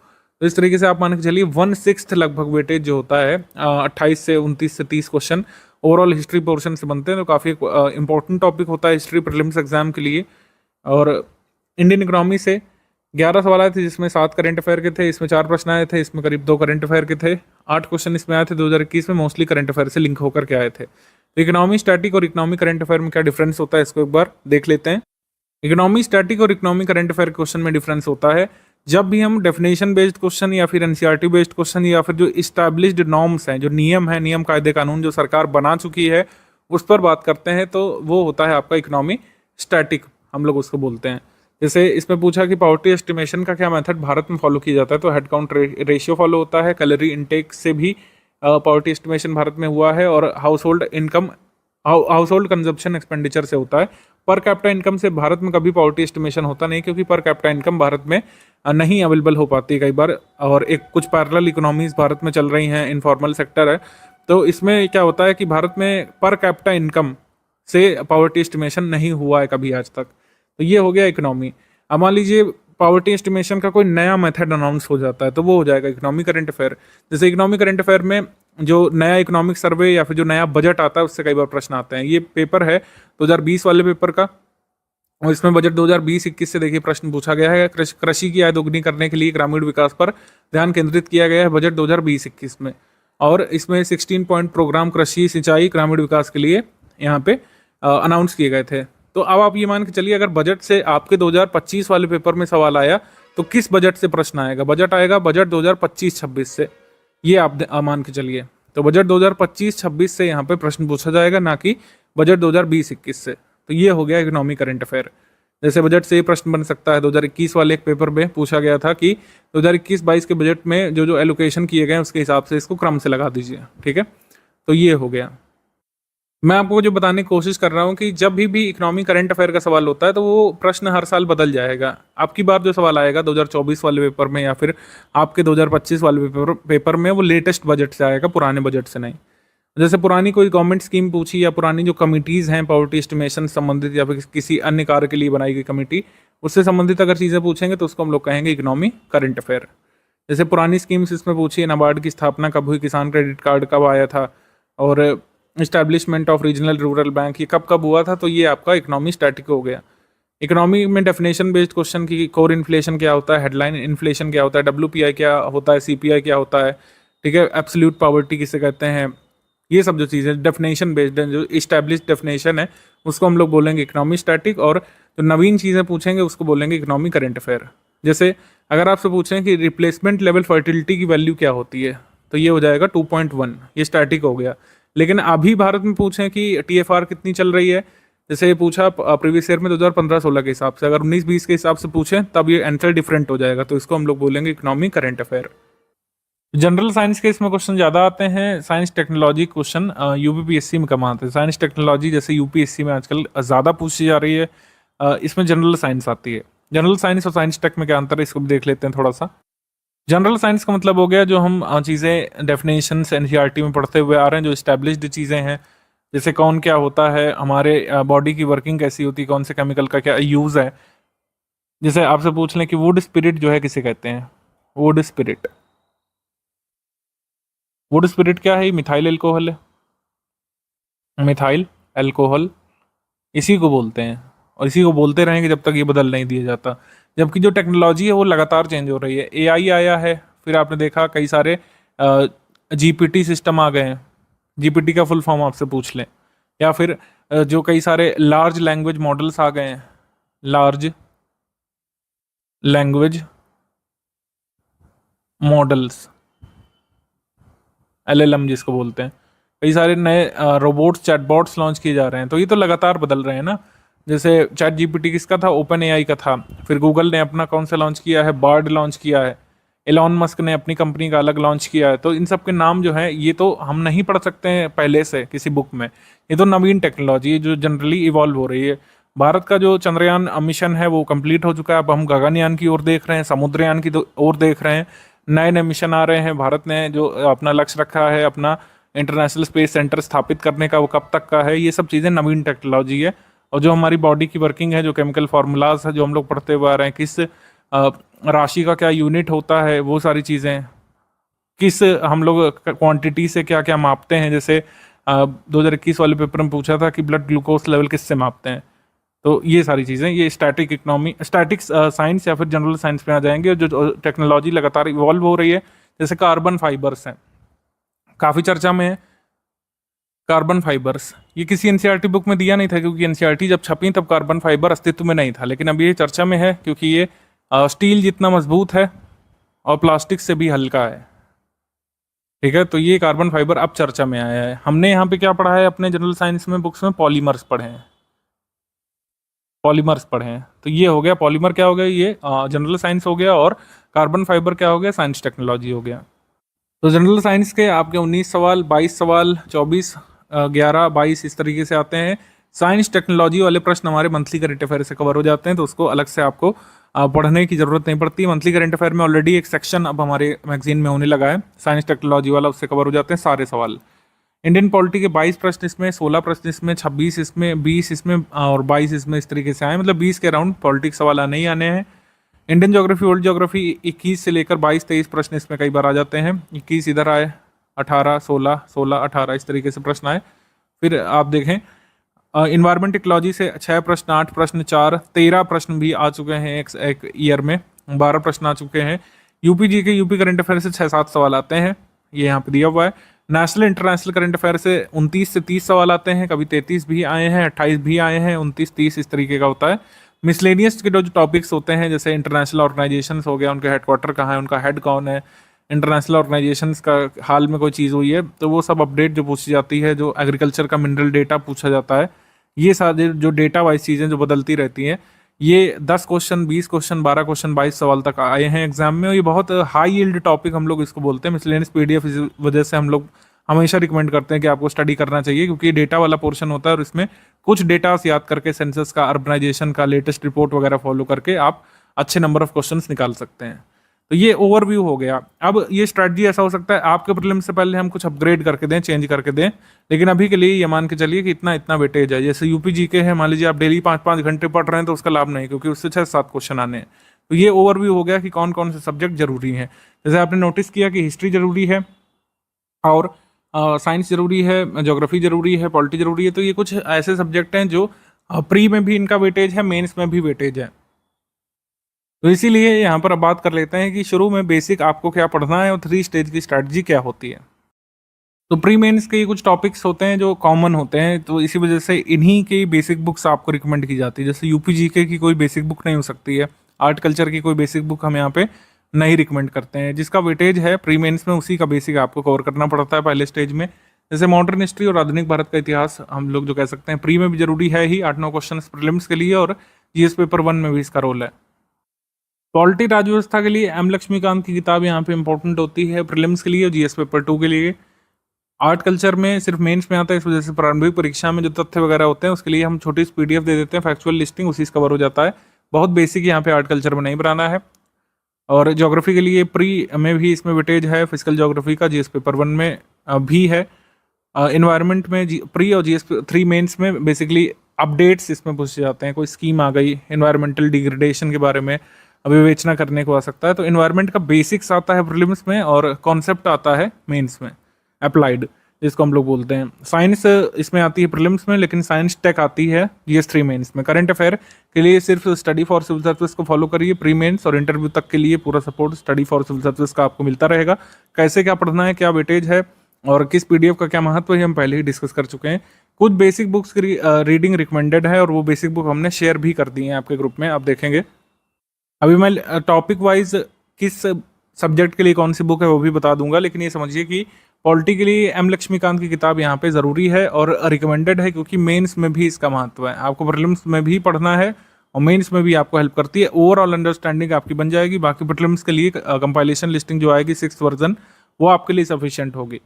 तो इस तरीके से आप मान के चलिए 1/6 लगभग वेटेज जो होता है 28 से 29 से 30 क्वेश्चन ओवरऑल हिस्ट्री पोर्शन से बनते हैं। तो काफ़ी इंपॉर्टेंट टॉपिक होता है हिस्ट्री प्रीलिम्स एग्जाम के लिए। और इंडियन इकोनॉमी से 11 सवाल आए थे, जिसमें 7 करंट अफेयर के थे, इसमें 4 प्रश्न आए थे, इसमें करीब 2 करंट अफेयर के थे। 8 क्वेश्चन इसमें आए थे 2021 में, मोस्टली करंट अफेयर से लिंक होकर के आए थे। तो इकोनॉमी स्टैटिक और इकोनॉमी करंट अफेयर में क्या डिफरेंस होता है, इसको एक बार देख लेते हैं। इकोनॉमी स्टैटिक और इकोनॉमी करंट अफेयर क्वेश्चन में डिफरेंस होता है, जब भी हम डेफिनेशन बेस्ड क्वेश्चन या फिर एनसीईआरटी बेस्ड क्वेश्चन या फिर जो इस्टेब्लिश्ड नॉर्म्स हैं, जो नियम है, नियम कायदे कानून जो सरकार बना चुकी है, उस पर बात करते हैं, तो वो होता है आपका इकोनॉमी स्टैटिक, हम लोग उसको बोलते हैं। जैसे इसमें पूछा कि पॉवर्टी एस्टिमेशन का क्या मेथड भारत में फॉलो किया जाता है, तो हेड काउंट रेशियो फॉलो होता है। कैलोरी इनटेक से भी पॉवर्टी एस्टिमेशन भारत में हुआ है, और हाउस होल्ड कंजप्शन एक्सपेंडिचर से होता है। पर कैपिटा इनकम से भारत में कभी पॉवर्टी एस्टिमेशन होता नहीं, क्योंकि पर कैपिटा इनकम भारत में नहीं अवेलेबल हो पाती कई बार, और एक कुछ पैरेलल इकोनॉमीज भारत में चल रही हैं, इनफॉर्मल सेक्टर है। तो इसमें क्या होता है कि भारत में पर कैपिटा इनकम से पॉवर्टी एस्टिमेशन नहीं हुआ है कभी आज तक। तो ये हो गया इकोनॉमी। अब मान लीजिए पॉवर्टी एस्टिमेशन का कोई नया मेथड अनाउंस हो जाता है, तो वो हो जाएगा इकोनॉमी करंट अफेयर। जैसे इकोनॉमी करंट अफेयर में जो नया इकोनॉमिक सर्वे या फिर जो नया बजट आता है, उससे कई बार प्रश्न आते हैं। ये पेपर है 2020 वाले पेपर का, और इसमें बजट 2020-21 से देखिए प्रश्न पूछा गया है। कृषि की आय दोगुनी करने के लिए ग्रामीण विकास पर ध्यान केंद्रित किया गया है बजट 2020-21 में, और इसमें 16 पॉइंट प्रोग्राम कृषि, सिंचाई, ग्रामीण विकास के लिए यहाँ पे अनाउंस किए गए थे। तो अब आप ये मान के चलिए, अगर बजट से आपके 2025 वाले पेपर में सवाल आया, तो किस बजट से प्रश्न आएगा? बजट आएगा बजट 2025-26 से, ये आप मान के चलिए। तो बजट 2025-26 से यहाँ पे प्रश्न पूछा जाएगा, ना कि बजट 2020-21 से। तो तो ये हो गया इकोनॉमी करंट अफेयर। जैसे बजट से ये प्रश्न बन सकता है, 2021 वाले एक पेपर में पूछा गया था कि 2021-22 के बजट में जो जो एलोकेशन किए गए हैं उसके हिसाब से इसको क्रम से लगा दीजिए। ठीक है, तो ये हो गया। मैं आपको जो बताने की कोशिश कर रहा हूँ कि जब भी इकोनॉमी करंट अफेयर का सवाल होता है तो वो प्रश्न हर साल बदल जाएगा। आपकी बार जो सवाल आएगा 2024 वाले पेपर में या फिर आपके 2025 वाले पेपर में वो लेटेस्ट बजट से आएगा, पुराने बजट से नहीं। जैसे पुरानी कोई गवर्नमेंट स्कीम पूछी या पुरानी जो कमिटीज़ हैं पॉवर्टी एस्टिमेशन संबंधित या फिर किसी अन्य कार्य के लिए बनाई गई कमेटी, उससे संबंधित अगर चीज़ें पूछेंगे तो उसको हम लोग कहेंगे इकोनॉमी करंट अफेयर। जैसे पुरानी स्कीम्स इसमें पूछी, नाबार्ड की स्थापना कब हुई, किसान क्रेडिट कार्ड कब आया था, और establishment of regional rural bank ये कब कब हुआ था, तो ये आपका इकोनॉमी स्टैटिक हो गया। इकोनॉमी में डेफिनेशन बेस्ड क्वेश्चन की कोर इन्फ्लेशन क्या होता है, हेडलाइन इन्फ्लेशन क्या होता है, WPI क्या होता है, CPI क्या होता है, ठीक है, एब्सोल्यूट पॉवर्टी किसे कहते हैं, ये सब जो चीज़ें डेफिनेशन बेस्ड है, जो इस्टेब्लिश्ड डेफिनेशन है उसको हम लोग बोलेंगे इकोनॉमी स्टैटिक, और जो नवीन चीज़ें पूछेंगे उसको बोलेंगे इकोनॉमी करंट अफेयर। जैसे अगर आपसे पूछें कि रिप्लेसमेंट लेवल फर्टिलिटी की वैल्यू क्या होती है, तो ये हो जाएगा 2.1, ये स्टैटिक हो गया। लेकिन अभी भारत में पूछें कि TFR कितनी चल रही है, जैसे ये पूछा प्रीवियस ईयर में 2015-16 के हिसाब से, अगर 19-20 के हिसाब से पूछें तब ये आंसर डिफरेंट हो जाएगा, तो इसको हम लोग बोलेंगे economy current affair. General science के इसमें क्वेश्चन ज़्यादा आते हैं। साइंस टेक्नोलॉजी क्वेश्चन UPPSC में कम आते हैं। साइंस टेक्नोलॉजी जैसे UPSC में आजकल ज़्यादा पूछी जा रही है, इसमें जनरल साइंस आती है। जनरल साइंस और साइंस टेक में क्या अंतर है इसको भी देख लेते हैं थोड़ा सा। जनरल साइंस का मतलब हो गया जो हम चीज़ें डेफिनेशन NCERT में पढ़ते हुए आ रहे हैं, जो इस्टेब्लिश्ड चीज़ें हैं, जैसे कौन क्या होता है, हमारे बॉडी की वर्किंग कैसी होती है, कौन से केमिकल का क्या यूज़ है। जैसे आपसे पूछ लें कि वुड स्पिरिट जो है किसे कहते हैं, वुड स्पिरिट, वुड स्पिरिट क्या है, मिथाइल एल्कोहल है, मिथाइल एल्कोहल इसी को बोलते हैं, और इसी को बोलते रहेंगे जब तक ये बदल नहीं दिया जाता। जबकि जो टेक्नोलॉजी है वो लगातार चेंज हो रही है। AI आया है, फिर आपने देखा कई सारे GPT सिस्टम आ गए हैं। GPT का फुल फॉर्म आपसे पूछ लें, या फिर जो कई सारे लार्ज लैंग्वेज मॉडल्स आ गए हैं, लार्ज लैंग्वेज मॉडल्स, LLM जिसको बोलते हैं। कई सारे नए रोबोट्स, चैटबॉट्स लॉन्च किए जा रहे हैं, तो ये तो लगातार बदल रहे हैं ना। जैसे ChatGPT किसका था, OpenAI का था। फिर गूगल ने अपना कौन सा लॉन्च किया है, बार्ड लॉन्च किया है। एलॉन मस्क ने अपनी कंपनी का अलग लॉन्च किया है। तो इन सब के नाम जो है ये तो हम नहीं पढ़ सकते हैं पहले से किसी बुक में, ये तो नवीन टेक्नोलॉजी है जो जनरली इवॉल्व हो रही है। भारत का जो चंद्रयान मिशन है वो कंप्लीट हो चुका है, अब हम गगनयान की ओर देख रहे हैं, समुद्रयान की ओर देख रहे हैं। नए नए मिशन आ रहे हैं। भारत ने जो अपना लक्ष्य रखा है अपना इंटरनेशनल स्पेस सेंटर स्थापित करने का, वो कब तक का है, ये सब चीज़ें नवीन टेक्नोलॉजी है। और जो हमारी बॉडी की वर्किंग है, जो केमिकल फार्मूलाज है जो हम लोग पढ़ते हुए आ रहे हैं, किस राशि का क्या यूनिट होता है, वो सारी चीज़ें, किस हम लोग क्वांटिटी से क्या क्या मापते हैं। जैसे 2021 वाले पेपर में पूछा था कि ब्लड ग्लूकोज लेवल किससे मापते हैं। तो ये सारी चीज़ें, ये स्टैटिक इकोनॉमी, स्टैटिक साइंस या फिर जनरल साइंस में आ जाएंगे। जो टेक्नोलॉजी लगातार इवॉल्व हो रही है, जैसे कार्बन फाइबर्स हैं, काफ़ी चर्चा में है कार्बन फाइबर्स। ये किसी एनसीईआरटी बुक में दिया नहीं था, क्योंकि एनसीईआरटी जब छपी तब कार्बन फाइबर अस्तित्व में नहीं था। लेकिन अब ये चर्चा में है क्योंकि ये स्टील जितना मजबूत है और प्लास्टिक से भी हल्का है। ठीक है, तो ये कार्बन फाइबर अब चर्चा में आया है। हमने यहाँ पे क्या पढ़ा है अपने जनरल साइंस में बुक्स में, पॉलीमर्स पढ़े हैं, पॉलीमर्स पढ़े हैं। तो ये हो गया पॉलीमर, क्या हो गया, ये जनरल साइंस हो गया। और कार्बन फाइबर क्या हो गया, साइंस टेक्नोलॉजी हो गया। तो जनरल साइंस के आपके 19 सवाल, 22 सवाल, 24, 11, 22 इस तरीके से आते हैं। साइंस टेक्नोलॉजी वाले प्रश्न हमारे मंथली करंट अफेयर से कवर हो जाते हैं, तो उसको अलग से आपको पढ़ने की ज़रूरत नहीं पड़ती। मंथली करंट अफेयर में ऑलरेडी एक सेक्शन अब हमारे मैगजीन में होने लगा है साइंस टेक्नोलॉजी वाला, उससे कवर हो जाते हैं सारे सवाल। इंडियन पॉलिटी के 22 प्रश्न इसमें, 16 प्रश्न इसमें, 26 इसमें, 20 इसमें और 22 इसमें, इस तरीके से आए, मतलब 20 के अराउंड पॉलिटिक्स सवाल आने ही आने हैं। इंडियन ज्योग्राफी, वर्ल्ड ज्योग्राफी 21 से लेकर 22-23 प्रश्न इसमें कई बार आ जाते हैं। 21 इधर आए, 18, 16, 16, 18 इस तरीके से प्रश्न आए। फिर आप देखें इन्वायरमेंट इकोलॉजी से 6 प्रश्न, 8 प्रश्न, 4, 13 प्रश्न भी आ चुके हैं एक ईयर में, 12 प्रश्न आ चुके हैं। यूपी जी के यूपी करंट अफेयर से 6-7 सवाल आते हैं, ये यहाँ पे दिया हुआ है। नेशनल इंटरनेशनल करंट अफेयर से 29 से 30 सवाल आते हैं, कभी 33 भी आए हैं, 28 भी आए हैं, 29, 30 इस तरीके का होता है। मिसलेनियस के जो टॉपिक्स होते हैं, जैसे इंटरनेशनल ऑर्गेनाइजेशंस हो गया, उनके हेडक्वार्टर कहाँ है, उनका हेड कौन है, इंटरनेशनल ऑर्गेनाइजेशंस का हाल में कोई चीज़ हुई है तो वो सब अपडेट जो पूछी जाती है, जो एग्रीकल्चर का मिनरल डेटा पूछा जाता है, ये सारे जो डेटा वाइज चीज़ें जो बदलती रहती हैं, ये 10 क्वेश्चन, 20 क्वेश्चन, 12 क्वेश्चन, 22 सवाल तक आए हैं एग्जाम में, और ये बहुत हाई यील्ड टॉपिक हम लोग इसको बोलते हैं। मिसलेनियस पीडीएफ इस वजह से हम लोग हमेशा रिकमेंड करते हैं कि आपको स्टडी करना चाहिए, क्योंकि ये डेटा वाला पोर्शन होता है और इसमें कुछ डेटा याद करके सेंसस का, अर्बनाइजेशन का, लेटेस्ट रिपोर्ट वगैरह फॉलो करके आप अच्छे नंबर ऑफ क्वेश्चंस निकाल सकते हैं। तो ये ओवरव्यू हो गया। अब ये स्ट्रैटेजी ऐसा हो सकता है आपके प्रीलिम्स से पहले हम कुछ अपग्रेड करके दें, चेंज करके दें, लेकिन अभी के लिए ये मान के चलिए कि इतना इतना वेटेज है। जैसे यूपी जीके है, मान लीजिए आप डेली 5-5 घंटे पढ़ रहे हैं तो उसका लाभ नहीं, क्योंकि उससे 6-7 क्वेश्चन आने हैं। तो ये ओवरव्यू हो गया कि कौन कौन से सब्जेक्ट जरूरी हैं। जैसे आपने नोटिस किया कि हिस्ट्री जरूरी है, और साइंस जरूरी है, ज्योग्राफी जरूरी है, पॉलिटी जरूरी है। तो ये कुछ ऐसे सब्जेक्ट हैं जो प्री में भी इनका वेटेज है, मेंस में भी वेटेज है। तो इसीलिए यहाँ पर अब बात कर लेते हैं कि शुरू में बेसिक आपको क्या पढ़ना है और 3 स्टेज की स्ट्रैटेजी क्या होती है। तो प्री मेंस के कुछ टॉपिक्स होते हैं जो कॉमन होते हैं, तो इसी वजह से इन्हीं की बेसिक बुक्स आपको रिकमेंड की जाती है। जैसे यूपी जीके की कोई बेसिक बुक नहीं हो सकती है, आर्ट कल्चर की कोई बेसिक बुक हम यहाँ पे नहीं रिकमेंड करते हैं। जिसका वेटेज है प्री मेंस में, उसी का बेसिक आपको कवर करना पड़ता है पहले स्टेज में। जैसे मॉडर्न हिस्ट्री और आधुनिक भारत का इतिहास हम लोग जो कह सकते हैं, प्री में भी जरूरी है ही, 8-9 क्वेश्चन प्रीलिम्स के लिए, और जीएस पेपर 1 में भी इसका रोल है। पॉलिटी राजव्यवस्था के लिए एम लक्ष्मीकांत की किताब यहाँ पे इंपॉर्टेंट होती है प्रीलिम्स के लिए और जीएस पेपर 2 के लिए। आर्ट कल्चर में सिर्फ मेंस में आता है, इस वजह से प्रारंभिक परीक्षा में जो तथ्य वगैरह होते हैं उसके लिए हम छोटी सी पीडीएफ दे देते हैं, फैक्चुअल लिस्टिंग उसी से कवर हो जाता है। बहुत बेसिक यहाँ पे आर्ट कल्चर में नहीं बनाना है। और ज्योग्राफी के लिए प्री में भी इसमें वेटेज है, फिजिकल ज्योग्राफी का जीएस पेपर 1 में भी है। इन्वायरमेंट में प्री और जीएस 3 मेंस में बेसिकली अपडेट्स इसमें पूछे जाते हैं। कोई स्कीम आ गई इन्वायरमेंटल डिग्रेडेशन के बारे में, विवेचना करने को आ सकता है। तो इन्वायरमेंट का बेसिक्स आता है प्रीलिम्स में और कॉन्सेप्ट आता है मेंस में, अप्लाइड जिसको हम लोग बोलते हैं। साइंस इसमें आती है प्रीलिम्स में, लेकिन साइंस टेक आती है जीएस 3 मेंस में। करंट अफेयर के लिए सिर्फ स्टडी फॉर सिविल सर्विस को फॉलो करिए प्री मेंस, और इंटरव्यू तक के लिए पूरा support study for civil service का आपको मिलता रहेगा। कैसे क्या पढ़ना है, क्या वेटेज है और किस पीडीएफ का क्या महत्व है, हम पहले ही डिस्कस कर चुके हैं। कुछ बेसिक बुक्स की रीडिंग रिकमेंडेड है और वो बेसिक बुक हमने शेयर भी कर दी है आपके ग्रुप में, आप देखेंगे। अभी मैं टॉपिक वाइज किस सब्जेक्ट के लिए कौन सी बुक है वो भी बता दूंगा, लेकिन ये समझिए कि पॉलिटी के लिए एम लक्ष्मीकांत की किताब यहाँ पे ज़रूरी है और रिकमेंडेड है, क्योंकि मेंस में भी इसका महत्व है। आपको प्रीलिम्स में भी पढ़ना है और मेंस में भी आपको हेल्प करती है। ओवरऑल अंडरस्टैंडिंग आपकी बन जाएगी। बाकी प्रीलिम्स के लिए कंपाइलेशन लिस्टिंग जो आएगी 6th वर्जन, वो आपके लिए सफिशिएंट होगी।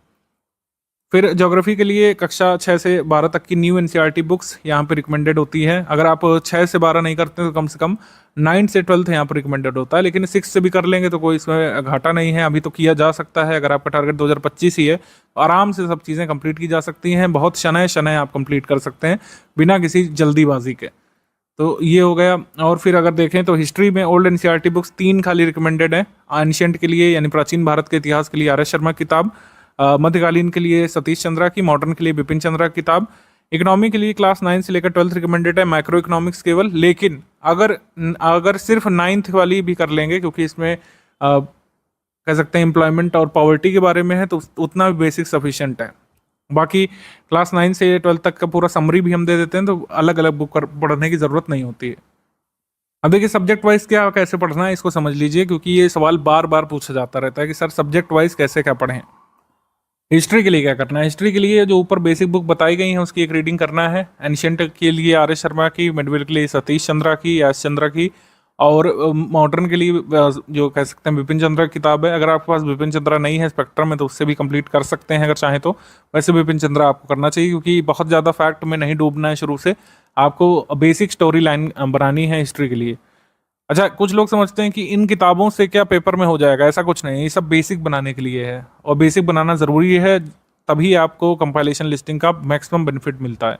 फिर ज्योग्राफी के लिए कक्षा 6 से 12 तक की न्यू एनसीईआरटी बुक्स यहाँ पे रिकमेंडेड होती है। अगर आप 6 से 12 नहीं करते तो कम से कम 9 से 12 यहाँ पर रिकमेंडेड होता है, लेकिन 6 से भी कर लेंगे तो कोई इसमें घाटा नहीं है, अभी तो किया जा सकता है। अगर आपका टारगेट 2025 ही है तो आराम से सब चीज़ें कंप्लीट की जा सकती हैं। बहुत शनय शनय आप कंप्लीट कर सकते हैं बिना किसी जल्दीबाजी के। तो ये हो गया। और फिर अगर देखें तो हिस्ट्री में ओल्ड एनसीईआरटी बुक्स 3 खाली रिकमेंडेड है। एंशिएंट के लिए यानी प्राचीन भारत के इतिहास के लिए आर एस शर्मा की किताब, मध्यकालीन के लिए सतीश चंद्रा की, मॉडर्न के लिए बिपिन चंद्रा की किताब। इकोनॉमी के लिए क्लास 9 से लेकर 12th रिकमेंडेड है, माइक्रो इकोनॉमिक्स केवल। लेकिन अगर सिर्फ 9th वाली भी कर लेंगे, क्योंकि इसमें कह सकते हैं एम्प्लॉयमेंट और पॉवर्टी के बारे में है, तो उतना भी बेसिक सफिशिएंट है। बाकी क्लास 9 से 12 तक का पूरा समरी भी हम दे देते हैं, तो अलग अलग बुक पढ़ने की ज़रूरत नहीं होती है। अब देखिए सब्जेक्ट वाइज क्या कैसे पढ़ना है इसको समझ लीजिए, क्योंकि ये सवाल बार बार पूछा जाता रहता है कि सर सब्जेक्ट वाइज कैसे क्या पढ़ें। हिस्ट्री के लिए क्या करना है, हिस्ट्री के लिए जो ऊपर बेसिक बुक बताई गई है उसकी एक रीडिंग करना है। एंशिएंट के लिए आर एस शर्मा की, मिडवेल के लिए सतीश चंद्रा की, एस चंद्रा की, और मॉडर्न के लिए जो कह सकते हैं बिपिन चंद्रा की किताब है। अगर आपके पास बिपिन चंद्रा नहीं है स्पेक्ट्रम में तो उससे भी कंप्लीट कर सकते हैं अगर चाहें तो। वैसे बिपिन चंद्रा आपको करना चाहिए, क्योंकि बहुत ज़्यादा फैक्ट में नहीं डूबना है शुरू से, आपको बेसिक स्टोरी लाइन बनानी है हिस्ट्री के लिए। अच्छा, कुछ लोग समझते हैं कि इन किताबों से क्या पेपर में हो जाएगा, ऐसा कुछ नहीं है। ये सब बेसिक बनाने के लिए है और बेसिक बनाना ज़रूरी है, तभी आपको कंपाइलेशन लिस्टिंग का मैक्सिमम बेनिफिट मिलता है।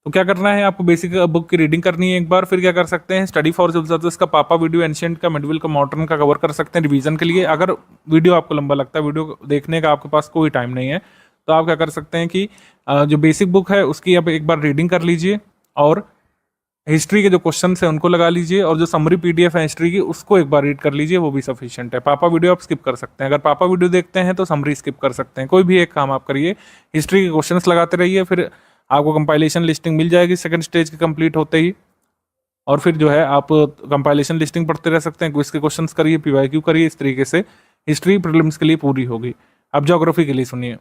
तो क्या करना है, आपको बेसिक बुक की रीडिंग करनी है एक बार। फिर क्या कर सकते हैं, स्टडी फॉर सिविल सर्विस का पापा वीडियो, एंशिएंट का, मिडविल का, मॉडर्न का कवर कर सकते हैं रिवीजन के लिए। अगर वीडियो आपको लंबा लगता है, वीडियो देखने का आपके पास कोई टाइम नहीं है, तो आप क्या कर सकते हैं कि जो बेसिक बुक है उसकी आप एक बार रीडिंग कर लीजिए और हिस्ट्री के जो क्वेश्चन है उनको लगा लीजिए, और जो समरी पीडीएफ है हिस्ट्री की उसको एक बार रीड कर लीजिए, वो भी सफिशिएंट है। पापा वीडियो आप स्किप कर सकते हैं। अगर पापा वीडियो देखते हैं तो समरी स्किप कर सकते हैं। कोई भी एक काम आप करिए, हिस्ट्री के क्वेश्चंस लगाते रहिए, फिर आपको कंपाइलेशन लिस्टिंग मिल जाएगी सेकंड स्टेज के कंप्लीट होते ही। और फिर जो है आप कंपाइलेशन लिस्टिंग पढ़ते रह सकते हैं, क्विज के क्वेश्चंस करिए, पीवाईक्यू करिए। इस तरीके से हिस्ट्री प्रीलिम्स के लिए पूरी होगी। अब ज्योग्राफी के लिए सुनिए।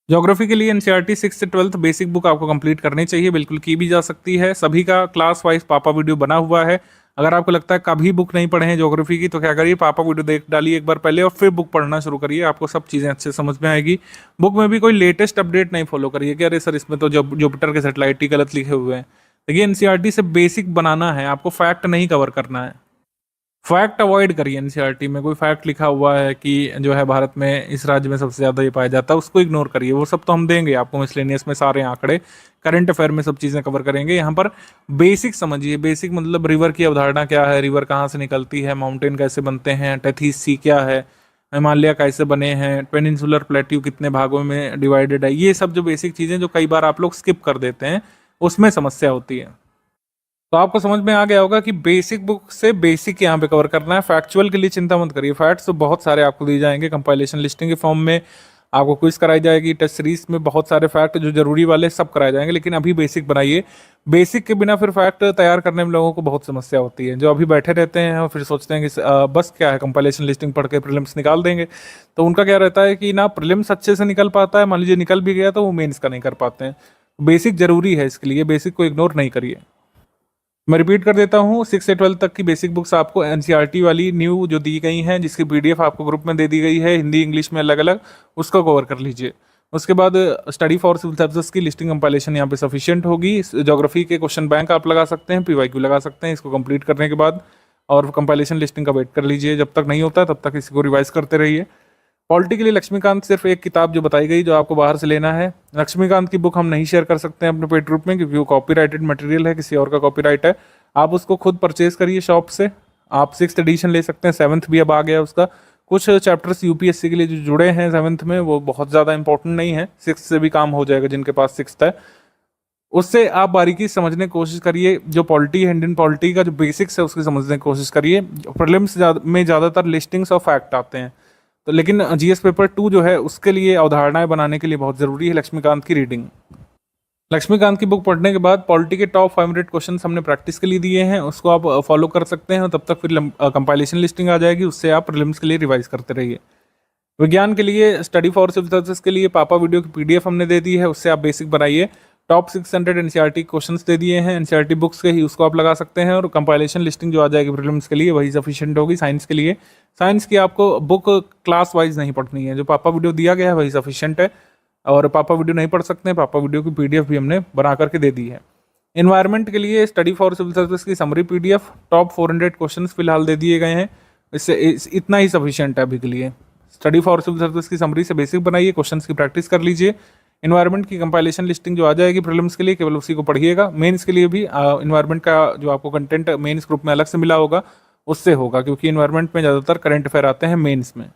ज्योग्राफी के लिए एनसीईआरटी 6 से 12th बेसिक बुक आपको कंप्लीट करनी चाहिए, बिल्कुल की भी जा सकती है। सभी का क्लास वाइज पापा वीडियो बना हुआ है। अगर आपको लगता है कभी बुक नहीं पढ़े हैं ज्योग्राफी की, तो क्या करिए, पापा वीडियो देख डालिए एक बार पहले और फिर बुक पढ़ना शुरू करिए, आपको सब चीज़ें अच्छे से समझ में आएगी। बुक में भी कोई लेटेस्ट अपडेट नहीं फॉलो करिए कि अरे सर इसमें तो जुपिटर के सैटेलाइट ही गलत लिखे हुए हैं। देखिए एनसीईआरटी से बेसिक बनाना है, आपको फैक्ट नहीं कवर करना है। फैक्ट अवॉइड करिए। एनसीईआरटी में कोई फैक्ट लिखा हुआ है कि जो है भारत में इस राज्य में सबसे ज़्यादा ये पाया जाता है, उसको इग्नोर करिए। वो सब तो हम देंगे आपको मिसलेनियस में, सारे आंकड़े करंट अफेयर में सब चीज़ें कवर करेंगे। यहाँ पर बेसिक समझिए। बेसिक मतलब रिवर की अवधारणा क्या है, रिवर कहाँ से निकलती है, माउंटेन कैसे बनते हैं, टेथीस सी क्या है, हिमालय कैसे बने हैं, पेनिनसुलर प्लेट्यू कितने भागों में डिवाइडेड है, ये सब जो बेसिक चीज़ें जो कई बार आप लोग स्किप कर देते हैं, उसमें समस्या होती है। तो आपको समझ में आ गया होगा कि बेसिक बुक से बेसिक यहाँ पे कवर करना है। फैक्चुअल के लिए चिंता मत करिए, फैक्ट्स तो बहुत सारे आपको दिए जाएंगे कंपाइलेशन लिस्टिंग के फॉर्म में, आपको क्विज कराई जाएगी, टेस्ट सीरीज में बहुत सारे फैक्ट जो जरूरी वाले सब कराए जाएंगे। लेकिन अभी बेसिक बनाइए। बेसिक के बिना फिर फैक्ट तैयार करने में लोगों को बहुत समस्या होती है, जो अभी बैठे रहते हैं और फिर सोचते हैं कि बस क्या है कंपाइलेशन लिस्टिंग पढ़ के प्रीलिम्स निकाल देंगे। तो उनका क्या रहता है कि ना प्रीलिम्स अच्छे से निकल पाता है, मान लीजिए निकल भी गया तो वो मेंस का नहीं कर पाते हैं। बेसिक जरूरी है, इसके लिए बेसिक को इग्नोर नहीं करिए। मैं रिपीट कर देता हूँ, 6 से 12 तक की बेसिक बुक्स आपको एनसीईआरटी वाली न्यू जो दी गई हैं, जिसकी पीडीएफ आपको ग्रुप में दे दी गई है, हिंदी इंग्लिश में अलग अलग, उसको कवर कर लीजिए। उसके बाद स्टडी फॉर सिविल सर्विसेज की लिस्टिंग कंपाइलेशन यहाँ पे सफिशिएंट होगी। ज्योग्राफी के क्वेश्चन बैंक आप लगा सकते हैं, पीवाईक्यू लगा सकते हैं इसको कंप्लीट करने के बाद, और कंपाइलेशन लिस्टिंग का वेट कर लीजिए। जब तक नहीं होता तब तक इसको रिवाइज करते रहिए। पॉलिटी के लिए लक्ष्मीकांत सिर्फ एक किताब जो बताई गई, जो आपको बाहर से लेना है। लक्ष्मीकांत की बुक हम नहीं शेयर कर सकते हैं अपने पेड ग्रुप में, क्योंकि वो कॉपीराइटेड मटेरियल है, किसी और का कॉपीराइट है। आप उसको खुद परचेज करिए शॉप से। आप 6th एडिशन ले सकते हैं, 7th भी अब आ गया उसका। कुछ चैप्टर्स यूपीएससी के लिए जो जुड़े हैं 7th में, वो बहुत ज़्यादा इंपॉर्टेंट नहीं है, 6th से भी काम हो जाएगा जिनके पास 6th है। उससे आप बारीकी से समझने की कोशिश करिए। जो पॉलिटी है, इंडियन पॉलिटी का जो बेसिक्स है उसकी समझने की कोशिश करिए। प्रीलिम्स में ज़्यादातर लिस्टिंग्स और फैक्ट आते हैं, तो लेकिन जीएस पेपर 2 जो है उसके लिए अवधारणाएं बनाने के लिए बहुत ज़रूरी है लक्ष्मीकांत की रीडिंग। लक्ष्मीकांत की बुक पढ़ने के बाद पॉलिटी के टॉप 500 क्वेश्चन हमने प्रैक्टिस के लिए दिए हैं, उसको आप फॉलो कर सकते हैं। तब तक फिर कंपाइलेशन लिस्टिंग आ जाएगी, उससे आप प्रीलिम्स के लिए रिवाइज करते रहिए। विज्ञान के लिए स्टडी फॉर सिविल सर्विसेज के लिए पापा वीडियो की पीडीएफ हमने दे दी है, उससे आप बेसिक बनाइए। टॉप 600 एनसीईआरटी क्वेश्चंस दे दिए हैं एनसीईआरटी बुक्स के ही, उसको आप लगा सकते हैं। और कंपाइलेशन लिस्टिंग जो आ जाएगी प्रीलिम्स के लिए वही सफिशिएंट होगी। साइंस के लिए, साइंस की आपको बुक क्लास वाइज नहीं पढ़नी है, जो पापा वीडियो दिया गया है वही सफिशिएंट है। और पापा वीडियो नहीं पढ़ सकते हैं, पापा वीडियो की पीडीएफ भी हमने बना करके दे दी है। इन्वायरमेंट के लिए स्टडी फॉर सिविल सर्विस की समरी पीडीएफ, टॉप 400 क्वेश्चन फिलहाल दे दिए गए हैं, इससे इतना ही सफिशिएंट है अभी के लिए। स्टडी फॉर सिविल सर्विस की समरी से बेसिक बनाइए, क्वेश्चंस की प्रैक्टिस कर लीजिए। इन्वायरमेंट की कंपाइलेशन लिस्टिंग जो आ जाएगी प्रीलिम्स के लिए, केवल उसी को पढ़िएगा। मेंस के लिए भी इन्वायरमेंट का जो आपको कंटेंट मेंस ग्रुप में अलग से मिला होगा उससे होगा, क्योंकि इन्वायरमेंट में ज़्यादातर करंट अफेयर आते हैं मेंस में।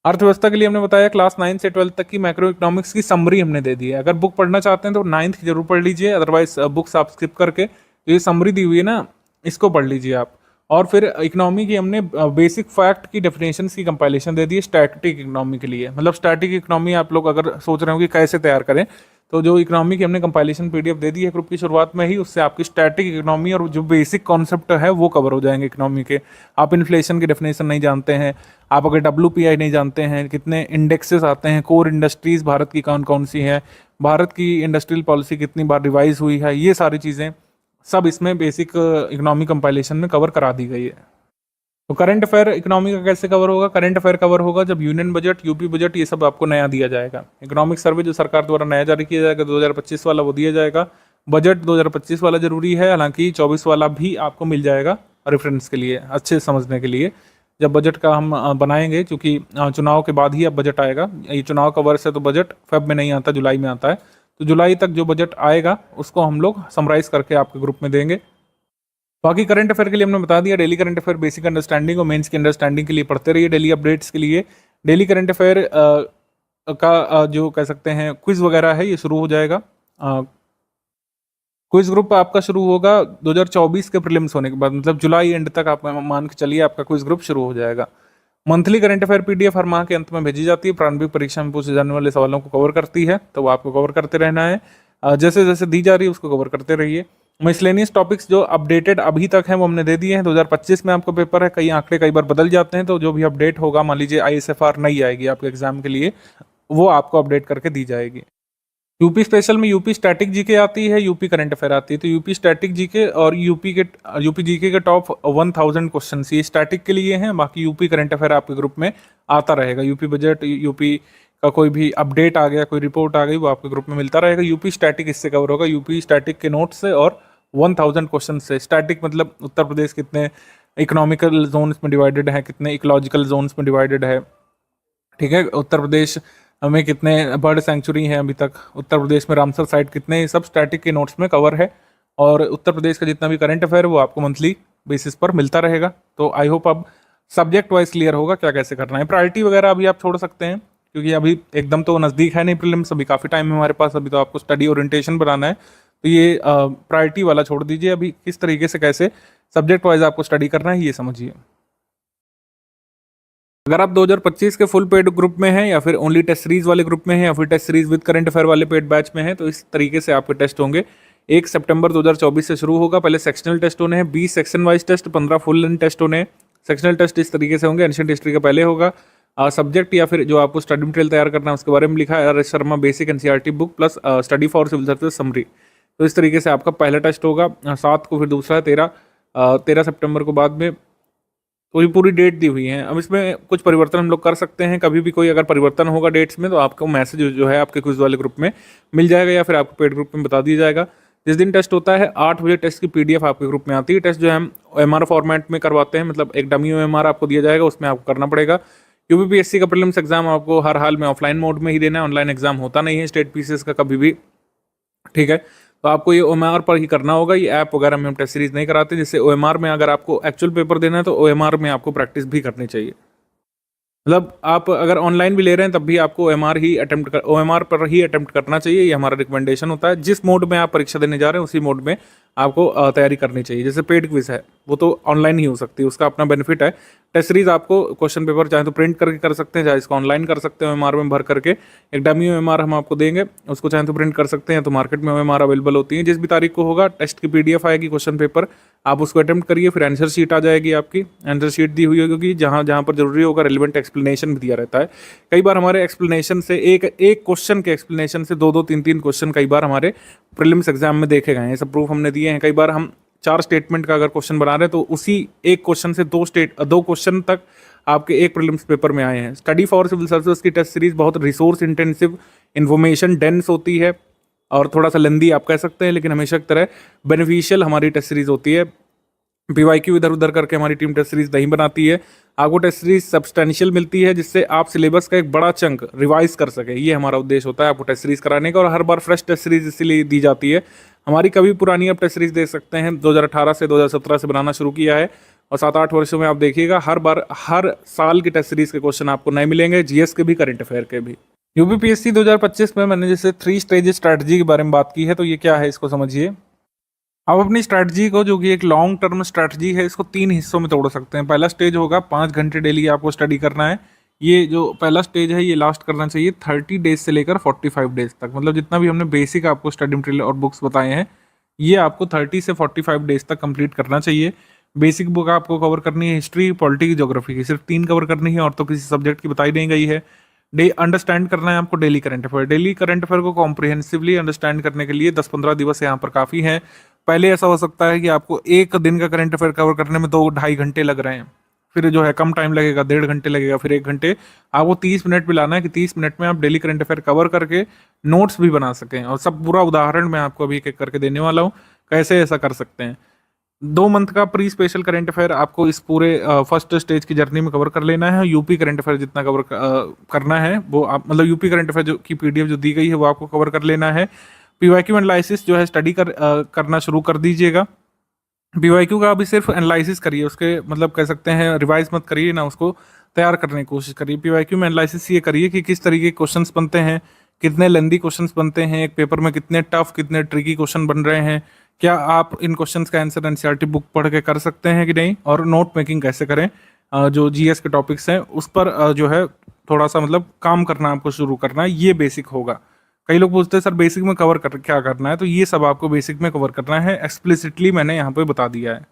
अर्थव्यवस्था के लिए हमने बताया क्लास 9 से 12 तक की मैक्रो इकोनॉमिक्स की समरी हमने दे दी है। अगर बुक पढ़ना चाहते हैं तो 9th की जरूर पढ़ लीजिए, अदरवाइज बुक्स आप स्किप करके जो ये समरी दी हुई है ना, इसको पढ़ लीजिए आप। और फिर इकोनॉमी की हमने बेसिक फैक्ट की डेफिनेशन की कंपाइलेशन दे दी है स्टैटिक इकोनॉमी के लिए। मतलब स्टैटिक इकोनॉमी आप लोग अगर सोच रहे हो कि कैसे तैयार करें, तो जो इकोनॉमी की हमने कंपाइलेशन पीडीएफ दे दी है ग्रुप की शुरुआत में ही, उससे आपकी स्टैटिक इकोनॉमी और जो बेसिक कॉन्सेप्ट है वो कवर हो जाएंगे इकोनॉमी के। आप इन्फ्लेशन की डेफिनेशन नहीं जानते हैं, आप अगर WPI नहीं जानते हैं, कितने इंडेक्सेस आते हैं, कोर इंडस्ट्रीज भारत की कौन कौन सी है, भारत की इंडस्ट्रियल पॉलिसी कितनी बार रिवाइज हुई है, ये सारी चीज़ें सब इसमें बेसिक इकोनॉमी कंपाइलेशन में कवर करा दी गई है। तो करंट अफेयर इकोनॉमी का कैसे कवर होगा? करंट अफेयर कवर होगा जब यूनियन बजट, यूपी बजट, ये सब आपको नया दिया जाएगा। इकोनॉमिक सर्वे जो सरकार द्वारा नया जारी किया जाएगा 2025 वाला, वो दिया जाएगा। बजट 2025 वाला जरूरी है, हालांकि 24 वाला भी आपको मिल जाएगा रेफरेंस के लिए, अच्छे से समझने के लिए। जब बजट का हम बनाएंगे, क्योंकि चुनाव के बाद ही अब बजट आएगा, ये चुनाव का वर्ष है तो बजट फेब में नहीं आता, जुलाई में आता है। तो जुलाई तक जो बजट आएगा उसको हम लोग समराइज करके आपके ग्रुप में देंगे। बाकी करंट अफेयर के लिए हमने बता दिया, daily current affair basic understanding और मेंस की अंडरस्टैंडिंग के लिए पढ़ते रहिए। डेली अपडेट्स के लिए डेली करंट अफेयर का जो कह सकते हैं क्विज वगैरह है, ये शुरू हो जाएगा। क्विज ग्रुप आपका शुरू होगा 2024 के प्रीलिम्स होने के बाद, मतलब जुलाई एंड तक आप मान के चलिए आपका क्विज ग्रुप शुरू हो जाएगा। मंथली करंट अफेयर पीडीएफ हर माह के अंत में भेजी जाती है, प्रारंभिक परीक्षा में पूछे जाने वाले सवालों को कवर करती है, तो वो आपको कवर करते रहना है। जैसे जैसे दी जा रही है उसको कवर करते रहिए। मिसलेनियस टॉपिक्स जो अपडेटेड अभी तक हैं वो हमने दे दिए हैं। 2025 में आपका पेपर है, कई आंकड़े कई बार बदल जाते हैं, तो जो भी अपडेट होगा, मान लीजिए ISFR नहीं आएगी आपके एग्जाम के लिए, वो आपको अपडेट करके दी जाएगी। यूपी स्पेशल में यूपी स्टैटिक जीके आती है, यूपी करंट अफेयर आती है। तो यूपी स्टैटिक जीके और यूपी जीके के टॉप 1000 क्वेश्चन ये स्टैटिक के लिए हैं, बाकी यूपी करंट अफेयर आपके ग्रुप में आता रहेगा। यूपी बजट, यूपी का कोई भी अपडेट आ गया, कोई रिपोर्ट आ गई, वो आपके ग्रुप में मिलता रहेगा। यूपी स्टैटिक इससे कवर होगा, यूपी स्टैटिक के नोट से और 1000 क्वेश्चन से। स्टैटिक मतलब उत्तर प्रदेश कितने इकोनॉमिकल जोन्स में डिवाइडेड है, कितने इकोलॉजिकल जोन्स में डिवाइडेड है, ठीक है। उत्तर प्रदेश में कितने बर्ड सेंचुरी हैं अभी तक, उत्तर प्रदेश में रामसर साइट कितने, ये सब स्टैटिक के नोट्स में कवर है। और उत्तर प्रदेश का जितना भी करंट अफेयर है वो आपको मंथली बेसिस पर मिलता रहेगा। तो आई होप अब सब्जेक्ट वाइज क्लियर होगा क्या कैसे करना है। प्रायोरिटी वगैरह अभी आप छोड़ सकते हैं, क्योंकि अभी एकदम तो नज़दीक है नहीं प्रीलिम्स, अभी काफ़ी टाइम है हमारे पास। अभी तो आपको स्टडी ओरिएंटेशन बनाना है, तो ये प्रायोरिटी वाला छोड़ दीजिए। अभी किस तरीके से कैसे सब्जेक्ट वाइज आपको स्टडी करना है ये समझिए। अगर आप 2025 के फुल पेड ग्रुप में हैं, या फिर ओनली टेस्ट सीरीज वाले ग्रुप में हैं, या फिर test series with current affair वाले पेड बैच में हैं, तो इस तरीके से आपके टेस्ट होंगे। 1 सितंबर 2024 से शुरू होगा। पहले सेक्शनल टेस्ट होने हैं, 20 section wise test, 15 full length test होने हैं। सेक्शनल टेस्ट इस तरीके से होंगे, एंशिएंट हिस्ट्री का पहले होगा। सब्जेक्ट या फिर जो आपको स्टडी मटेरियल तैयार करना है उसके बारे में लिखा है, R S Sharma basic NCERT book plus study for civil service summary. तो इस तरीके से आपका पहला टेस्ट होगा 7 को, फिर दूसरा है 13 सितंबर को बाद में। तो ये पूरी डेट दी हुई है। अब इसमें कुछ परिवर्तन हम लोग कर सकते हैं, कभी भी कोई अगर परिवर्तन होगा डेट्स में तो आपको मैसेज जो है आपके क्विज वाले ग्रुप में मिल जाएगा, या फिर आपको पेड ग्रुप में बता दिया जाएगा। जिस दिन टेस्ट होता है 8 बजे टेस्ट की पीडीएफ आपके ग्रुप में आती है। टेस्ट जो है हम ओएमआर फॉर्मेट में करवाते हैं, मतलब एक डमी ओएमआर आपको दिया जाएगा, उसमें आपको करना पड़ेगा। यूपीपीएससी का प्रीलिम्स एग्जाम आपको हर हाल में ऑफलाइन मोड में ही देना है, ऑनलाइन एग्जाम होता नहीं है स्टेट पीसीएस का कभी भी, ठीक है। तो आपको ये ओएमआर पर ही करना होगा। ये ऐप वगैरह में हम टेस्ट सीरीज नहीं कराते, जिससे ओएमआर में अगर आपको एक्चुअल पेपर देना है तो ओएमआर में आपको प्रैक्टिस भी करनी चाहिए। मतलब आप अगर ऑनलाइन भी ले रहे हैं तब भी आपको ओएमआर पर ही अटेम्प्ट करना चाहिए, ये हमारा रिकमेंडेशन होता है। जिस मोड में आप परीक्षा देने जा रहे हैं उसी मोड में आपको तैयारी करनी चाहिए। जैसे पेड क्विज है वो तो ऑनलाइन ही हो सकती है, उसका अपना बेनिफिट है। टेस्ट सीरीज आपको क्वेश्चन पेपर चाहे तो प्रिंट करके कर सकते हैं, चाहे इसको ऑनलाइन कर सकते हैं ओएमआर में भर करके। एक डमी ओएमआर हम आपको देंगे, उसको चाहे तो प्रिंट कर सकते हैं, तो मार्केट में ओएमआर अवेलेबल होती है। जिस भी तारीख को होगा टेस्ट की पीडीएफ आएगी, क्वेश्चन पेपर, आप उसको अटेम्प्ट करिए, फिर आंसर शीट आ जाएगी। आपकी आंसर शीट दी हुई होगी, जहाँ जहाँ पर जरूरी होगा रेलिवेंट एक्सप्लेनेशन भी दिया रहता है। कई बार हमारे एक्सप्लेनेशन से एक क्वेश्चन के एक्सप्लेनेशन से 2-2, 3-3 क्वेश्चन कई बार हमारे प्रीलिम्स एग्जाम में देखे गए हैं। सब प्रूफ हमने दिए हैं। कई बार हम 4 स्टेटमेंट का अगर क्वेश्चन बना रहे हैं तो उसी एक क्वेश्चन से 2 क्वेश्चन तक आपके एक प्रीलिम्स पेपर में आए हैं। स्टडी फॉर सिविल सर्विसेज की टेस्ट सीरीज बहुत रिसोर्स इंटेंसिव, इन्फॉर्मेशन डेंस होती है और थोड़ा सा लेंदी आप कह सकते हैं, लेकिन हमेशा की तरह बेनिफिशियल हमारी टेस्ट सीरीज होती है। पीवाईक्यू इधर उधर करके हमारी टीम टेस्ट सीरीज नहीं बनाती है। आपको टेस्ट सीरीज सब्सटेंशियल मिलती है, जिससे आप सिलेबस का एक बड़ा चंक रिवाइज कर सके। ये हमारा उद्देश्य होता है आपको टेस्ट सीरीज कराने का, और हर बार फ्रेश टेस्ट सीरीज इसीलिए दी जाती है। हमारी कभी पुरानी आप टेस्ट सीरीज देख सकते हैं, 2018 से 2017 से बनाना शुरू किया है, और 7-8 वर्षों में आप देखिएगा हर साल की टेस्ट सीरीज के क्वेश्चन आपको नए मिलेंगे, जीएस के भी करंट अफेयर के भी। यूपीपीएससी 2025 में मैंने जैसे 3 स्टेज स्ट्रैटेजी के बारे में बात की है, तो ये क्या है इसको समझिए। आप अपनी स्ट्रैटेजी को, जो कि एक लॉन्ग टर्म स्ट्रैटेजी है, इसको 3 हिस्सों में तोड़ सकते हैं। पहला स्टेज होगा 5 घंटे डेली आपको स्टडी करना है। ये जो पहला स्टेज है ये लास्ट करना चाहिए 30 डेज से लेकर 45 डेज तक। मतलब जितना भी हमने बेसिक आपको स्टडी मटेरियल और बुक्स बताए हैं, ये आपको 30 से 45 डेज तक कंप्लीट करना चाहिए। बेसिक बुक आपको कवर करनी है हिस्ट्री, पॉलिटी, ज्योग्राफी की, सिर्फ 3 कवर करनी है, और तो किसी सब्जेक्ट की बताई नहीं गई है। अंडरस्टैंड करना है आपको daily current affair. Daily current affair को कॉम्प्रिहेंसिवली अंडरस्टैंड करने के लिए 10-15 दिवस यहाँ पर काफ़ी हैं। पहले ऐसा हो सकता है कि आपको एक दिन का करंट अफेयर कवर करने में 2-2.5 घंटे लग रहे हैं, फिर जो है कम टाइम लगेगा, 1.5 घंटे लगेगा, फिर 1 घंटे। आपको 30 मिनट भी लाना है कि 30 मिनट में आप डेली करंट अफेयर कवर करके नोट्स भी बना सकें। और सब पूरा उदाहरण मैं आपको अभी एक करके देने वाला हूँ कैसे ऐसा कर सकते हैं। 2 मंथ का प्री स्पेशल करंट अफेयर आपको इस पूरे फर्स्ट स्टेज की जर्नी में कवर कर लेना है। यूपी करंट अफेयर जितना कवर करना है वो आप, मतलब यूपी करंट अफेयर की पीडीएफ जो दी गई है वो आपको कवर कर लेना है। पीवाईक्यू एनालिसिस जो है स्टडी करना शुरू कर दीजिएगा। पीवाईक्यू का अभी सिर्फ एनालिसिस करिए, उसके मतलब कह सकते हैं रिवाइज मत करिए ना, उसको तैयार करने की कोशिश करिए। पीवाईक्यू में एनालिसिस ये करिए कि किस तरीके के क्वेश्चंस बनते हैं, कितने लेंदी क्वेश्चंस बनते हैं एक पेपर में, कितने टफ, कितने ट्रिकी क्वेश्चन बन रहे हैं, क्या आप इन क्वेश्चंस का आंसर एनसीईआरटी बुक पढ़ के कर सकते हैं कि नहीं, और नोट मेकिंग कैसे करें। जो जीएस के टॉपिक्स हैं उस पर जो है थोड़ा सा मतलब काम करना आपको शुरू करना है, ये बेसिक होगा। कई लोग पूछते हैं सर बेसिक में क्या करना है, तो ये सब आपको बेसिक में कवर करना है। एक्सप्लिसिटली मैंने यहाँ पे बता दिया है।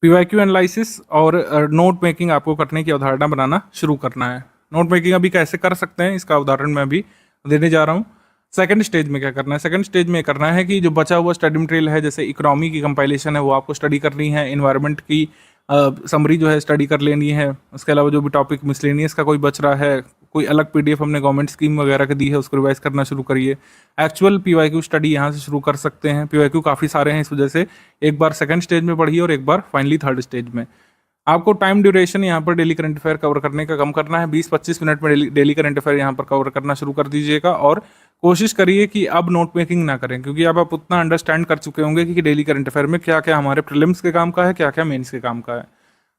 पीवाईक्यू एनालिसिस और नोट मेकिंग आपको करने की अवधारणा बनाना शुरू करना है। नोट मेकिंग अभी कैसे कर सकते हैं इसका उदाहरण मैं अभी देने जा रहा हूँ। सेकंड स्टेज में क्या करना है, सेकंड स्टेज में करना है कि जो बचा हुआ स्टडी मटेरियल है, जैसे इकोनॉमी की कंपाइलेशन है वो आपको स्टडी करनी है, इन्वायरमेंट की समरी जो है स्टडी कर लेनी है, उसके अलावा जो भी टॉपिक मिसलेनियस का कोई बच रहा है, कोई अलग पीडीएफ हमने गवर्नमेंट स्कीम वगैरह की दी है उसको रिवाइज करना शुरू करिए। एक्चुअल पीवाईक्यू स्टडी यहाँ से शुरू कर सकते हैं, पीवाईक्यू काफ़ी सारे हैं, इस वजह से एक बार सेकंड स्टेज में पढ़िए और एक बार फाइनली थर्ड स्टेज में। आपको टाइम ड्यूरेशन यहाँ पर डेली करंट अफेयर कवर करने का कम करना है, 20-25 मिनट में डेली करंट अफेयर यहाँ पर कवर करना शुरू कर दीजिएगा। और कोशिश करिए कि अब नोट मेकिंग ना करें, क्योंकि अब आप उतना अंडरस्टैंड कर चुके होंगे कि डेली करंट अफेयर में क्या क्या हमारे प्रीलिम्स के काम का है, क्या क्या मेंस के काम का है।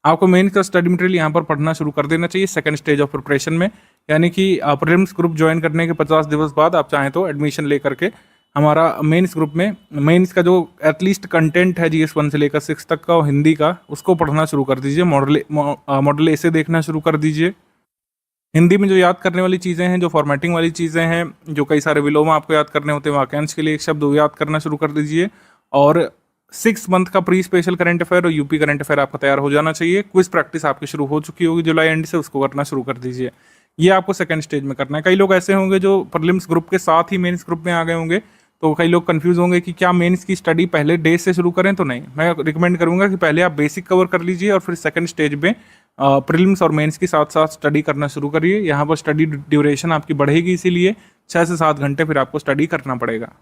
आपको मेंस का स्टडी मटेरियल यहाँ पर पढ़ना शुरू कर देना चाहिए सेकंड स्टेज ऑफ प्रिपरेशन में, यानी कि प्रीलिम्स ग्रुप ज्वाइन करने के 50 दिवस बाद आप चाहें तो एडमिशन लेकर के हमारा मेंस ग्रुप में मेंस का जो एटलीस्ट कंटेंट है जीएस 1 से लेकर 6 तक का और हिंदी का, उसको पढ़ना शुरू कर दीजिए। मॉडल ऐसे देखना शुरू कर दीजिए। हिंदी में जो याद करने वाली चीज़ें हैं, जो फॉर्मेटिंग वाली चीज़ें हैं, जो कई सारे विलोम आपको याद करने होते हैं, वाक्यांश के लिए एक शब्द वो याद करना शुरू कर दीजिए। और 6 मंथ का प्री स्पेशल करंट अफेयर और यूपी करंट अफेयर आपका तैयार हो जाना चाहिए। क्विज प्रैक्टिस आपकी शुरू हो चुकी होगी जुलाई एंड से, उसको करना शुरू कर दीजिए। ये आपको सेकंड स्टेज में करना है। कई लोग ऐसे होंगे जो प्रीलिम्स ग्रुप के साथ ही मेंस ग्रुप में आ गए होंगे, तो कई लोग कंफ्यूज होंगे कि क्या मेंस की स्टडी पहले डे से शुरू करें, तो नहीं, मैं रिकमेंड करूंगा कि पहले आप बेसिक कवर कर लीजिए और फिर सेकंड स्टेज में प्रीलिम्स और मेंस के साथ साथ स्टडी करना शुरू करिए। यहाँ पर स्टडी ड्यूरेशन आपकी बढ़ेगी, इसीलिए 6 से 7 घंटे फिर आपको स्टडी करना पड़ेगा।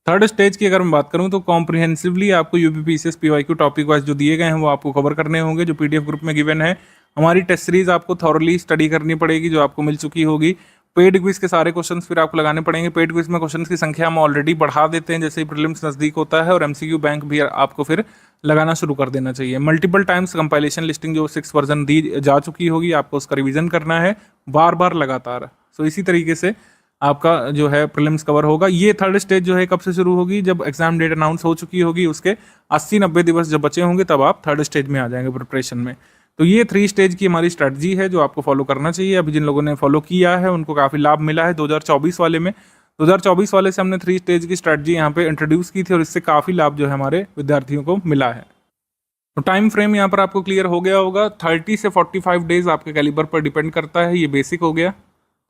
थर्ड स्टेज की अगर मैं बात करूं तो कॉम्प्रिहेंसिवली आपको यूपीपीसीएस पीवाईक्यू टॉपिक वाइज जो दिए गए हैं वो आपको कवर करने होंगे, जो पीडीएफ ग्रुप में गिवन है। हमारी टेस्ट सीरीज आपको थॉरली स्टडी करनी पड़ेगी, जो आपको मिल चुकी होगी। पेड क्विज के सारे क्वेश्चंस फिर आपको लगाने पड़ेंगे। पेड क्विज में क्वेश्चंस की संख्या हम ऑलरेडी बढ़ा देते हैं जैसे ही प्रीलिम्स नजदीक होता है, और एमसीक्यू बैंक भी आपको फिर लगाना शुरू कर देना चाहिए। मल्टीपल टाइम्स कंपाइलेशन लिस्टिंग जो 6 वर्जन दी जा चुकी होगी, आपको उसका रिवीजन करना है बार बार लगातार। सो इसी तरीके से आपका जो है प्रीलिम्स कवर होगा। ये थर्ड स्टेज जो है कब से शुरू होगी, जब एग्जाम डेट अनाउंस हो चुकी होगी, उसके 80-90 दिवस जब बचे होंगे तब आप थर्ड स्टेज में आ जाएंगे प्रिपरेशन में। तो ये 3 स्टेज की हमारी स्ट्रेटजी है जो आपको फॉलो करना चाहिए। अभी जिन लोगों ने फॉलो किया है उनको काफ़ी लाभ मिला है 2024 वाले में। 2024 वाले से हमने 3 स्टेज की स्ट्रेटजी यहाँ पे इंट्रोड्यूस की थी और इससे काफ़ी लाभ जो है हमारे विद्यार्थियों को मिला है। तो टाइम फ्रेम यहाँ पर आपको क्लियर हो गया होगा। 30 से 45 डेज आपके कैलिबर पर डिपेंड करता है, ये बेसिक हो गया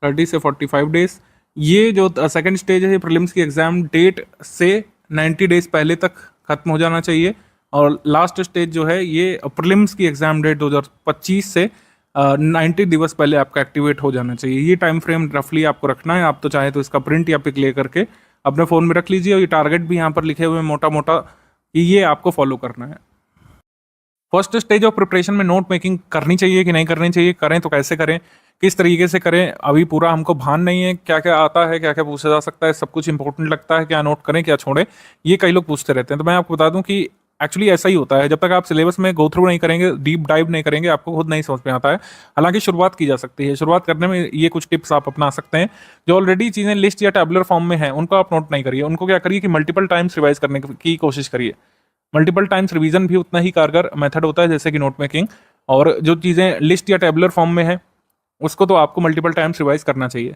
30 से 45 डेज। ये जो सेकंड स्टेज है प्रीलिम्स की एग्जाम डेट से 90 डेज पहले तक खत्म हो जाना चाहिए, और लास्ट स्टेज जो है ये प्रीलिम्स की एग्जाम डेट 2025 से 90 दिवस पहले आपका एक्टिवेट हो जाना चाहिए। ये टाइम फ्रेम रफली आपको रखना है। आप तो चाहे तो इसका प्रिंट या पिक ले करके अपने फ़ोन में रख लीजिए, और ये टारगेट भी यहाँ पर लिखे हुए मोटा मोटा कि ये आपको फॉलो करना है। फर्स्ट स्टेज ऑफ प्रिपरेशन में नोट मेकिंग करनी चाहिए कि नहीं करनी चाहिए, करें तो कैसे करें, किस तरीके से करें, अभी पूरा हमको भान नहीं है। क्या क्या आता है, क्या क्या पूछा जा सकता है, सब कुछ इंपॉर्टेंट लगता है, क्या नोट करें क्या छोड़ें, ये कई लोग पूछते रहते हैं। तो मैं आपको बता दूं कि एक्चुअली ऐसा ही होता है। जब तक आप सिलेबस में गो थ्रू नहीं करेंगे, डीप डाइव नहीं करेंगे, आपको खुद नहीं समझ में आता है। हालांकि शुरुआत की जा सकती है। शुरुआत करने में ये कुछ टिप्स आप अपना सकते हैं। जो ऑलरेडी चीज़ें लिस्ट या टैबुलर फॉर्म में हैं उनको आप नोट नहीं करिए, उनको क्या करिए कि मल्टीपल टाइम्स रिवाइज करने की कोशिश करिए। मल्टीपल टाइम्स रिवीजन भी उतना ही कारगर मेथड होता है जैसे कि नोट मेकिंग। और जो चीज़ें लिस्ट या टेबुलर फॉर्म में है उसको तो आपको मल्टीपल टाइम्स रिवाइज करना चाहिए,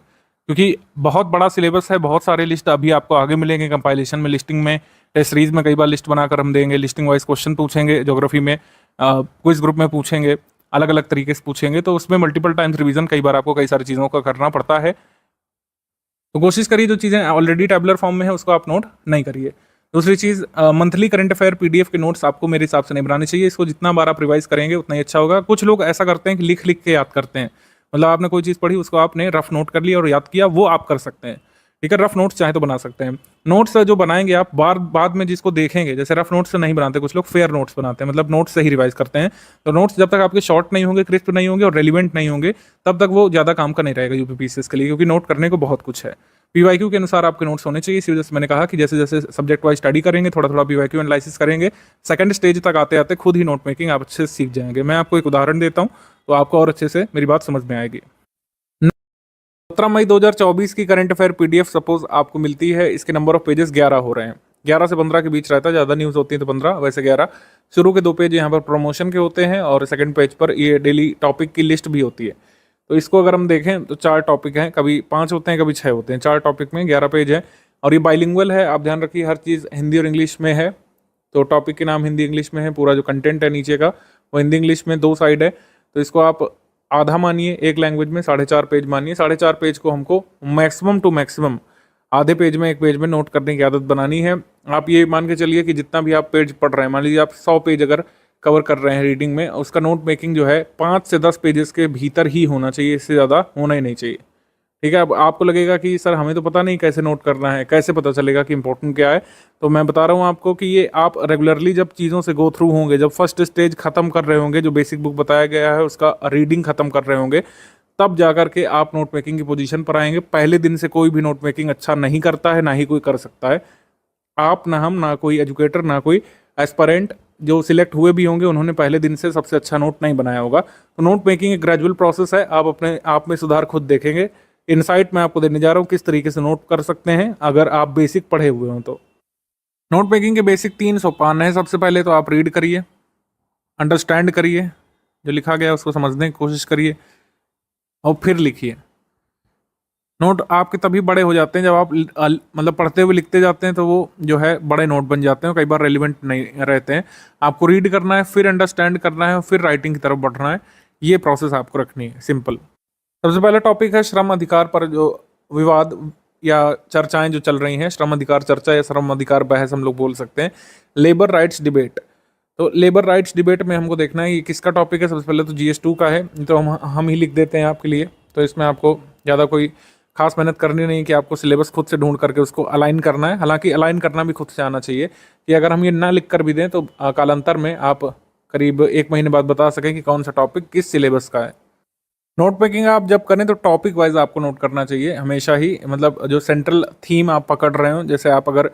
क्योंकि बहुत बड़ा सिलेबस है, बहुत सारे लिस्ट अभी आपको आगे मिलेंगे कंपाइलेशन में, लिस्टिंग में, टेस्ट सीरीज में कई बार लिस्ट बनाकर हम देंगे, लिस्टिंग वाइज क्वेश्चन पूछेंगे, ज्योग्राफी में क्विज ग्रुप में पूछेंगे, अलग अलग तरीके से पूछेंगे। तो उसमें मल्टीपल टाइम्स रिवीजन कई बार आपको कई सारी चीज़ों का करना पड़ता है। तो कोशिश करिए जो चीज़ें ऑलरेडी टेबुलर फॉर्म में है उसको आप नोट नहीं करिए। दूसरी चीज़, मंथली करंट अफेयर पीडीएफ के नोट्स आपको मेरे हिसाब से नहीं बनाने चाहिए। इसको जितना बार आप रिवाइज करेंगे उतना ही अच्छा होगा। कुछ लोग ऐसा करते हैं कि लिख लिख के याद करते हैं, मतलब आपने कोई चीज़ पढ़ी उसको आपने रफ नोट कर लिया और याद किया, वो आप कर सकते हैं। ठीक है, रफ नोट्स चाहे तो बना सकते हैं। नोट्स जो बनाएंगे आप बाद में जिसको देखेंगे, जैसे रफ नोट्स से नहीं बनाते, कुछ लोग फेयर नोट्स बनाते हैं, मतलब नोट्स से ही रिवाइज करते हैं। तो नोट्स जब तक आपके शॉर्ट नहीं होंगे, क्रिस्प नहीं होंगे और रेलिवेंट नहीं होंगे, तब तक वो ज़्यादा काम का नहीं रहेगा यूपीपीसीएस के लिए, क्योंकि नोट करने को बहुत कुछ है। पीवाईक्यू के अनुसार आपके नोट्स होने चाहिए। इसी वजह से मैंने कहा कि जैसे जैसे सब्जेक्ट वाइज स्टडी करेंगे, थोड़ा थोड़ा पीवाईक्यू एनालिसिस करेंगे, सेकंड स्टेज तक आते आते खुद ही नोट मेकिंग आप अच्छे से सीख जाएंगे। मैं आपको एक उदाहरण देता हूँ तो आपको और अच्छे से मेरी बात समझ में आएगी। 17 मई 2024 की करंट अफेयर पीडीएफ सपोज आपको मिलती है। इसके नंबर ऑफ पेजेस 11 हो रहे हैं, 11 से 15 के बीच रहता है, ज़्यादा न्यूज़ होती है तो 15, वैसे 11। शुरू के 2 पेज यहाँ पर प्रमोशन के होते हैं और सेकंड पेज पर ये डेली टॉपिक की लिस्ट भी होती है। तो इसको अगर हम देखें तो 4 टॉपिक हैं, कभी 5 होते हैं, कभी 6 होते हैं। 4 टॉपिक में 11 पेज है और ये बाइलिंगुअल है। आप ध्यान रखिए हर चीज़ हिंदी और इंग्लिश में है। तो टॉपिक के नाम हिंदी इंग्लिश में है, पूरा जो कंटेंट है नीचे का वो हिंदी इंग्लिश में 2 साइड है। तो इसको आप आधा मानिए एक लैंग्वेज में, 4.5 पेज मानिए, 4.5 पेज को हमको मैक्सिमम टू मैक्सिमम आधे पेज में, एक पेज में नोट करने की आदत बनानी है। आप ये मान के चलिए कि जितना भी आप पेज पढ़ रहे हैं, मान लीजिए आप 100 पेज अगर कवर कर रहे हैं रीडिंग में, उसका नोट मेकिंग जो है 5 से 10 पेजेस के भीतर ही होना चाहिए, इससे ज़्यादा होना ही नहीं चाहिए। ठीक है। अब आपको लगेगा कि सर हमें तो पता नहीं कैसे नोट करना है, कैसे पता चलेगा कि इंपॉर्टेंट क्या है, तो मैं बता रहा हूँ आपको कि ये आप रेगुलरली जब चीज़ों से गो थ्रू होंगे, जब फर्स्ट स्टेज खत्म कर रहे होंगे, जो बेसिक बुक बताया गया है उसका रीडिंग खत्म कर रहे होंगे, तब जाकर के आप नोट मेकिंग की पोजीशन पर आएंगे। पहले दिन से कोई भी नोट मेकिंग अच्छा नहीं करता है, ना ही कोई कर सकता है। आप ना हम ना कोई एजुकेटर ना कोई एस्पायरेंट जो सिलेक्ट हुए भी होंगे, उन्होंने पहले दिन से सबसे अच्छा नोट नहीं बनाया होगा। तो नोट मेकिंग एक ग्रेजुअल प्रोसेस है, आप अपने आप में सुधार खुद देखेंगे। इनसाइट मैं आपको देने जा रहा हूँ किस तरीके से नोट कर सकते हैं अगर आप बेसिक पढ़े हुए हो तो। नोट मेकिंग के बेसिक 3 सोपान है। सबसे पहले तो आप रीड करिए, अंडरस्टैंड करिए, जो लिखा गया है उसको समझने की कोशिश करिए और फिर लिखिए। नोट आपके तभी बड़े हो जाते हैं जब आप मतलब पढ़ते हुए लिखते जाते हैं, तो वो जो है बड़े नोट बन जाते हैं, कई बार रेलिवेंट नहीं रहते हैं। आपको रीड करना है, फिर अंडरस्टैंड करना है और फिर राइटिंग की तरफ बढ़ना है। ये प्रोसेस आपको रखनी है, सिंपल। सबसे पहला टॉपिक है श्रम अधिकार पर जो विवाद या चर्चाएं जो चल रही हैं, श्रम अधिकार चर्चा या श्रम अधिकार बहस हम लोग बोल सकते हैं, लेबर राइट्स डिबेट। तो लेबर राइट्स डिबेट में हमको देखना है ये किसका टॉपिक है। सबसे पहले तो GS2 का है, तो हम ही लिख देते हैं आपके लिए। तो इसमें आपको ज़्यादा कोई खास मेहनत करनी नहीं कि आपको सिलेबस खुद से ढूंढ करके उसको अलाइन करना है। हालांकि अलाइन करना भी खुद से आना चाहिए कि अगर हम ये ना लिख कर भी दें तो कालांतर में आप करीब 1 महीने बाद बता सकें कि कौन सा टॉपिक किस सिलेबस का है। नोट मेकिंग आप जब करें तो टॉपिक वाइज आपको नोट करना चाहिए हमेशा ही, मतलब जो सेंट्रल थीम आप पकड़ रहे हो। जैसे आप अगर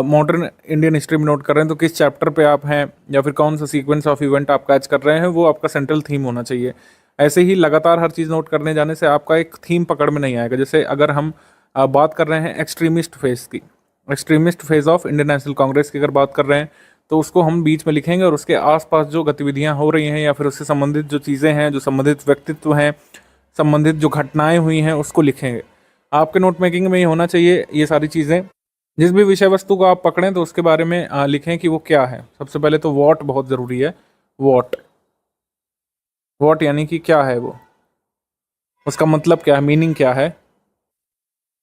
मॉडर्न इंडियन हिस्ट्री में नोट कर रहे हैं तो किस चैप्टर पे आप हैं या फिर कौन सा सीक्वेंस ऑफ इवेंट आप कैच कर रहे हैं, वो आपका सेंट्रल थीम होना चाहिए। ऐसे ही लगातार हर चीज़ नोट करने जाने से आपका एक थीम पकड़ में नहीं आएगा। जैसे अगर हम बात कर रहे हैं एक्सट्रीमिस्ट फेज की, extremist phase of Indian national Congress की अगर बात कर रहे हैं, तो उसको हम बीच में लिखेंगे और उसके आसपास जो गतिविधियां हो रही हैं या फिर उससे संबंधित जो चीज़ें हैं, जो संबंधित व्यक्तित्व हैं, संबंधित जो घटनाएं हुई हैं, उसको लिखेंगे। आपके नोट मेकिंग में ये होना चाहिए ये सारी चीज़ें। जिस भी विषय वस्तु को आप पकड़ें तो उसके बारे में लिखें कि वो क्या है। सबसे पहले तो वॉट बहुत ज़रूरी है। वॉट, वॉट यानी कि क्या है वो, उसका मतलब क्या है, मीनिंग क्या है।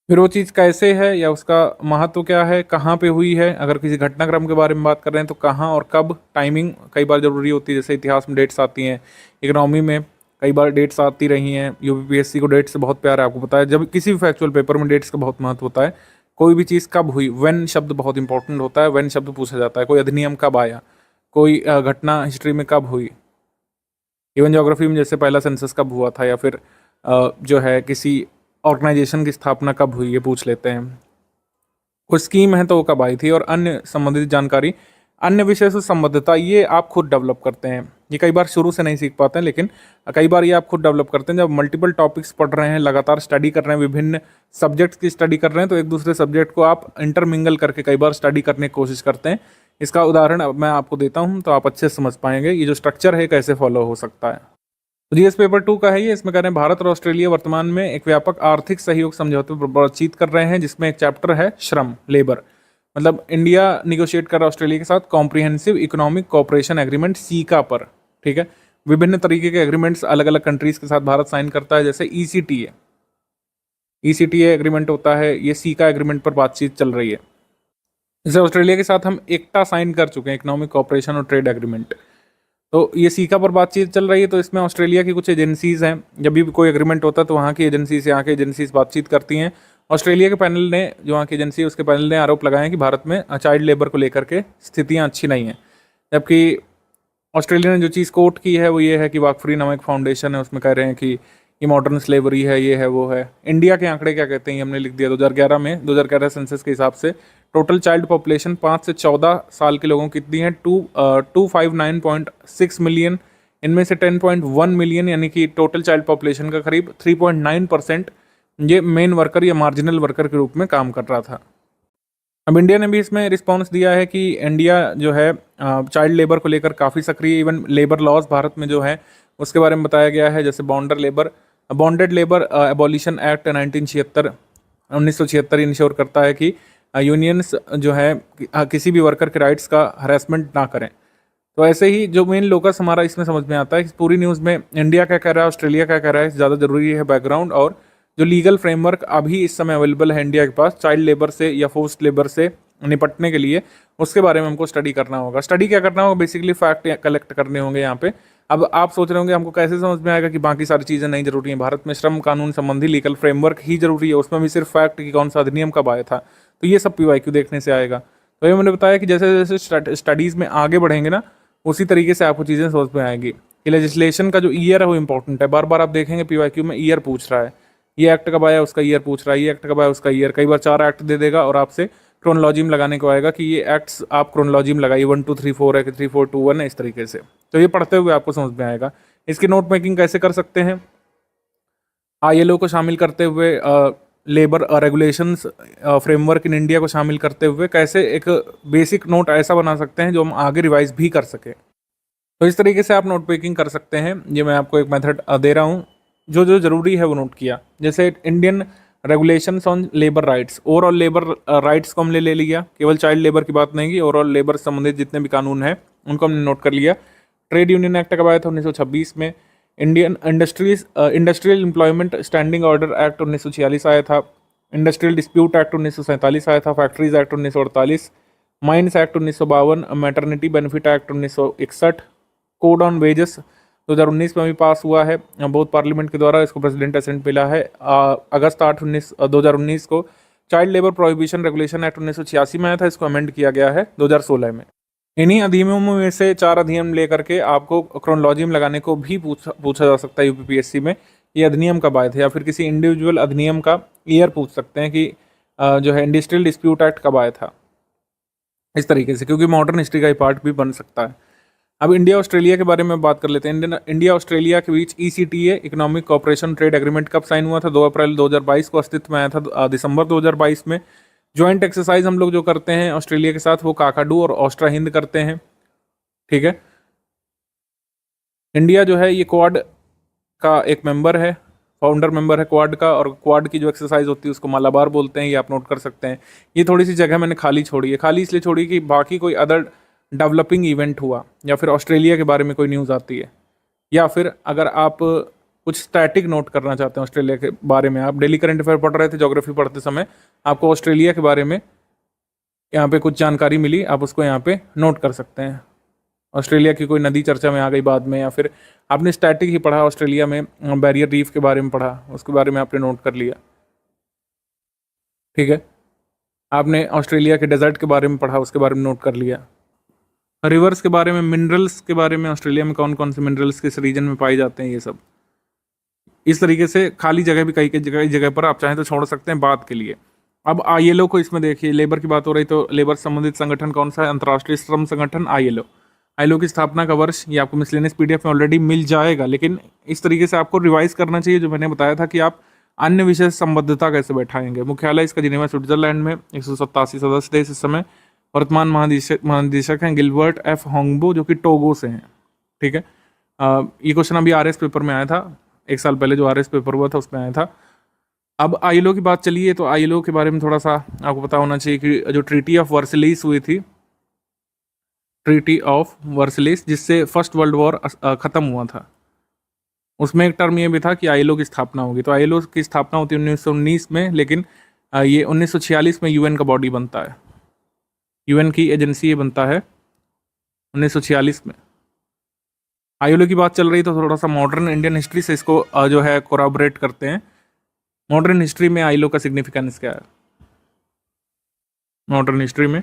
फिर वो चीज़ कैसे है या उसका महत्व क्या है, कहाँ पे हुई है। अगर किसी घटनाक्रम के बारे में बात कर रहे हैं तो कहाँ और कब, टाइमिंग कई बार ज़रूरी होती है। जैसे इतिहास में डेट्स आती हैं, इकोनॉमी में कई बार डेट्स आती रही हैं। UPSC को डेट्स से बहुत प्यार है, आपको पता है। जब किसी भी फैक्चुअल पेपर में डेट्स का बहुत महत्व होता है। कोई भी चीज़ कब हुई, व्हेन शब्द बहुत इंपॉर्टेंट होता है। व्हेन शब्द पूछा जाता है, कोई अधिनियम कब आया, कोई घटना हिस्ट्री में कब हुई। इवन ज्योग्राफी में जैसे पहला सेंसस कब हुआ था, या फिर जो है किसी ऑर्गेनाइजेशन की स्थापना कब हुई, ये पूछ लेते हैं। कोई स्कीम है तो वो कब आई थी, और अन्य संबंधित जानकारी, अन्य विषय से संबद्धता, ये आप खुद डेवलप करते हैं। ये कई बार शुरू से नहीं सीख पाते हैं, लेकिन कई बार ये आप खुद डेवलप करते हैं। जब मल्टीपल टॉपिक्स पढ़ रहे हैं, लगातार स्टडी कर रहे हैं, विभिन्न सब्जेक्ट्स की स्टडी कर रहे हैं, तो एक दूसरे सब्जेक्ट को आप इंटरमिंगल करके कई बार स्टडी करने की कोशिश करते हैं। इसका उदाहरण अब मैं आपको देता हूँ तो आप अच्छे से समझ पाएंगे ये जो स्ट्रक्चर है कैसे फॉलो हो सकता है। तो GS पेपर 2 का है ये। इसमें कह रहे हैं भारत और ऑस्ट्रेलिया वर्तमान में एक व्यापक आर्थिक सहयोग समझौते पर बातचीत कर रहे हैं, जिसमें एक चैप्टर है श्रम, लेबर। मतलब इंडिया निगोशिएट कर रहा है ऑस्ट्रेलिया के साथ comprehensive economic cooperation agreement, caeca पर। ठीक है। विभिन्न तरीके के एग्रीमेंट्स अलग अलग कंट्रीज के साथ भारत साइन करता है। जैसे ECTA एग्रीमेंट होता है, ये सीका एग्रीमेंट पर बातचीत चल रही है। जैसे ऑस्ट्रेलिया के साथ हम एकटा साइन कर चुके हैं, इकोनॉमिक कोऑपरेशन और ट्रेड एग्रीमेंट। तो ये सीका पर बातचीत चल रही है। तो इसमें ऑस्ट्रेलिया की कुछ एजेंसीज हैं, जब भी कोई एग्रीमेंट होता है तो वहाँ की एजेंसी से यहाँ की एजेंसीज बातचीत करती हैं। ऑस्ट्रेलिया के पैनल ने, जो वहाँ की एजेंसी है उसके पैनल ने आरोप लगाया कि भारत में चाइल्ड लेबर को लेकर के स्थितियाँ अच्छी नहीं हैं। जबकि ऑस्ट्रेलिया ने जो चीज़ कोट की है वो ये है कि वाकफरी नामक फाउंडेशन है, उसमें कह रहे हैं कि ये मॉडर्न स्लेवरी है, ये है, वो है। इंडिया के आंकड़े क्या कहते हैं ये हमने लिख दिया। 2011 में 2011 सेंसस के हिसाब से टोटल चाइल्ड पॉपुलेशन 5 से 14 साल के लोगों की कितनी है, 259.6 मिलियन। इनमें से 10.1 मिलियन यानी कि टोटल चाइल्ड पॉपुलेशन का करीब 3.9% ये मेन वर्कर या मार्जिनल वर्कर के रूप में काम कर रहा था। अब इंडिया ने भी इसमें रिस्पांस दिया है कि इंडिया जो है चाइल्ड लेबर को लेकर काफ़ी सक्रिय। इवन लेबर लॉज भारत में जो है उसके बारे में बताया गया है। जैसे bonded labour abolition act 1976 ensure करता है कि यूनियंस जो है किसी भी वर्कर के राइट्स का हरासमेंट ना करें। तो ऐसे ही जो मेन लोकस हमारा इसमें समझ में आता है कि पूरी न्यूज़ में इंडिया क्या कह रहा है, ऑस्ट्रेलिया क्या कह रहा है, ज़्यादा जरूरी है बैकग्राउंड, और जो लीगल फ्रेमवर्क अभी इस समय अवेलेबल है इंडिया के पास चाइल्ड लेबर से या फोर्स्ड लेबर से निपटने के लिए, उसके बारे में हमको स्टडी करना होगा। स्टडी क्या करना होगा, बेसिकली फैक्ट कलेक्ट करने होंगे यहाँ पे। अब आप सोच रहे होंगे हमको कैसे समझ में आएगा कि बाकी सारी चीज़ें नहीं जरूरी हैं, भारत में श्रम कानून संबंधी लीगल फ्रेमवर्क ही जरूरी है, उसमें भी सिर्फ फैक्ट कि कौन सा अधिनियम कब आया था, तो ये सब PYQ देखने से आएगा। तो ये मैंने बताया कि जैसे जैसे स्टडीज़ में आगे बढ़ेंगे ना, उसी तरीके से आपको चीज़ें समझ में आएंगी कि लेजिस्लेशन का जो ईयर है वो इंपॉर्टेंट है। बार बार आप देखेंगे PYQ में ईयर पूछ रहा है, ये एक्ट कब आया उसका ईयर पूछ रहा है, ये एक्ट कब आया उसका ईयर, कई बार 4 एक्ट दे देगा और आपसे क्रोनोलॉजी में लगाने को आएगा कि ये एक्ट्स आप क्रोनोलॉजी में लगाइए, 1 2 3 4 है कि 3 4 2 1 है, इस तरीके से। तो ये पढ़ते हुए आपको समझ में आएगा। इसकी नोट मेकिंग कैसे कर सकते हैं, ILO को शामिल करते हुए, labour regulations framework in India को शामिल करते हुए कैसे एक बेसिक नोट ऐसा बना सकते हैं जो हम आगे रिवाइज भी कर सकें। तो इस तरीके से आप नोट मेकिंग कर सकते हैं। ये मैं आपको एक मेथड दे रहा हूँ, जो जो ज़रूरी है वो नोट किया। जैसे Indian regulations on labour rights, overall labour rights को हमने ले लिया, केवल चाइल्ड लेबर की बात नहीं की, ओवरऑल लेबर से संबंधित जितने भी कानून हैं उनको हमने नोट कर लिया। ट्रेड यूनियन एक्ट कब आया था, 1926 में। Indian industrial employment standing order act 1946 आया था। इंडस्ट्रियल डिस्प्यूट एक्ट 1947 आया था। Factories act 1948, mines act 1952, maternity benefit act 1961, code on wages 2019 में भी पास हुआ है बहुत पार्लियामेंट के द्वारा, इसको प्रेसिडेंट असेंट मिला है अगस्त 8 2019 को। Child labour prohibition regulation act 1986 में आया था, इसको अमेंड किया गया है 2016 में। इन्हीं अधिनियमों में से 4 अधिनियम लेकर के आपको क्रोनोलॉजी में लगाने को भी पूछा जा सकता है UPPSC में, ये अधिनियम कब आए थे, या फिर किसी इंडिविजुअल अधिनियम का ईयर पूछ सकते हैं कि जो है इंडस्ट्रियल डिस्प्यूट एक्ट कब आया था, इस तरीके से, क्योंकि मॉडर्न हिस्ट्री का ही पार्ट भी बन सकता है। अब इंडिया ऑस्ट्रेलिया के बारे में बात कर लेते हैं। इंडिया ऑस्ट्रेलिया के बीच ECTA economic cooperation trade agreement कब साइन हुआ था, 2 अप्रैल 2022 को अस्तित्व में आया था, दिसंबर 2022 में। ज्वाइंट एक्सरसाइज हम लोग जो करते हैं ऑस्ट्रेलिया के साथ वो काकाडू और ऑस्ट्रा हिंद करते हैं, ठीक है। इंडिया जो है ये क्वाड का एक मेंबर है, फाउंडर मेंबर है क्वाड का, और क्वाड की जो एक्सरसाइज होती है उसको मालाबार बोलते हैं, ये आप नोट कर सकते हैं। ये थोड़ी सी जगह मैंने खाली छोड़ी है, खाली इसलिए छोड़ी कि बाकी कोई अदर डेवलपिंग इवेंट हुआ या फिर ऑस्ट्रेलिया के बारे में कोई न्यूज़ आती है, या फिर अगर आप कुछ स्टैटिक नोट करना चाहते हैं ऑस्ट्रेलिया के बारे में, आप डेली करंट अफेयर पढ़ रहे थे ज्योग्राफी पढ़ते समय, आपको ऑस्ट्रेलिया के बारे में यहाँ पे कुछ जानकारी मिली, आप उसको यहाँ पे नोट कर सकते हैं। ऑस्ट्रेलिया की कोई नदी चर्चा में आ गई बाद में, या फिर आपने स्टैटिक ही पढ़ा, ऑस्ट्रेलिया में बैरियर रीफ के बारे में पढ़ा, उसके बारे में आपने नोट कर लिया, ठीक है। आपने ऑस्ट्रेलिया के डेजर्ट के बारे में पढ़ा, उसके बारे में नोट कर लिया। रिवर्स के बारे में, मिनरल्स के बारे में, ऑस्ट्रेलिया में कौन कौन से मिनरल्स किस रीजन में पाए जाते हैं, ये सब। इस तरीके से खाली जगह भी कई जगह पर आप चाहें तो छोड़ सकते हैं बात के लिए। अब ILO को इसमें देखिए, लेबर की बात हो रही तो लेबर संबंधित संगठन कौन सा है, अंतर्राष्ट्रीय श्रम संगठन ILO की स्थापना का वर्ष ये आपको मिसलेनियस PDF में ऑलरेडी मिल जाएगा, लेकिन इस तरीके से आपको रिवाइज करना चाहिए, जो मैंने बताया था कि आप अन्य विषय संबद्धता कैसे बैठाएंगे। मुख्यालय इसका जिनेवा स्विट्जरलैंड में, 187 सदस्य देश इस समय। वर्तमान महानिदेशक हैं गिलबर्ट F होंगबो, जो कि टोगो से हैं, ठीक है। ये क्वेश्चन अभी RS पेपर में आया था, 1 साल पहले जो RS पेपर हुआ था उसमें आया था। अब ILO की बात चलिए, तो ILO के बारे में थोड़ा सा आपको पता होना चाहिए कि जो ट्रीटी ऑफ वर्सलिस हुई थी, ट्रीटी ऑफ वर्सलिस, जिससे फर्स्ट वर्ल्ड वॉर ख़त्म हुआ था, उसमें एक टर्म ये भी था कि ILO की स्थापना होगी। तो ILO की स्थापना होती है 1919 में, लेकिन ये 1946 में UN का बॉडी बनता है, UN की एजेंसी ये बनता है 1946 में। ILO की बात चल रही तो थोड़ा सा मॉडर्न इंडियन हिस्ट्री से इसको जो है कोराबरेट करते हैं। मॉडर्न हिस्ट्री में ILO का सिग्निफिकेंस क्या है, मॉडर्न हिस्ट्री में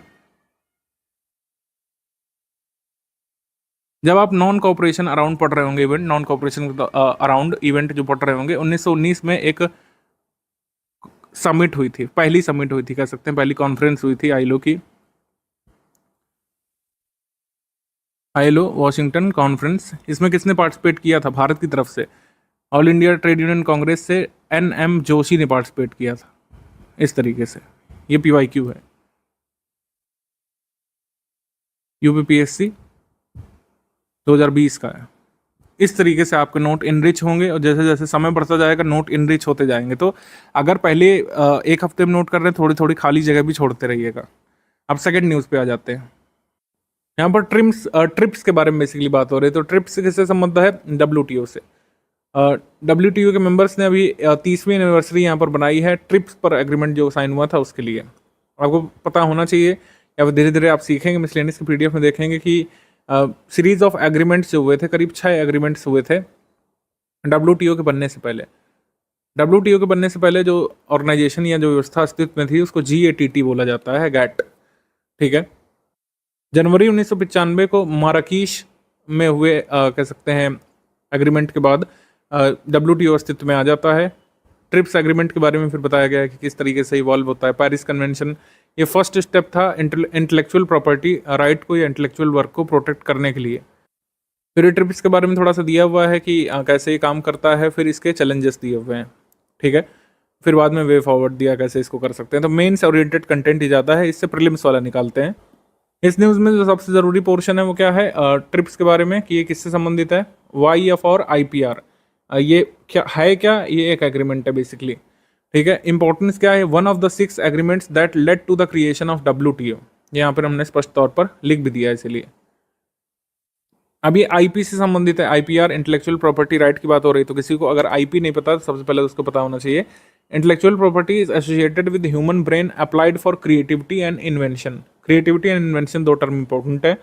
जब आप नॉन कॉपरेशन अराउंड पढ़ रहे होंगे, event non cooperation around event जो पढ़ रहे होंगे, 1919 में एक समिट हुई थी, पहली समिट हुई थी कह सकते हैं, पहली कॉन्फ्रेंस हुई थी ILO की, ILO वॉशिंगटन कॉन्फ्रेंस। इसमें किसने पार्टिसिपेट किया था भारत की तरफ से, all India trade union Congress से NM जोशी ने पार्टिसिपेट किया था। इस तरीके से ये PYQ है, UPPSC 2020 का है। इस तरीके से आपके नोट इनरिच होंगे, और जैसे जैसे समय बढ़ता जाएगा नोट इनरिच होते जाएंगे। तो अगर पहले एक हफ्ते में नोट कर रहे हैं, थोड़ी थोड़ी खाली जगह भी छोड़ते रहिएगा। अब सेकंड न्यूज़ पे आ जाते हैं। यहाँ पर ट्रिप्स के बारे में बेसिकली बात हो रही है। तो ट्रिप्स से किससे संबंध है? WTO से। WTO के मेंबर्स ने अभी 30वीं एनिवर्सरी यहाँ पर बनाई है ट्रिप्स पर एग्रीमेंट जो साइन हुआ था उसके लिए। आपको पता होना चाहिए या फिर धीरे धीरे आप सीखेंगे, मिसलेनियस की PDF में देखेंगे कि सीरीज ऑफ एग्रीमेंट्स जो हुए थे, करीब 6 एग्रीमेंट्स हुए थे WTO के बनने से पहले। WTO के बनने से पहले जो ऑर्गेनाइजेशन या जो व्यवस्था अस्तित्व में थी उसको GATT बोला जाता है, GATT, ठीक है। जनवरी 1995 को माराकीश में हुए कह सकते हैं एग्रीमेंट के बाद WTO अस्तित्व में आ जाता है। ट्रिप्स एग्रीमेंट के बारे में फिर बताया गया है कि किस तरीके से इवॉल्व होता है। पेरिस कन्वेंशन ये फर्स्ट स्टेप था इंटेलेक्चुअल प्रॉपर्टी राइट को या इंटेलेक्चुअल वर्क को प्रोटेक्ट करने के लिए। फिर ट्रिप्स के बारे में थोड़ा सा दिया हुआ है कि कैसे ये काम करता है, फिर इसके चैलेंजेस दिए हुए हैं, ठीक है। फिर बाद में वे फॉरवर्ड दिया कैसे इसको कर सकते हैं। तो मेन्स ओरिएंटेड कंटेंट ही ज़्यादा है, इससे प्रीलिम्स वाला निकालते हैं। इस न्यूज़ में जो सबसे ज़रूरी पोर्शन है वो क्या है? ट्रिप्स के बारे में कि ये किससे संबंधित है। YF और IPR ये क्या है? क्या ये एक एग्रीमेंट है बेसिकली, ठीक है। इंपॉर्टेंस क्या है? One of the 6 agreements that led to the creation of WTO। यहाँ पर हमने स्पष्ट तौर पर लिख भी दिया है इसलिए। अभी IP से संबंधित है, IPR इंटेलेक्चुअल प्रॉपर्टी राइट की बात हो रही। तो किसी को अगर IP नहीं पता तो सबसे पहले उसको पता होना चाहिए intellectual property is associated with human brain applied for creativity and invention. Creativity and invention दो टर्म इंपॉर्टेंट है।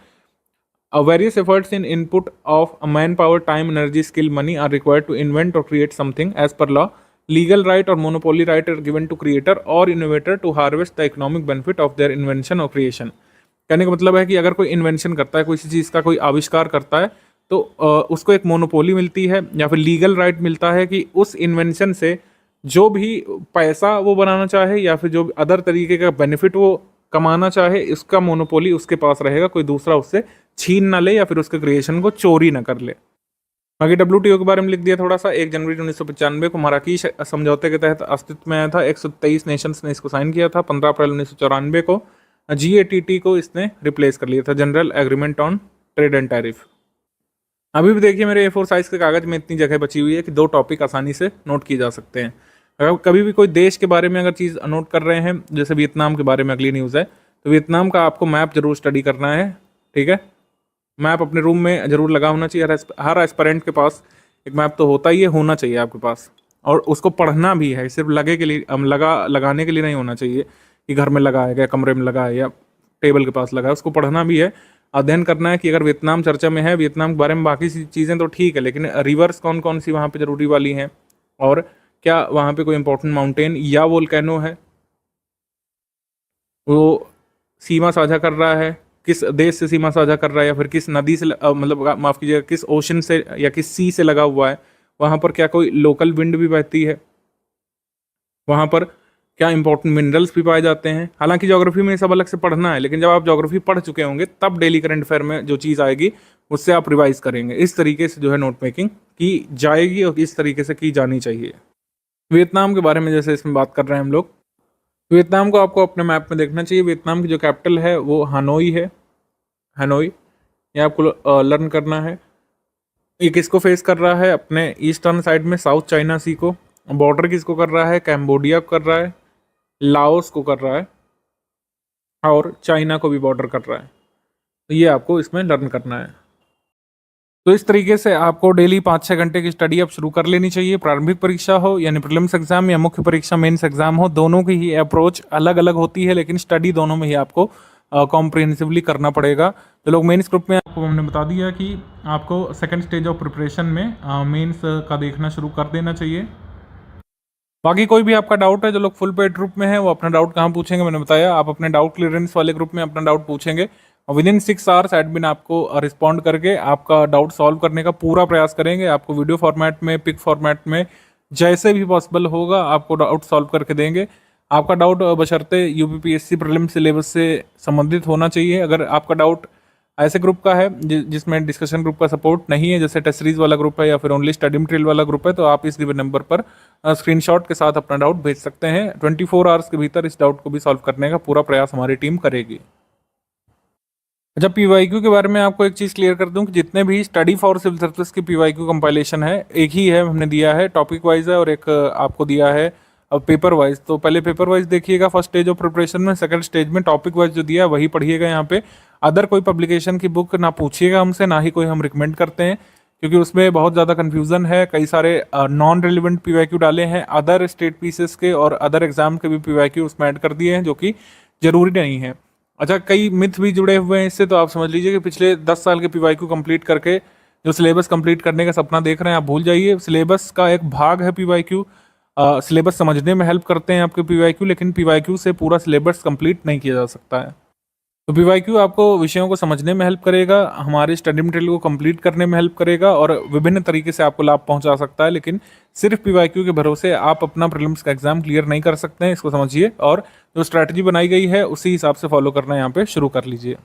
Various efforts in input of a manpower, time, energy, skill, money are required to invent or create something as per law. Legal right or monopoly right are given to creator or innovator to harvest the economic benefit of their invention or creation. कहने का मतलब है कि अगर कोई invention करता है, किसी चीज़ का कोई आविष्कार करता है, तो उसको एक मोनोपोली मिलती है या फिर लीगल राइट मिलता है कि उस इन्वेंशन से जो भी पैसा वो बनाना चाहे या फिर जो अदर तरीके का बेनिफिट वो कमाना चाहे, इसका मोनोपोली उसके पास रहेगा, कोई दूसरा उससे छीन ना ले या फिर उसके क्रिएशन को चोरी ना कर ले। बाकी WTO के बारे में लिख दिया थोड़ा सा। 1 जनवरी 1995 को माराकीश समझौते के तहत अस्तित्व में आया था। 123 नेशंस ने इसको साइन किया था। 15 अप्रैल 1994 को GATT को इसने रिप्लेस कर लिया था, general agreement on trade and tariff. अभी भी देखिए मेरे A4 साइज के कागज में इतनी जगह बची हुई है कि 2 टॉपिक आसानी से नोट किए जा सकते हैं। अगर कभी भी कोई देश के बारे में अगर चीज़ नोट कर रहे हैं, जैसे वियतनाम के बारे में अगली न्यूज़ है, तो वियतनाम का आपको मैप जरूर स्टडी करना है, ठीक है। मैप अपने रूम में जरूर लगा होना चाहिए। हर एस्पिरेंट के पास एक मैप तो होता ही है, होना चाहिए आपके पास, और उसको पढ़ना भी है। सिर्फ लगे के लिए लगाने के लिए नहीं होना चाहिए कि घर में लगा है या कमरे में लगा है या टेबल के पास लगा है, उसको पढ़ना भी है, अध्ययन करना है कि अगर वियतनाम चर्चा में है, वियतनाम के बारे में बाकी चीज़ें तो ठीक है, लेकिन रिवर्स कौन कौन सी वहाँ पे ज़रूरी वाली हैं, और क्या वहाँ पे कोई इंपॉर्टेंट माउंटेन या वोल्केनो है, वो सीमा साझा कर रहा है, किस देश से सीमा साझा कर रहा है, या फिर किस नदी से मतलब माफ़ कीजिएगा किस ओशन से या किस सी से लगा हुआ है, वहाँ पर क्या कोई लोकल विंड भी बहती है, वहाँ पर क्या इंपॉर्टेंट मिनरल्स भी पाए जाते हैं। हालांकि ज्योग्राफी में सब अलग से पढ़ना है, लेकिन जब आप ज्योग्राफी पढ़ चुके होंगे तब डेली करंट अफेयर में जो चीज़ आएगी उससे आप रिवाइज करेंगे। इस तरीके से जो है नोट मेकिंग की जाएगी और इस तरीके से की जानी चाहिए। वियतनाम के बारे में जैसे इसमें बात कर रहे हैं हम लोग, वियतनाम को आपको अपने मैप में देखना चाहिए। वियतनाम की जो कैपिटल है वो हनोई है, हनोई, ये आपको लर्न करना है। ये किसको फेस कर रहा है? अपने ईस्टर्न साइड में साउथ चाइना सी को। बॉर्डर किसको कर रहा है? कैम्बोडिया को कर रहा है, लाओस को कर रहा है, और चाइना को भी बॉर्डर कर रहा है। तो ये आपको इसमें लर्न करना है। तो इस तरीके से आपको डेली 5-6 घंटे की स्टडी अब शुरू कर लेनी चाहिए। प्रारंभिक परीक्षा हो यानी प्रीलिम्स एग्जाम या मुख्य परीक्षा मेंस एग्जाम हो, दोनों की ही अप्रोच अलग अलग होती है, लेकिन स्टडी दोनों में ही आपको कॉम्प्रिहेंसिवली करना पड़ेगा। तो लोग मेंस ग्रुप में आपको हमने बता दिया कि आपको सेकंड स्टेज ऑफ प्रिपरेशन में मेंस का देखना शुरू कर देना चाहिए। बाकी कोई भी आपका डाउट है, जो लोग फुल पेड ग्रुप में है वो अपना डाउट कहाँ पूछेंगे, मैंने बताया। आप अपने डाउट क्लियरेंस वाले ग्रुप में अपना डाउट पूछेंगे और विद इन 6 आवर्स एडमिन आपको रिस्पॉन्ड करके आपका डाउट सॉल्व करने का पूरा प्रयास करेंगे। आपको वीडियो फॉर्मेट में, पिक फॉर्मेट में, जैसे भी पॉसिबल होगा आपको डाउट सॉल्व करके देंगे। आपका डाउट बशर्ते UPPSC प्रीलिम सिलेबस से संबंधित होना चाहिए। अगर आपका डाउट ऐसे ग्रुप का है जिसमें डिस्कशन ग्रुप का सपोर्ट नहीं है, जैसे टेस्ट सीरीज वाला ग्रुप है या फिर ओनली स्टडी मटेरियल वाला ग्रुप है, तो आप इस गिवन नंबर पर स्क्रीनशॉट के साथ अपना डाउट भेज सकते हैं। 24 आवर्स के भीतर इस डाउट को भी सॉल्व करने का पूरा प्रयास हमारी टीम करेगी। अच्छा, PYQ के बारे में आपको एक चीज़ क्लियर कर दूं कि जितने भी स्टडी फॉर सिविल सर्विस की PYQ कंपाइलेशन है, एक ही है, हमने दिया है, टॉपिक वाइज है, और एक आपको दिया है अब पेपर वाइज, तो पहले पेपर वाइज देखिएगा फर्स्ट स्टेज ऑफ प्रिपरेशन में, सेकंड स्टेज में टॉपिक वाइज जो दिया है वही पढ़िएगा यहाँ पे। अदर कोई पब्लिकेशन की बुक ना पूछिएगा हमसे, ना ही कोई हम रिकमेंड करते हैं, क्योंकि उसमें बहुत ज़्यादा कन्फ्यूज़न है। कई सारे नॉन रिलेवेंट पीवाईक्यू डाले हैं, अदर स्टेट पीसेस के और अदर एग्जाम के भी पीवाईक्यू उसमें ऐड कर दिए हैं, जो कि ज़रूरी नहीं है। अच्छा, कई मिथ भी जुड़े हुए हैं इससे, तो आप समझ लीजिए कि पिछले 10 साल के पीवाईक्यू कंप्लीट करके जो सिलेबस कंप्लीट करने का सपना देख रहे हैं आप भूल जाइए। सिलेबस का एक भाग है पीवाईक्यू, सिलेबस समझने में हेल्प करते हैं आपके पीवाईक्यू, लेकिन पीवाईक्यू से पूरा सिलेबस कंप्लीट नहीं किया जा सकता है। तो पीवाईक्यू आपको विषयों को समझने में हेल्प करेगा, हमारे स्टडी मटेरियल को कंप्लीट करने में हेल्प करेगा और विभिन्न तरीके से आपको लाभ पहुंचा सकता है। लेकिन सिर्फ पीवाईक्यू के भरोसे आप अपना प्रीलिम्स का एग्जाम क्लियर नहीं कर सकते हैं, इसको समझिए और जो स्ट्रैटेजी बनाई गई है उसी हिसाब से फॉलो करना यहाँ पे शुरू कर लीजिए।